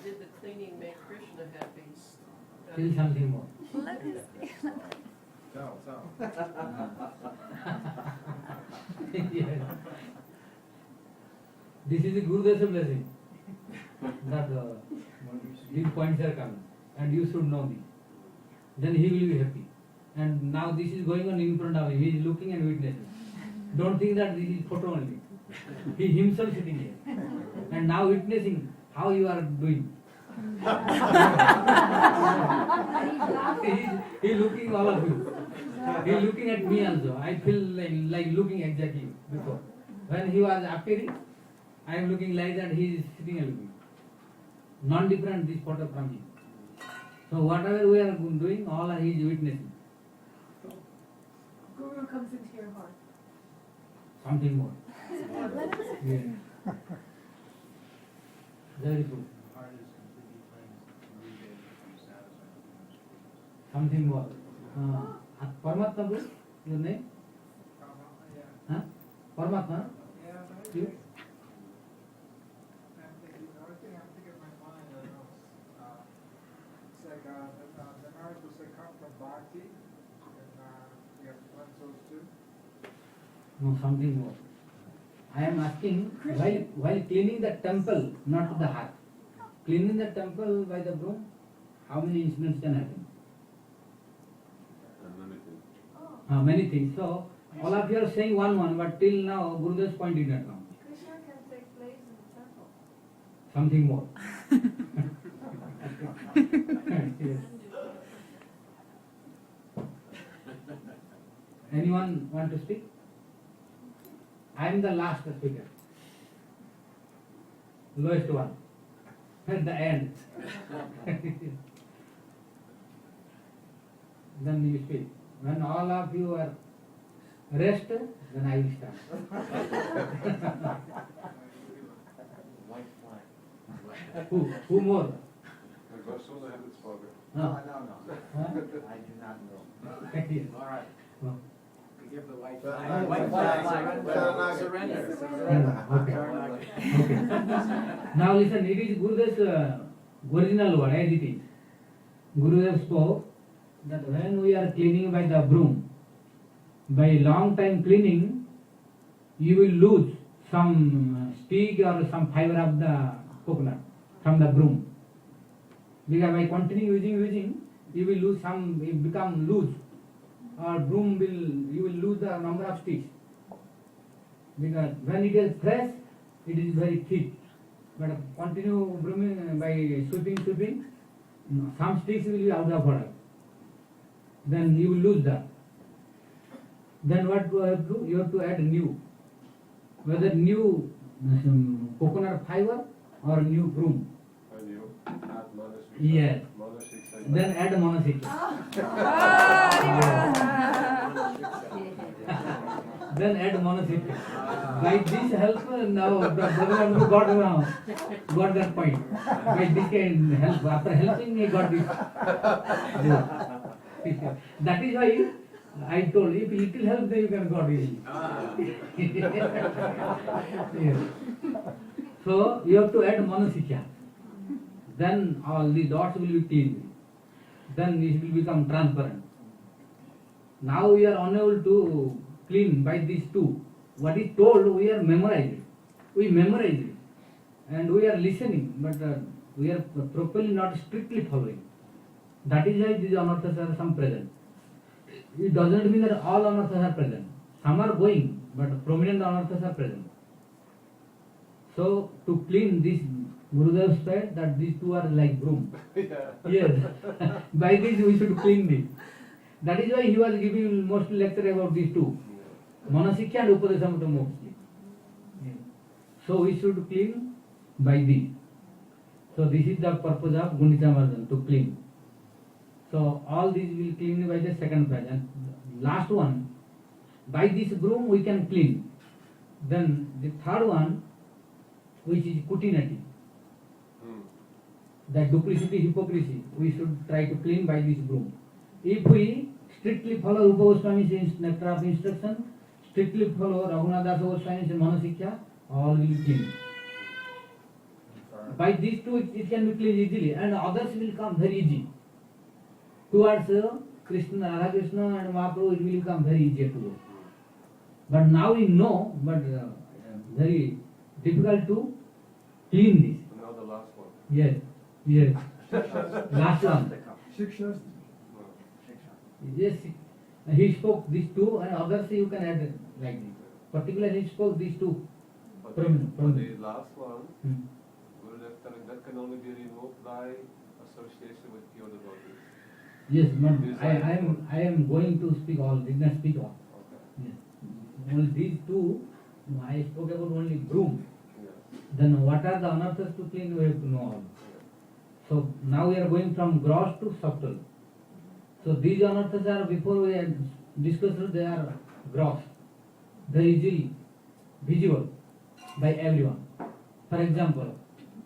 Did the cleaning make Krishna happy? Still something more. Tell. Yes. This is the Gurudev's blessing. That these points are coming, and you should know this. Then he will be happy. And now this is going on in front of him. He is looking and witnessing. Don't think that this is photo only. He himself sitting here, and now witnessing how you are doing. He looking all of you. He looking at me also. I feel like looking exactly before. When he was appearing, I am looking like that. He is sitting and looking. Non-different this photo from him. So whatever we are doing, all he is witnessing. Guru comes into your heart. Something more. Yeah. Very good. Something more. Paramatma, bro, your name? Huh? Paramatma? Yeah, You? maybe. I'm thinking of my mind, I know. It's like, the knowledge was like come from Bhakti, and, we have to cleanse those two. No, something more. I am asking, while cleaning the temple, not the heart. Cleaning the temple by the broom, how many incidents can happen? Unlimited. Many things. So, all of you are saying one, but till now, Gurudev's point did not come. Krishna can take place in the temple. Something more. Yes. Anyone want to speak? I am the last speaker. Lowest one. At the end. Then you speak. When all of you are rest, then I will start. White flag. Who more? No. Huh? I do not know. Yes. All right. Oh. We give the white flag. White flag. Surrender. Okay. Now listen, it is Gurudev's original word as it is. Gurudev spoke that when we are cleaning by the broom, by long time cleaning, you will lose some stick or some fiber of the coconut from the broom. Because by continuing using, you will lose some, it become loose. Or broom you will lose the number of sticks. Because when it is fresh, it is very thick. But continue brooming by sweeping, some sticks will be out of order. Then you will lose that. Then what do you have to do? You have to add new. Whether new coconut fiber or new broom. Yes. Then add monosika. Then add monosika. By this help, now the brother got that point. By this can help. After helping, he got this. That is why I told, if little help, then you can got it. Yes. So you have to add monosika. Then all the dots will be clean. Then it will become transparent. Now we are unable to clean by these two. What is told, we are memorizing. We memorize it. And we are listening, but we are properly not strictly following. That is why these anarthas are some present. It doesn't mean that all anarthas are present. Some are going, but prominent anarthas are present. So to clean this, Gurudev said that these two are like broom. Yes. By this we should clean this. That is why he was giving mostly lecture about these two. Manasikya and Upadesamrita mostly. So we should clean by this. So this is the purpose of Gundita Marjan, to clean. So all these will clean by the second phase. And last one, by this broom we can clean. Then the third one, which is kutinati. That duplicity, hypocrisy, we should try to clean by this broom. If we strictly follow Rupa Goswami's nectar of instruction, strictly follow Raghunath Goswami's Manasikya, all will be clean. By these two, it can be clean easily, and others will come very easy. Towards Krishna, Radha Krishna and Mahaprabhu, it will come very easy to go. But now we know, but very difficult to clean this. Now the last one. Yes. Yes. Last one. Shiksha. Yes. He spoke these two, and others you can add like this. Particularly he spoke these two. But From the last one, Gurudev telling that can only be removed by association with pure devotees. Yes, but I am going to speak all, did not speak all. Okay. Yes. Only these two, I spoke about only broom. Yes. Then what are the anarthas to clean, we have to know all. So now we are going from gross to subtle. So these anarthas are, before we had discussed, they are gross. They are easily visible by everyone. For example,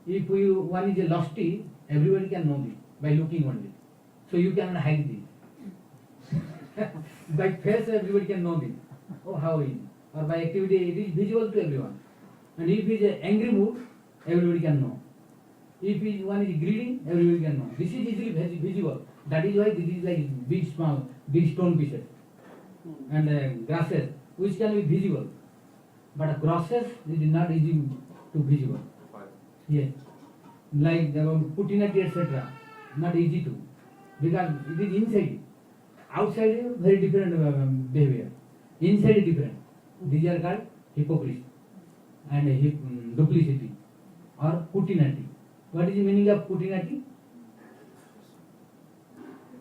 if one is a lusty, everybody can know this by looking only. So you cannot hide this. By face, everybody can know this. Oh, how is it? Or by activity, it is visible to everyone. And if it is an angry mood, everybody can know. If one is greedy, everybody can know. This is easily visible. That is why this is like big stone pieces and grasses, which can be visible. But grasses is not easy to visible. Yes, like the putinati etc. Not easy to, because it is inside. Outside is very different behavior. Inside is different. These are called hypocrisy and duplicity or putinati. What is the meaning of putinati?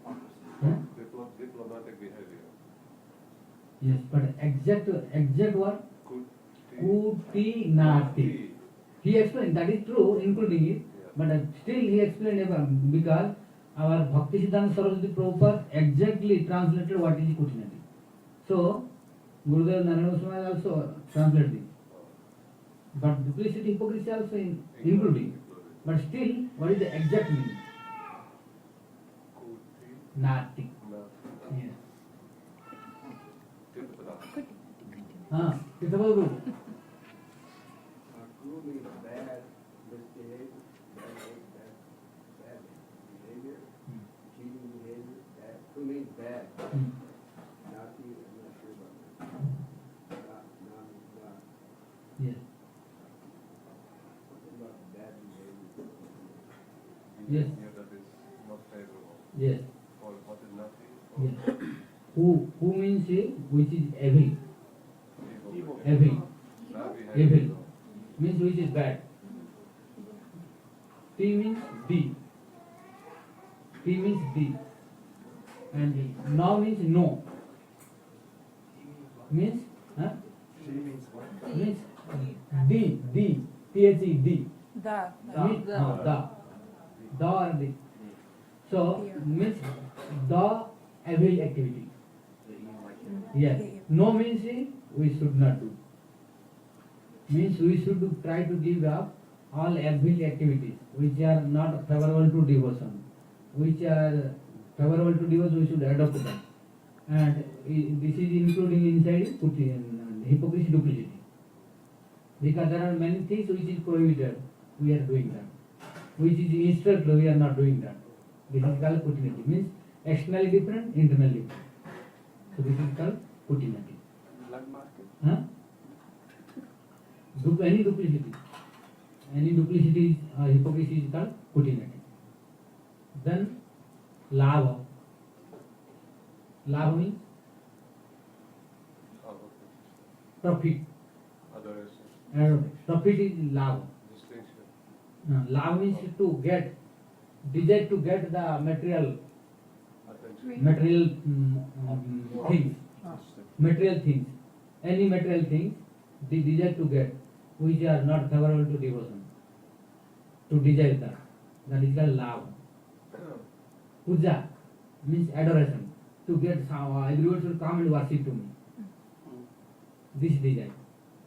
Huh? Diplomatic behavior. Yes, but exact word kutinati. He explained that is true, including it, but still he explained about, because our Bhakti Siddhanta Saraswati Prabhupada exactly translated what is kutinati. So Gurudev Narayana Swami also translated it. But duplicity, hypocrisy also including. But still, what is the exact meaning? Nati. Yes. Guru means bad misbehavior, bad behavior, cheating behavior, bad. Who means bad? Nati, I'm not sure about that. Not. Yes. Something about bad behavior. Yes. That is not favorable. Yes. Or what is Nati? Yes. Who means which is evil. Evil. Evil means which is bad. T means D. T means D. And now means no. Means Means what? means D. T-H-E D. Da. Means da. Da or D. So means the evil activity. Yes. No means we should not do. Means we should try to give up all evil activities which are not favorable to devotion. Which are favorable to devotion, we should adopt them. And this is including inside hypocrisy, duplicity. Because there are many things which is prohibited, we are doing that. Which is instructed, we are not doing that. This is called putinati. Means externally different, internally different. So this is called putinati. Black market? Huh? Any duplicity. Any duplicity or hypocrisy is called putinati. Then lava. Lava means profit. Others. Profit is lava. Distinction. Lava means to get, desire to get the material things. Material things. Any material things, the desire to get, which are not favorable to devotion. To desire that. That is called lava. Puja means adoration. To get everyone should come and worship to me. This desire.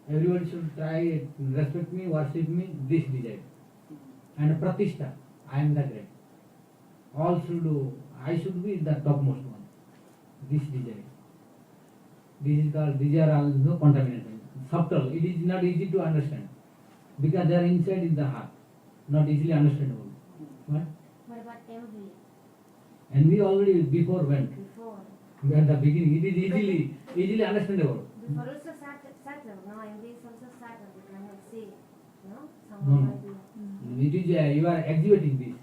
Everyone should try respect me, worship me, this desire. And pratishtha, I am the great. All should do, I should be the topmost one. This desire. This is called, these are also contamination. Subtle, it is not easy to understand. Because they are inside in the heart. Not easily understandable. What? What about envy? Envy already before went. Before. At the beginning, it is easily understandable. Before also subtle. Now envy is also subtle. You cannot see. No? No, Someone no. might be. It is you are exhibiting this.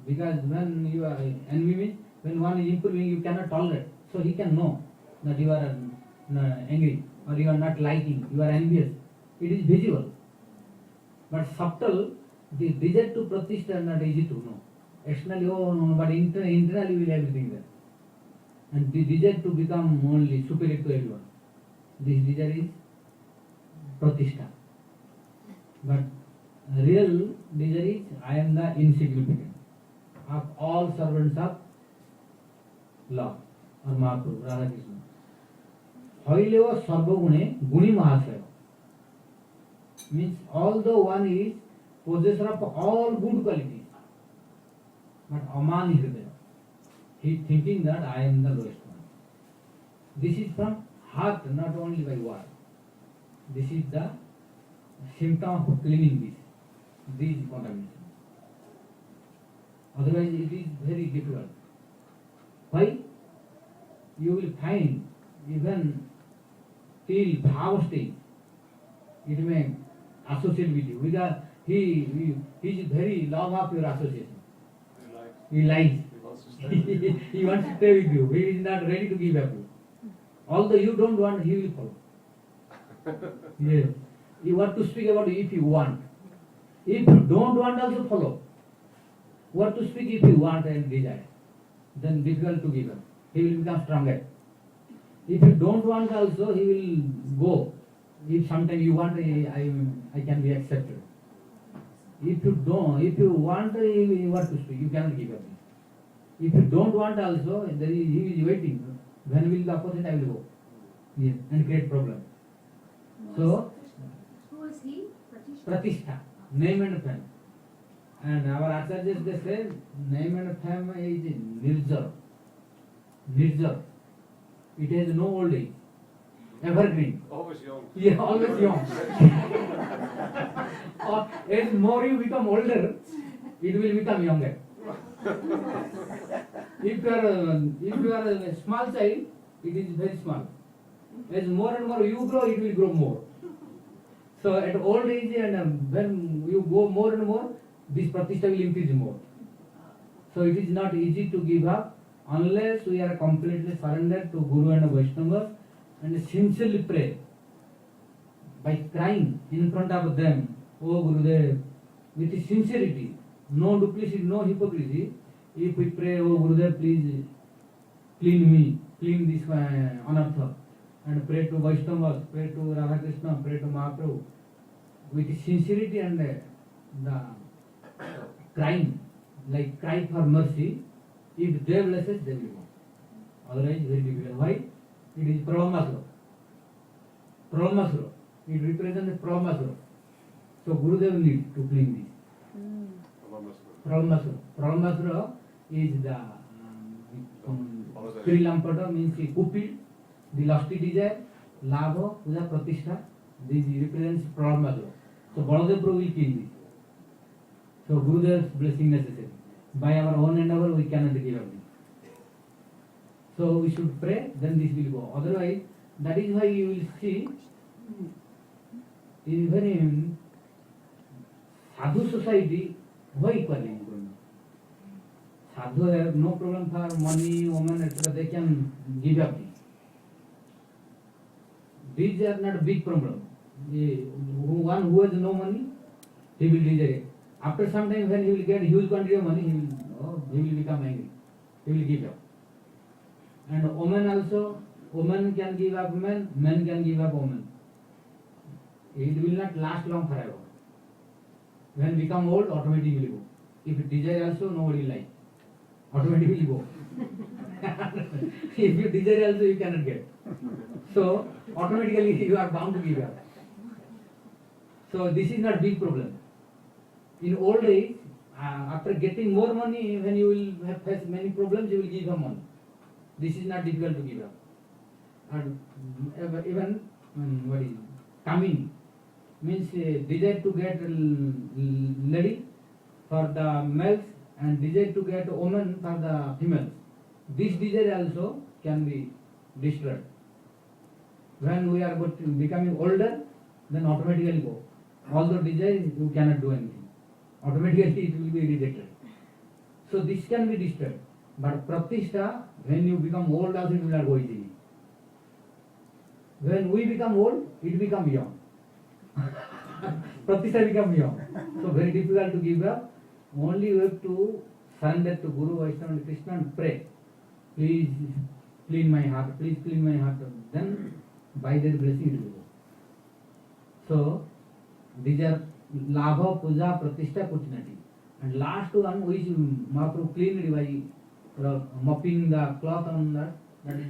Because when you are envy means, when one is improving, you cannot tolerate. So he can know that you are angry or you are not liking, you are envious. It is visible. But subtle, the desire to pratishtha is not easy to know. Externally, oh no, but internally will everything there. And the desire to become only superior to everyone. This desire is pratishtha. But real desire is I am the insignificant. of all servants of Lord or Mahaprabhu, Radha Krishna. Hoileva Sarvagune Guni Mahasaya. Means although one is possessor of all good qualities, but Aman is there. He is thinking that I am the lowest one. This is from heart, not only by word. This is the symptom of cleaning these contaminations. Otherwise it is very difficult. Why? You will find even till bhava stage, it may associate with you. He is very love of your association. He likes. He wants to stay with you. He is not ready to give up you. Although you don't want, he will follow. Yes. You want to speak about if you want. If you don't want, also follow. What to speak if you want and desire. Then difficult to give up. He will become stronger. If you don't want also, he will go. If sometimes you want, I can be accepted. If you don't, if you want, he want to speak. You cannot give up. If you don't want also, he is waiting. When will the opposite I will go? Yes, and create problem. So, who is he? Pratishtha, name and fame. And our acharyas, they say, name and fame is nirjar. Nirjar. It has no old age. Evergreen. Always young. Yeah, always young. As more you become older, it will become younger. If you are a small child, it is very small. As more and more you grow, it will grow more. So at old age and when you go more and more, this pratishtha will increase more. So it is not easy to give up unless we are completely surrendered to Guru and Vaishnava and sincerely pray. By crying in front of them, Oh Gurudev, with sincerity, no duplicity, no hypocrisy, if we pray, Oh Gurudev, please clean me, clean this anartha, and pray to Vaishnavas, pray to Radha Krishna, pray to Mahaprabhu, with sincerity and the crying, like cry for mercy, if they blesses, they will go. Otherwise, very difficult. Why? It is Prabhamasura. Prabhamasura. It represents Prabhamasura. So Gurudev needs to clean this. Prabhamasura. Prabhamasura is the Krilampada means Kupil, the lusty desire, Labha, Puja, Pratishtha. This represents Prabhamasura. So Baladev Prabhu will kill this. So Gurudev's blessing necessary. By our own endeavor, we cannot give up. So we should pray, then this will go. Otherwise, that is why you will see even in sadhu society, why equality? Sadhu have no problem for money, woman, etc. They can give up. These are not a big problem. One who has no money, he will desire it. After some time, when he will get huge quantity of money, he will become angry. He will give up. And woman also, woman can give up men, men can give up woman. It will not last long forever. When become old, automatically go. If desire also, nobody like. Automatically go. If you desire also, you cannot get. So, automatically you are bound to give up. So, this is not big problem. In old age, after getting more money, when you will have faced many problems, you will give up money. This is not difficult to give up. And even what is coming means desire to get lady for the males and desire to get woman for the females. This desire also can be destroyed. When we are becoming older, then automatically go. Although desire, you cannot do anything. Automatically it will be rejected. So this can be destroyed. But pratishtha, when you become old also it will not go easily. When we become old, it becomes young. Pratishtha becomes young. So very difficult to give up. Only you have to surrender to Guru, Vaishnava and Krishna and pray. Please clean my heart, please clean my heart. Then by their blessing it will go. So these are Labha, Puja, Pratishtha, opportunity. And last one which Mahaprabhu cleaned by mopping the cloth on that is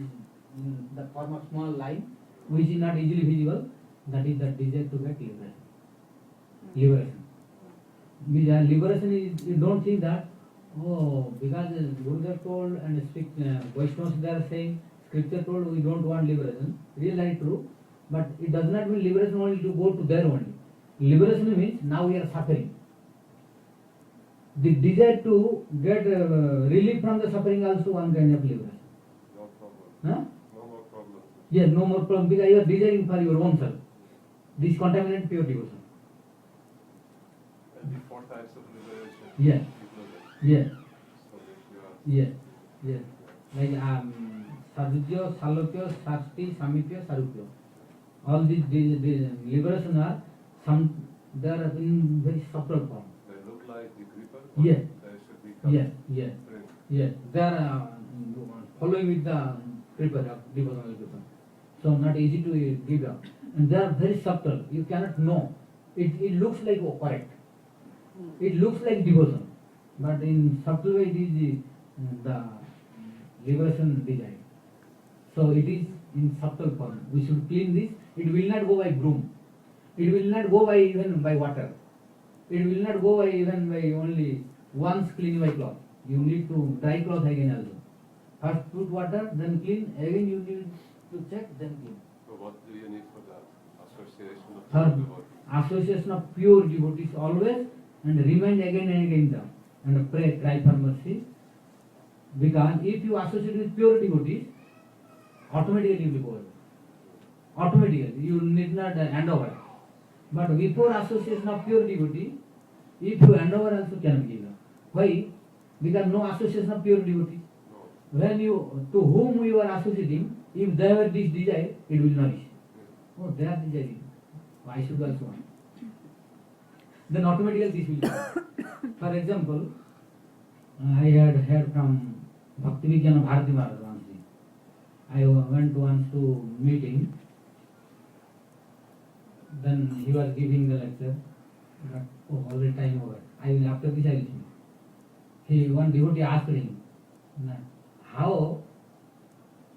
in the form of small line, which is not easily visible. That is the desire to get liberation. Liberation. Liberation is, you don't think that, oh, because Gurudev told and Vaishnavas they are saying, scripture told we don't want liberation. Really true, but it does not mean liberation only to go to there only. Liberation means now we are suffering. The desire to get relief from the suffering also one kind of liberation. No problem. Huh? No more problem. Yes, no more problem because you are desiring for your own self. This contaminant pure devotion. And the four types of liberation. Yes. Yes. So that Yes. Yes. Like Sadhya, Salokya, Sasti, Samipya, Sarupya. All these liberation are they are in very subtle form. they look like the gripper. Yes. They should become Yes. Yes. print. Yes. They are following with the prepare of devotional liberation. So not easy to give up. And they are very subtle. You cannot know. It looks like correct. It looks like devotion. But in subtle way it is the liberation design. So it is in subtle form. We should clean this. It will not go by broom. It will not go by even by water. It will not go by even by only once clean by cloth. You need to dry cloth again also. First put water, then clean. Again you need to check, then clean. So what do you need for that? Association of Third, devotees. association of pure devotees always, and remind again and again them, and pray, cry for mercy. Because if you associate with pure devotees, automatically you will go away. Automatically, you need not hand over. But before association of pure devotee, if you hand over also cannot give up. Why? Because no association of pure devotee. When you, to whom you are associating, if they have this desire, it will nourish. Oh, they are desiring. I should also want. Then automatically this will come. For example, I had heard from Bhakti Svarūp Śrīdhara once. I went once to meeting. Then he was giving the lecture. But, oh, already time over. I will after this I will see. One devotee asked him, how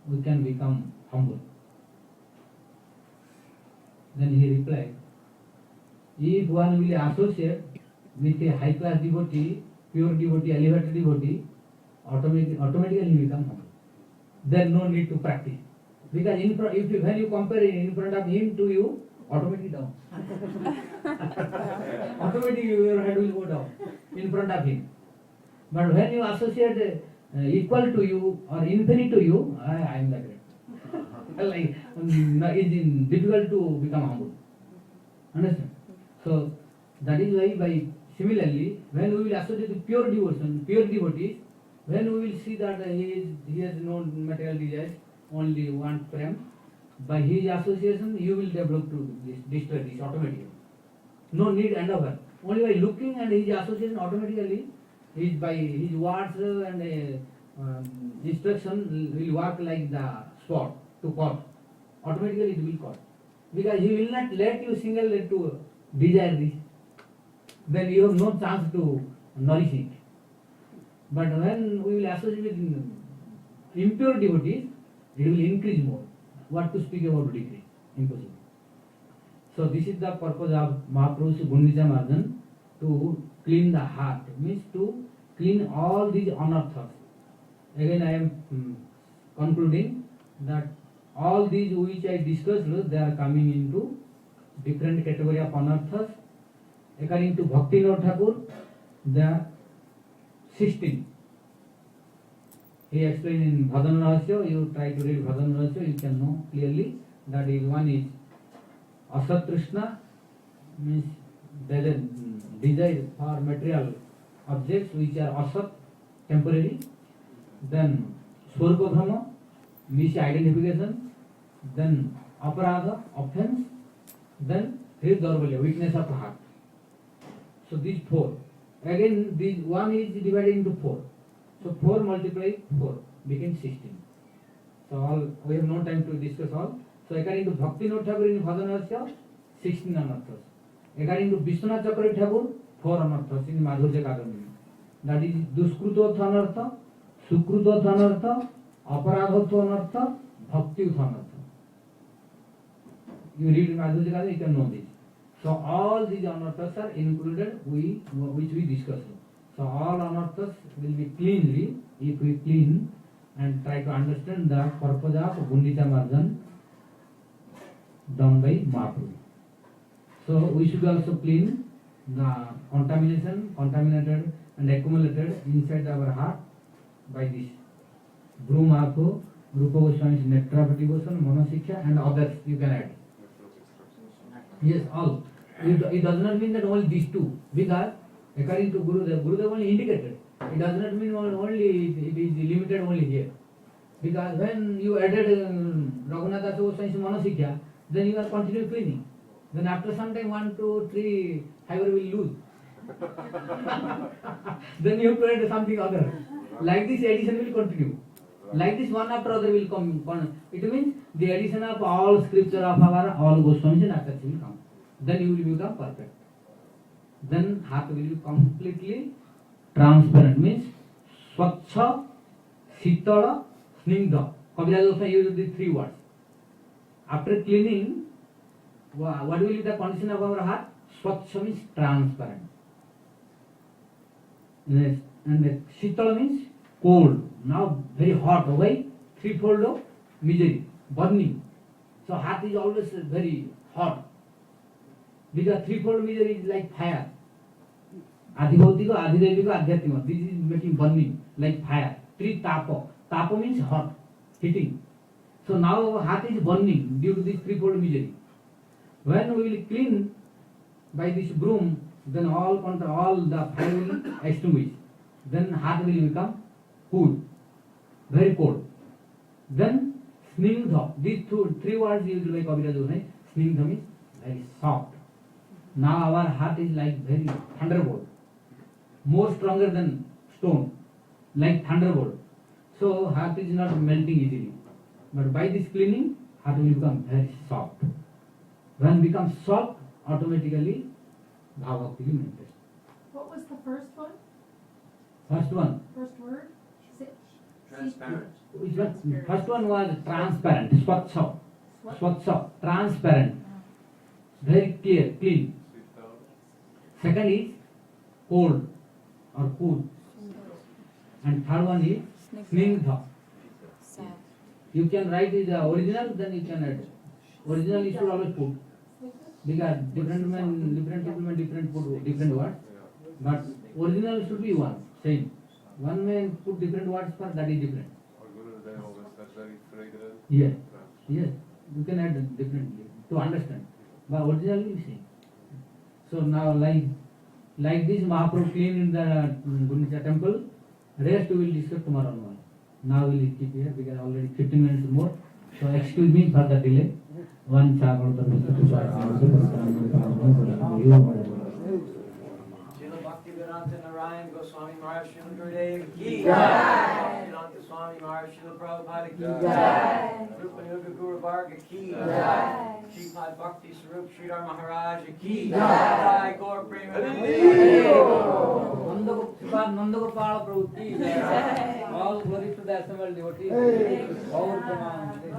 we can become humble? Then he replied, if one will associate with a high class devotee, pure devotee, elevated devotee, automatically he become humble. There no need to practice. Because when you compare in front of him to you, automatically down. Automatically your head will go down in front of him. But when you associate equal to you or inferior to you, I am the great. Like, it's difficult to become humble. Understand? So that is why similarly, when we will associate with pure devotion, pure devotees, when we will see that he has no material desires, only one prem, by his association you will develop to destroy this automatically. No need and over. Only by looking and his association automatically, by his words and instruction will work like the spot to pot. Automatically it will caught. Because he will not let you single to desire this. Then you have no chance to nourish it. But when we will associate with impure devotees, it will increase more. What to speak about decrease? Impossible. So this is the purpose of Mahaprabhu's Gundicha Marjan, to clean the heart, means to clean all these anarthas. Again I am concluding that all these which I discussed, they are coming into different category of anarthas. According to Bhakti Svarūp Thakur, there are 16. He explained in Bhajan Rahasya. You try to read Bhajan Rahasya, you can know clearly that one is Asat Trishna, means there is a desire for material objects which are asat, temporary. Then Swarūpa Brahma, misidentification. Then Aparadha, offense. Then Hridharvalya, weakness of heart. So these four. Again, this one is divided into 4. So 4 multiplied 4 became 16. So all we have no time to discuss all. So according to Bhakti Svarūp Thakur in Bhajanasya, 16 anarthas. According to Vishwanath Chakravarti Thakur, 4 anarthas in Madhurya Kadambini. That is Duskruto Thanartha, Sukruto Thanartha, Aparadho Thanartha, Bhakti Thanartha. You read Madhujaka, you can know this. So all these anarthas are included, which we discussed. So all anarthas will be cleanly, if we clean and try to understand the purpose of Gundicha Marjan done by Mahaprabhu. So we should also clean the contaminated and accumulated inside our heart by this Bhru Mahaprabhu, Rupa Goswami's Nectarapati Devotion, Manasiksha and others you can add. Yes, all. It does not mean that only these two, because according to Gurudev only indicated. It does not mean only it is limited only here. Because when you added Raghunatha Goswami's Manasiksha, then you are continuing cleaning. Then after some time 1, 2, 3, however will lose. Then you have to add something other. Like this addition will continue. Like this one after other will come. It means the addition of all scripture of our all Goswamis and Acharyas will come. Then you will become perfect. Then heart will be completely transparent. Means Swachha, Sitala, Snigdha. Kaviraj also used these 3 words. After cleaning, what will be the condition of our heart? Swachha means transparent. Yes. And Sitala means cold. Now very hot. Why? Threefold of misery, burning. So heart is always very hot. Because threefold misery is like fire. Adhibhautika, Adhidevika, Adhyatima. This is making burning like fire. 3 tapo. Tapo means hot, heating. So now our heart is burning due to this threefold misery. When we will clean by this broom, then all the fire will extinguish. Then heart will become cool, very cold. Then Snigdha. These 3 words used by Kaviraj Goswami. Snigdha means very soft. Now our heart is like very thunderbolt, more stronger than stone, like thunderbolt. So heart is not melting easily. But by this cleaning, heart will become very soft. When it becomes soft, automatically Bhava will manifest. What was the first one? First one. First word? Transparent. Which one? First one was transparent, Swachha. Swachha, transparent, very clear, clean. Second is cold or cool. And third one is Snigdha. You can write the original, then you can add. Original you should always put. Because different people may different words. But original should be one, same. One may put different words for that is different. Yes, yes. You can add differently to understand. But originally you see. So now like this Mahaprabhu clean in the Gundicha temple, rest we will discuss tomorrow morning. Now we will keep here because already 15 minutes more. So excuse me for the delay. One Narayan Goswami Mahārāj Śrīla Gurudev Ki Jai. Swami Mahārāj Śrīla Prabhupada Ki Jai. Rupa Nuga Guru Varga Ki Jai. Śrīpād Bhakti Svarūp Śrīdhara Mahārāj Ki Jai. Gaur Premanandi. Nandagopala Prabhu Ki Jai. All glory to the assembled devotees. Gaur Premanandi.